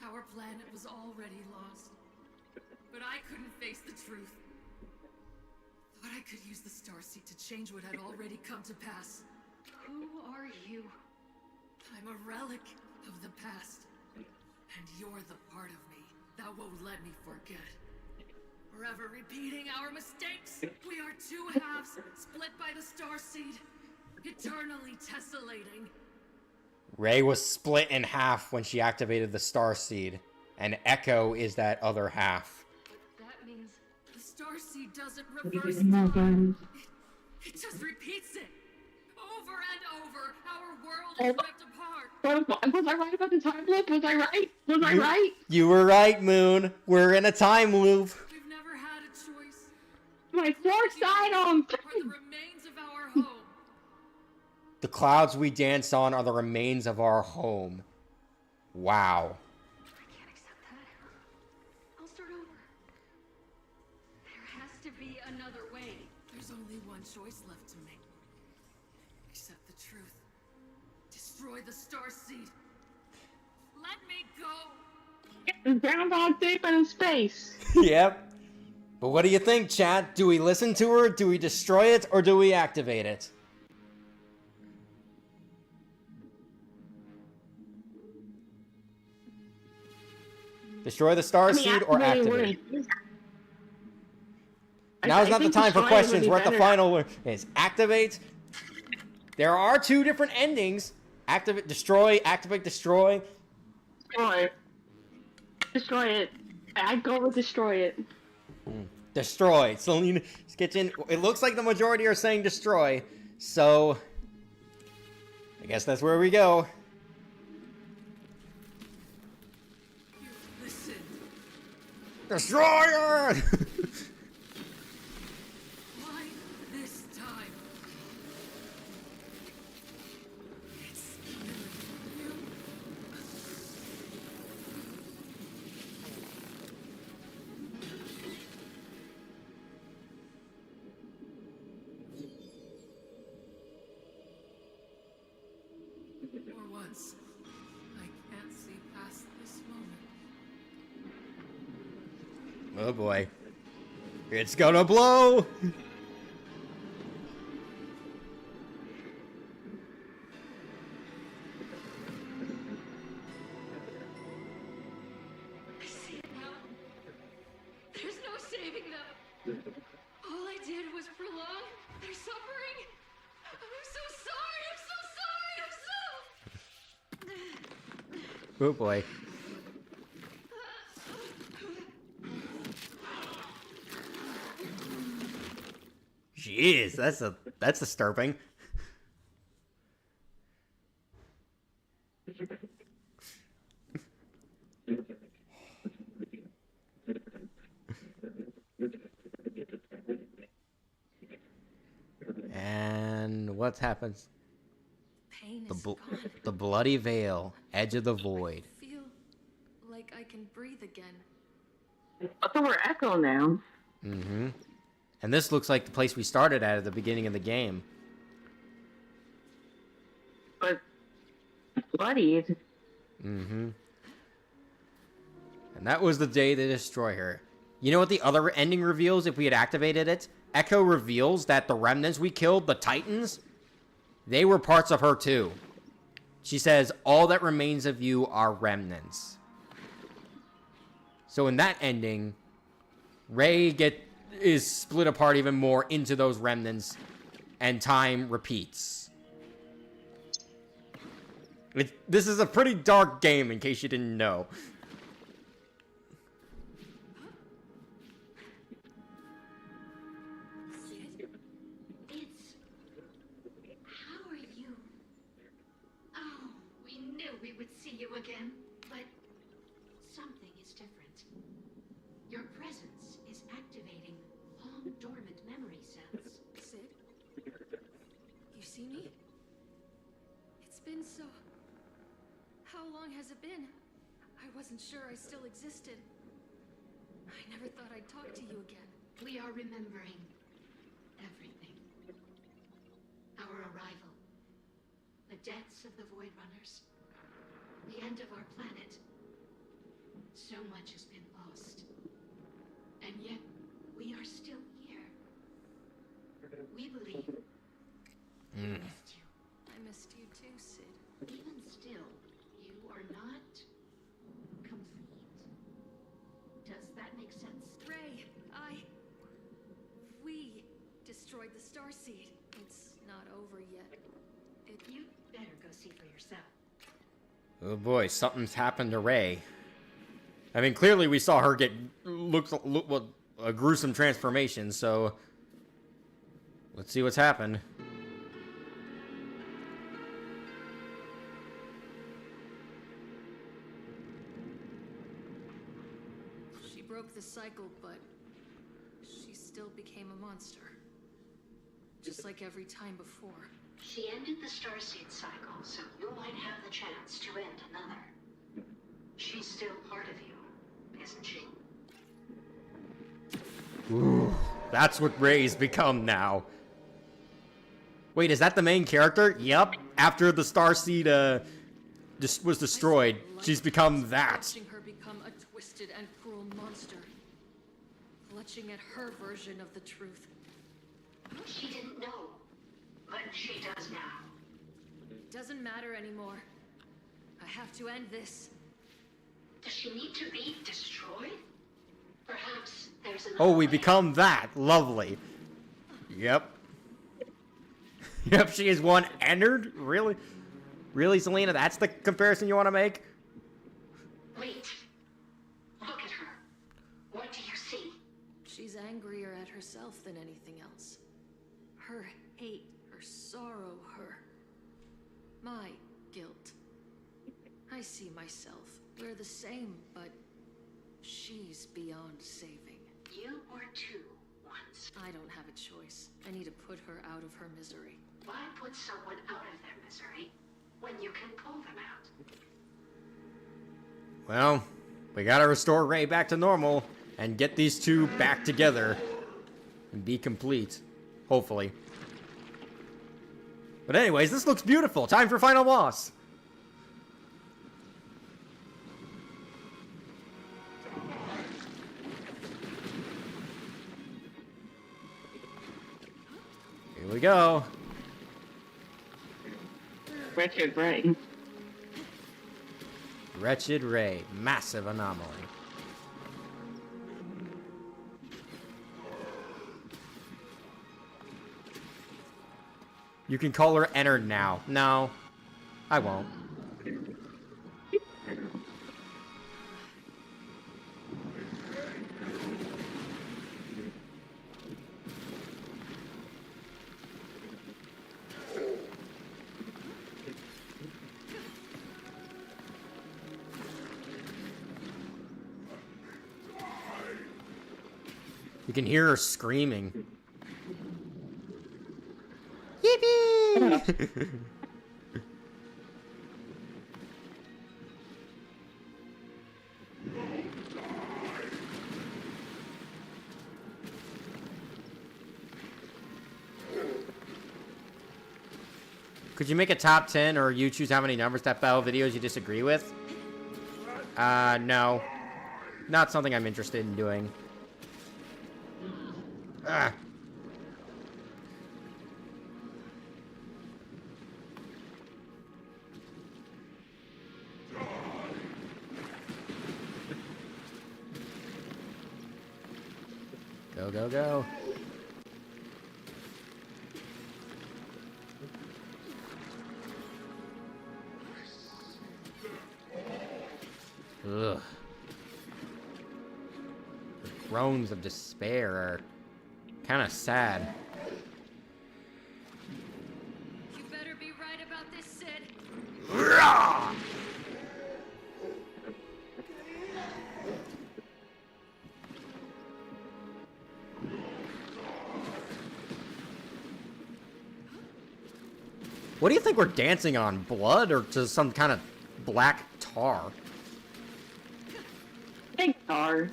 Speaker 8: Our planet was already lost. But I couldn't face the truth. Thought I could use the starseed to change what had already come to pass.
Speaker 6: Who are you?
Speaker 8: I'm a relic of the past. And you're the part of me that won't let me forget. Forever repeating our mistakes. We are two halves, split by the starseed. Eternally tessellating.
Speaker 1: Rey was split in half when she activated the Starseed, and Echo is that other half.
Speaker 6: That means
Speaker 8: the starseed doesn't reverse time. It just repeats it. Over and over, our world is ripped apart.
Speaker 2: Was I right about the time loop? Was I right? Was I right?
Speaker 1: You were right, Moon. We're in a time loop.
Speaker 8: We've never had a choice.
Speaker 2: My forced item!
Speaker 8: Are the remains of our home.
Speaker 1: The clouds we dance on are the remains of our home. Wow.
Speaker 6: I can't accept that. I'll start over. There has to be another way.
Speaker 8: There's only one choice left to make. Accept the truth. Destroy the starseed. Let me go.
Speaker 2: Groundhog Day in space.
Speaker 1: Yep. But what do you think, chat? Do we listen to her, do we destroy it, or do we activate it? Destroy the starseed or activate? Now's not the time for questions. We're at the final one. Is activate. There are two different endings. Activate, destroy, activate, destroy.
Speaker 2: Destroy. Destroy it. I'd go with destroy it.
Speaker 1: Destroy. Selena Kitchen. It looks like the majority are saying destroy. So, I guess that's where we go.
Speaker 8: Listen.
Speaker 1: Destroyer!
Speaker 8: Why this time? It's you. For once, I can't see past this moment.
Speaker 1: Oh boy. It's gonna blow!
Speaker 6: I see it now. There's no saving them. All I did was prolong their suffering. I'm so sorry. I'm so sorry.
Speaker 1: Oh boy. Jeez, that's disturbing. And what happens?
Speaker 8: Pain is gone.
Speaker 1: The bloody veil, edge of the void.
Speaker 8: I feel like I can breathe again.
Speaker 2: So we're Echo now.
Speaker 1: Mm-hmm. And this looks like the place we started at the beginning of the game.
Speaker 2: But bloodied.
Speaker 1: Mm-hmm. And that was the day they destroy her. You know what the other ending reveals if we had activated it? Echo reveals that the remnants we killed, the Titans, they were parts of her too. She says, all that remains of you are remnants. So in that ending, Rey is split apart even more into those remnants, and time repeats. This is a pretty dark game, in case you didn't know.
Speaker 12: It's... How are you? Oh, we knew we would see you again, but something is different. Your presence is activating long-dormant memory cells.
Speaker 8: Sid? You see me? It's been so... How long has it been? I wasn't sure I still existed. I never thought I'd talk to you again.
Speaker 12: We are remembering everything. Our arrival. The deaths of the Void Runners. The end of our planet. So much has been lost. And yet, we are still here. We believe we missed you.
Speaker 8: I missed you too, Sid.
Speaker 12: Even still, you are not complete. Does that make sense?
Speaker 8: Rey, we destroyed the starseed. It's not over yet.
Speaker 12: You'd better go see for yourself.
Speaker 1: Oh boy, something's happened to Rey. I mean, clearly we saw her get a gruesome transformation, so Let's see what's happened.
Speaker 8: She broke the cycle, but she still became a monster. Just like every time before.
Speaker 12: She ended the starseed cycle, so you might have the chance to end another. She's still part of you, isn't she?
Speaker 1: Ooh, that's what Ray's become now. Wait, is that the main character? Yep. After the starseed was destroyed, she's become that.
Speaker 8: Watching her become a twisted and cruel monster. Clutching at her version of the truth.
Speaker 12: She didn't know, but she does now.
Speaker 8: Doesn't matter anymore. I have to end this.
Speaker 12: Does she need to be destroyed? Perhaps there's another
Speaker 1: Oh, we
Speaker 12: way.
Speaker 1: become that. Lovely. Yep. Yep, she is one entered? Really? Really, Selena? That's the comparison you want to make?
Speaker 12: Wait. Look at her. What do you see?
Speaker 8: She's angrier at herself than anything else. Her hate, her sorrow, my guilt. I see myself. We're the same, but she's beyond saving.
Speaker 12: You were two once.
Speaker 8: I don't have a choice. I need to put her out of her misery.
Speaker 12: Why put someone out of their misery when you can pull them out?
Speaker 1: Well, we gotta restore Ray back to normal and get these two back together and be complete. Hopefully. But anyways, this looks beautiful. Time for final boss. Here we go.
Speaker 2: Wretched Ray.
Speaker 1: Wretched Ray. Massive anomaly. You can call her entered now. No, I won't. You can hear her screaming. Yippee! Could you make a top 10 or you choose how many numbers that battle videos you disagree with? No. Not something I'm interested in doing. Ah. Go, go, go. Ugh. The groans of despair are kind of sad.
Speaker 8: You better be right about this, Sid.
Speaker 1: Rah! What do you think we're dancing on? Blood or just some kind of black tar?
Speaker 2: I think tar.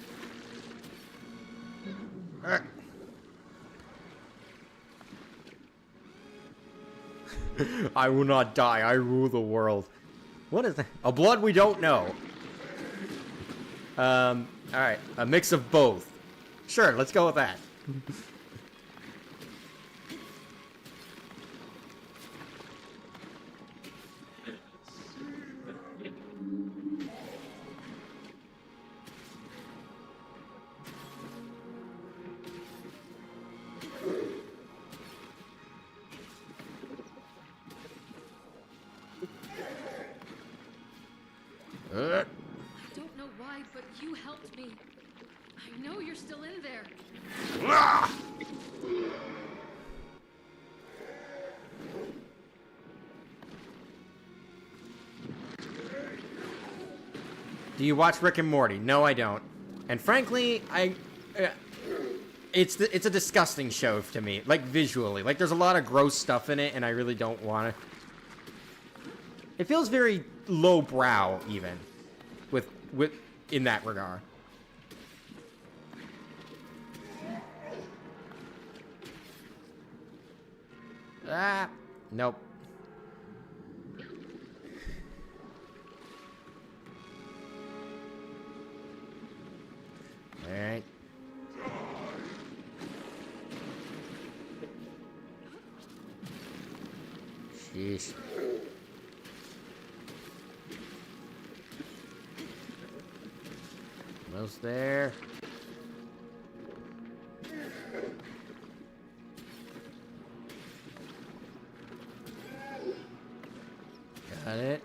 Speaker 1: I will not die. I rule the world. What is that? A blood we don't know. Alright. A mix of both. Sure, let's go with that.
Speaker 8: I don't know why, but you helped me. I know you're still in there.
Speaker 1: Do you watch Rick and Morty? No, I don't. And frankly, it's a disgusting show to me, like visually. Like there's a lot of gross stuff in it, and I really don't want to. It feels very lowbrow, even, with in that regard. Ah, nope. All right. Sheesh. Almost there. Got it.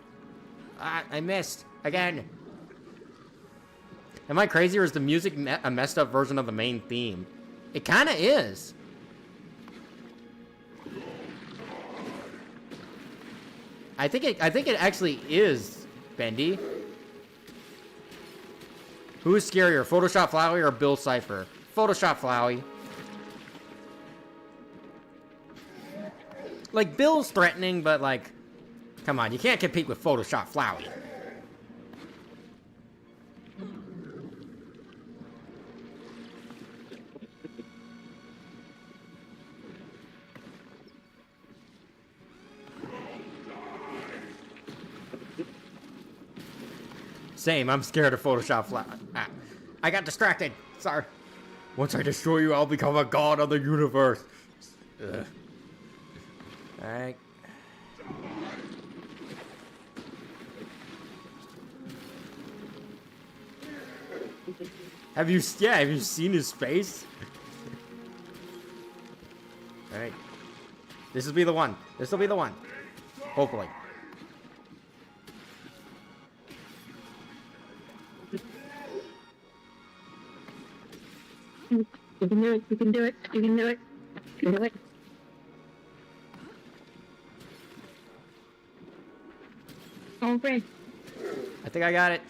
Speaker 1: Ah, I missed. Again. Am I crazy, or is the music a messed up version of the main theme? It kind of is. I think it actually is, Bendy. Who is scarier, Photoshop Flowey or Bill Cipher? Photoshop Flowey. Like, Bill's threatening, but like, come on, you can't compete with Photoshop Flowey. Same, I'm scared of Photoshop Flowey. Ah, I got distracted. Sorry. Once I destroy you, I'll become a god of the universe. Ugh. Alright. Have you seen his face? Alright. This will be the one. This will be the one. Hopefully.
Speaker 2: You can do it. You can do it. You can do it. You can do it. Oh, great.
Speaker 1: I think I got it.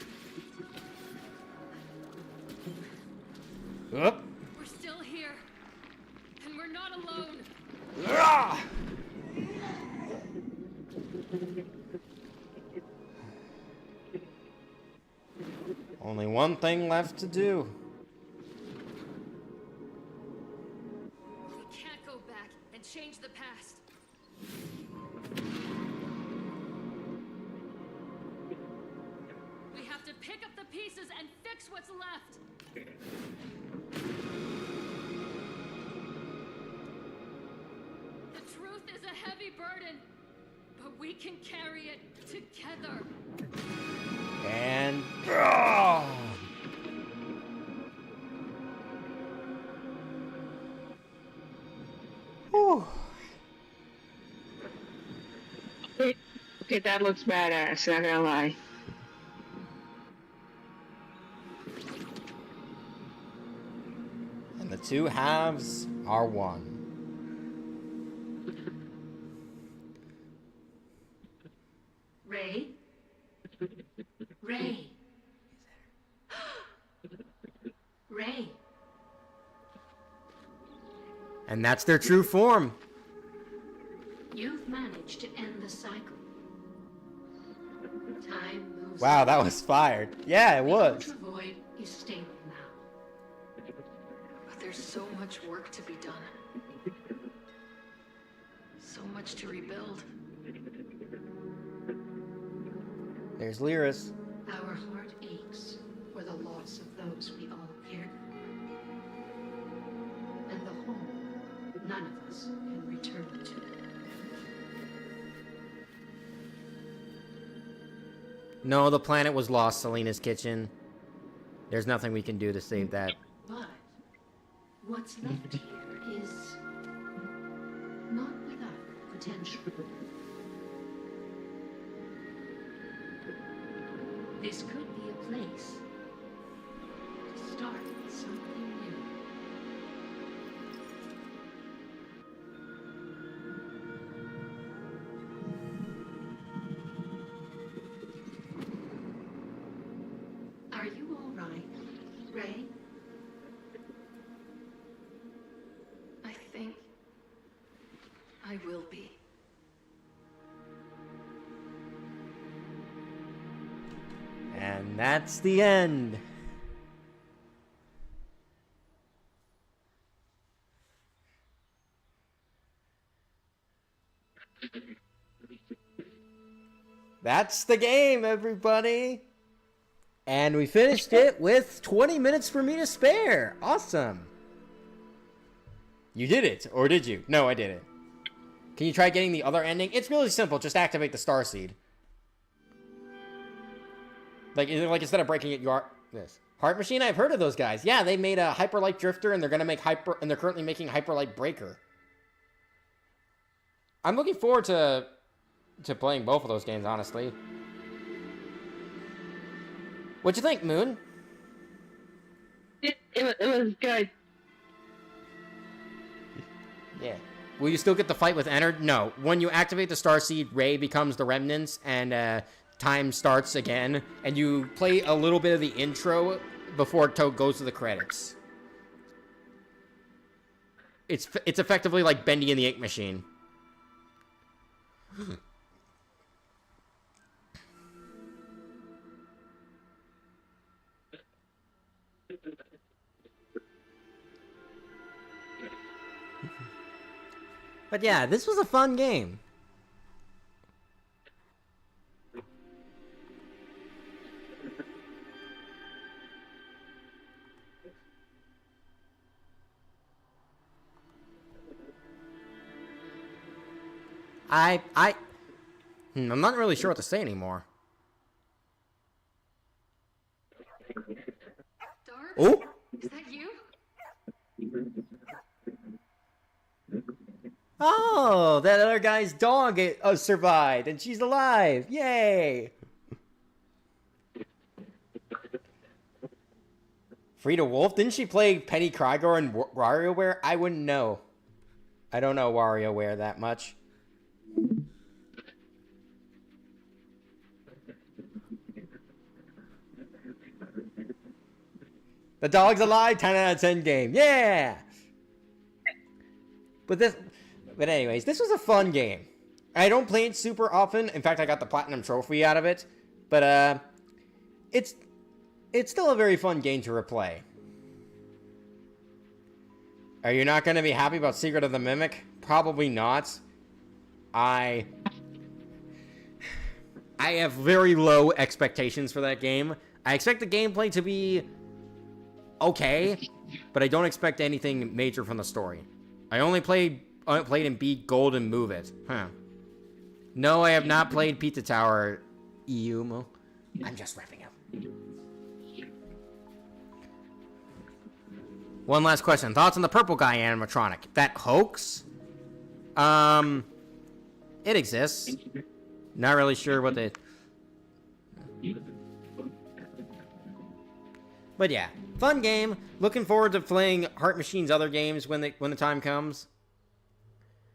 Speaker 1: Up.
Speaker 8: We're still here, and we're not alone.
Speaker 1: Ah! Only one thing left to do.
Speaker 8: We can't go back and change the past. We have to pick up the pieces and fix what's left. The truth is a heavy burden, but we can carry it together.
Speaker 1: And oh! Whew.
Speaker 2: Okay, that looks badass, not gonna lie.
Speaker 1: And the two halves are one.
Speaker 12: Ray? Ray? Ray?
Speaker 1: And that's their true form.
Speaker 12: You've managed to end the cycle. Time moves
Speaker 1: Wow,
Speaker 12: on.
Speaker 1: that was fired. Yeah, it
Speaker 12: The
Speaker 1: was.
Speaker 12: Ultra Void is stable now. But there's so much work to be done. So much to rebuild.
Speaker 1: There's Lyris.
Speaker 12: Our heart aches for the loss of those we all care. And the home none of us can return to.
Speaker 1: No, the planet was lost, Selena's kitchen. There's nothing we can do to save that.
Speaker 12: But what's left here is not without potential. This could be a place to start something new.
Speaker 8: will be.
Speaker 1: And that's the end. That's the game, everybody. And we finished it with 20 minutes for me to spare. Awesome. You did it, or did you? No, I didn't. Can you try getting the other ending? It's really simple. Just activate the starseed. Like instead of breaking it, you are this. Heart Machine, I've heard of those guys. Yeah, they made a Hyperlight Drifter, and they're gonna make they're currently making Hyperlight Breaker. I'm looking forward to playing both of those games, honestly. What'd you think, Moon?
Speaker 2: It was good.
Speaker 1: Yeah. Will you still get the fight with Ennard? No. When you activate the starseed, Ray becomes the Remnants, and time starts again, and you play a little bit of the intro before it goes to the credits. It's effectively like Bendy and the Ink Machine. But yeah, this was a fun game. I'm not really sure what to say anymore.
Speaker 12: Dark?
Speaker 1: Oh!
Speaker 12: Is that you?
Speaker 1: Oh, that other guy's dog survived, and she's alive. Yay! Frida Wolf? Didn't she play Penny Krygor in WarioWare? I wouldn't know. I don't know WarioWare that much. The dog's alive, 10 out of 10 game. Yeah! But anyways, this was a fun game. I don't play it super often. In fact, I got the Platinum Trophy out of it. But, it's still a very fun game to replay. Are you not going to be happy about Secret of the Mimic? Probably not. I have very low expectations for that game. I expect the gameplay to be okay, but I don't expect anything major from the story. I only played and beat Gold and Move It. Huh. No, I have not played Pizza Tower Iumo. I'm just wrapping up. One last question. Thoughts on the purple guy animatronic? That hoax? It exists. Not really sure what the... But yeah, fun game. Looking forward to playing Heart Machine's other games when the time comes.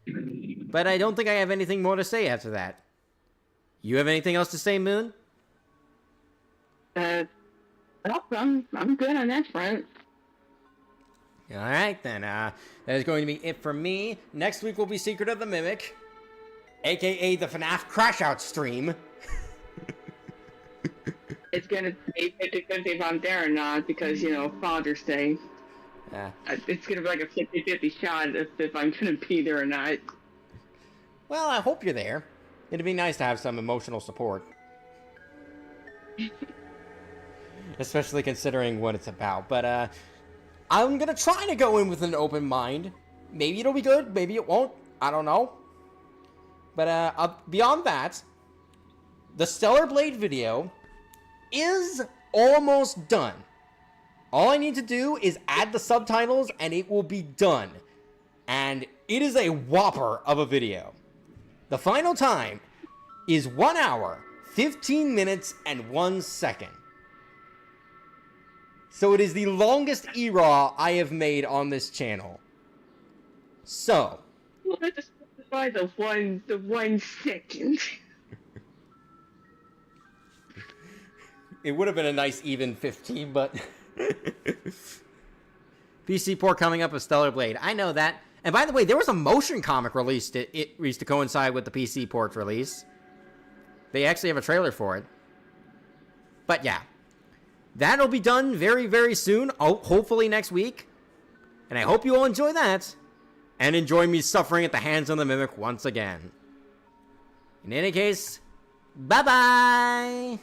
Speaker 1: But I don't think I have anything more to say after that. You have anything else to say, Moon?
Speaker 2: I'm good on that front.
Speaker 1: Alright then, that is going to be it for me. Next week will be Secret of the Mimic, aka the FNAF Crash Out stream.
Speaker 2: It's gonna be 50-50 if I'm there or not, because, you know, Father's Day.
Speaker 1: Yeah.
Speaker 2: It's gonna be like a 50-50 shot if I'm gonna be there or not.
Speaker 1: Well, I hope you're there. It'd be nice to have some emotional support. Especially considering what it's about. But, I'm gonna try to go in with an open mind. Maybe it'll be good, maybe it won't. I don't know. But, beyond that, the Stellar Blade video is almost done. All I need to do is add the subtitles and it will be done. And it is a whopper of a video. The final time is 1 hour, 15 minutes, and 1 second. So it is the longest E-Raw I have made on this channel. So.
Speaker 2: Well, let's specify the 1 second.
Speaker 1: It would have been a nice even 15, but... PC port coming up with Stellar Blade. I know that. And by the way, there was a motion comic released to coincide with the PC port release. They actually have a trailer for it. But yeah, that'll be done very, very soon. Hopefully next week. And I hope you all enjoy that. And enjoy me suffering at the hands of the Mimic once again. In any case, bye-bye!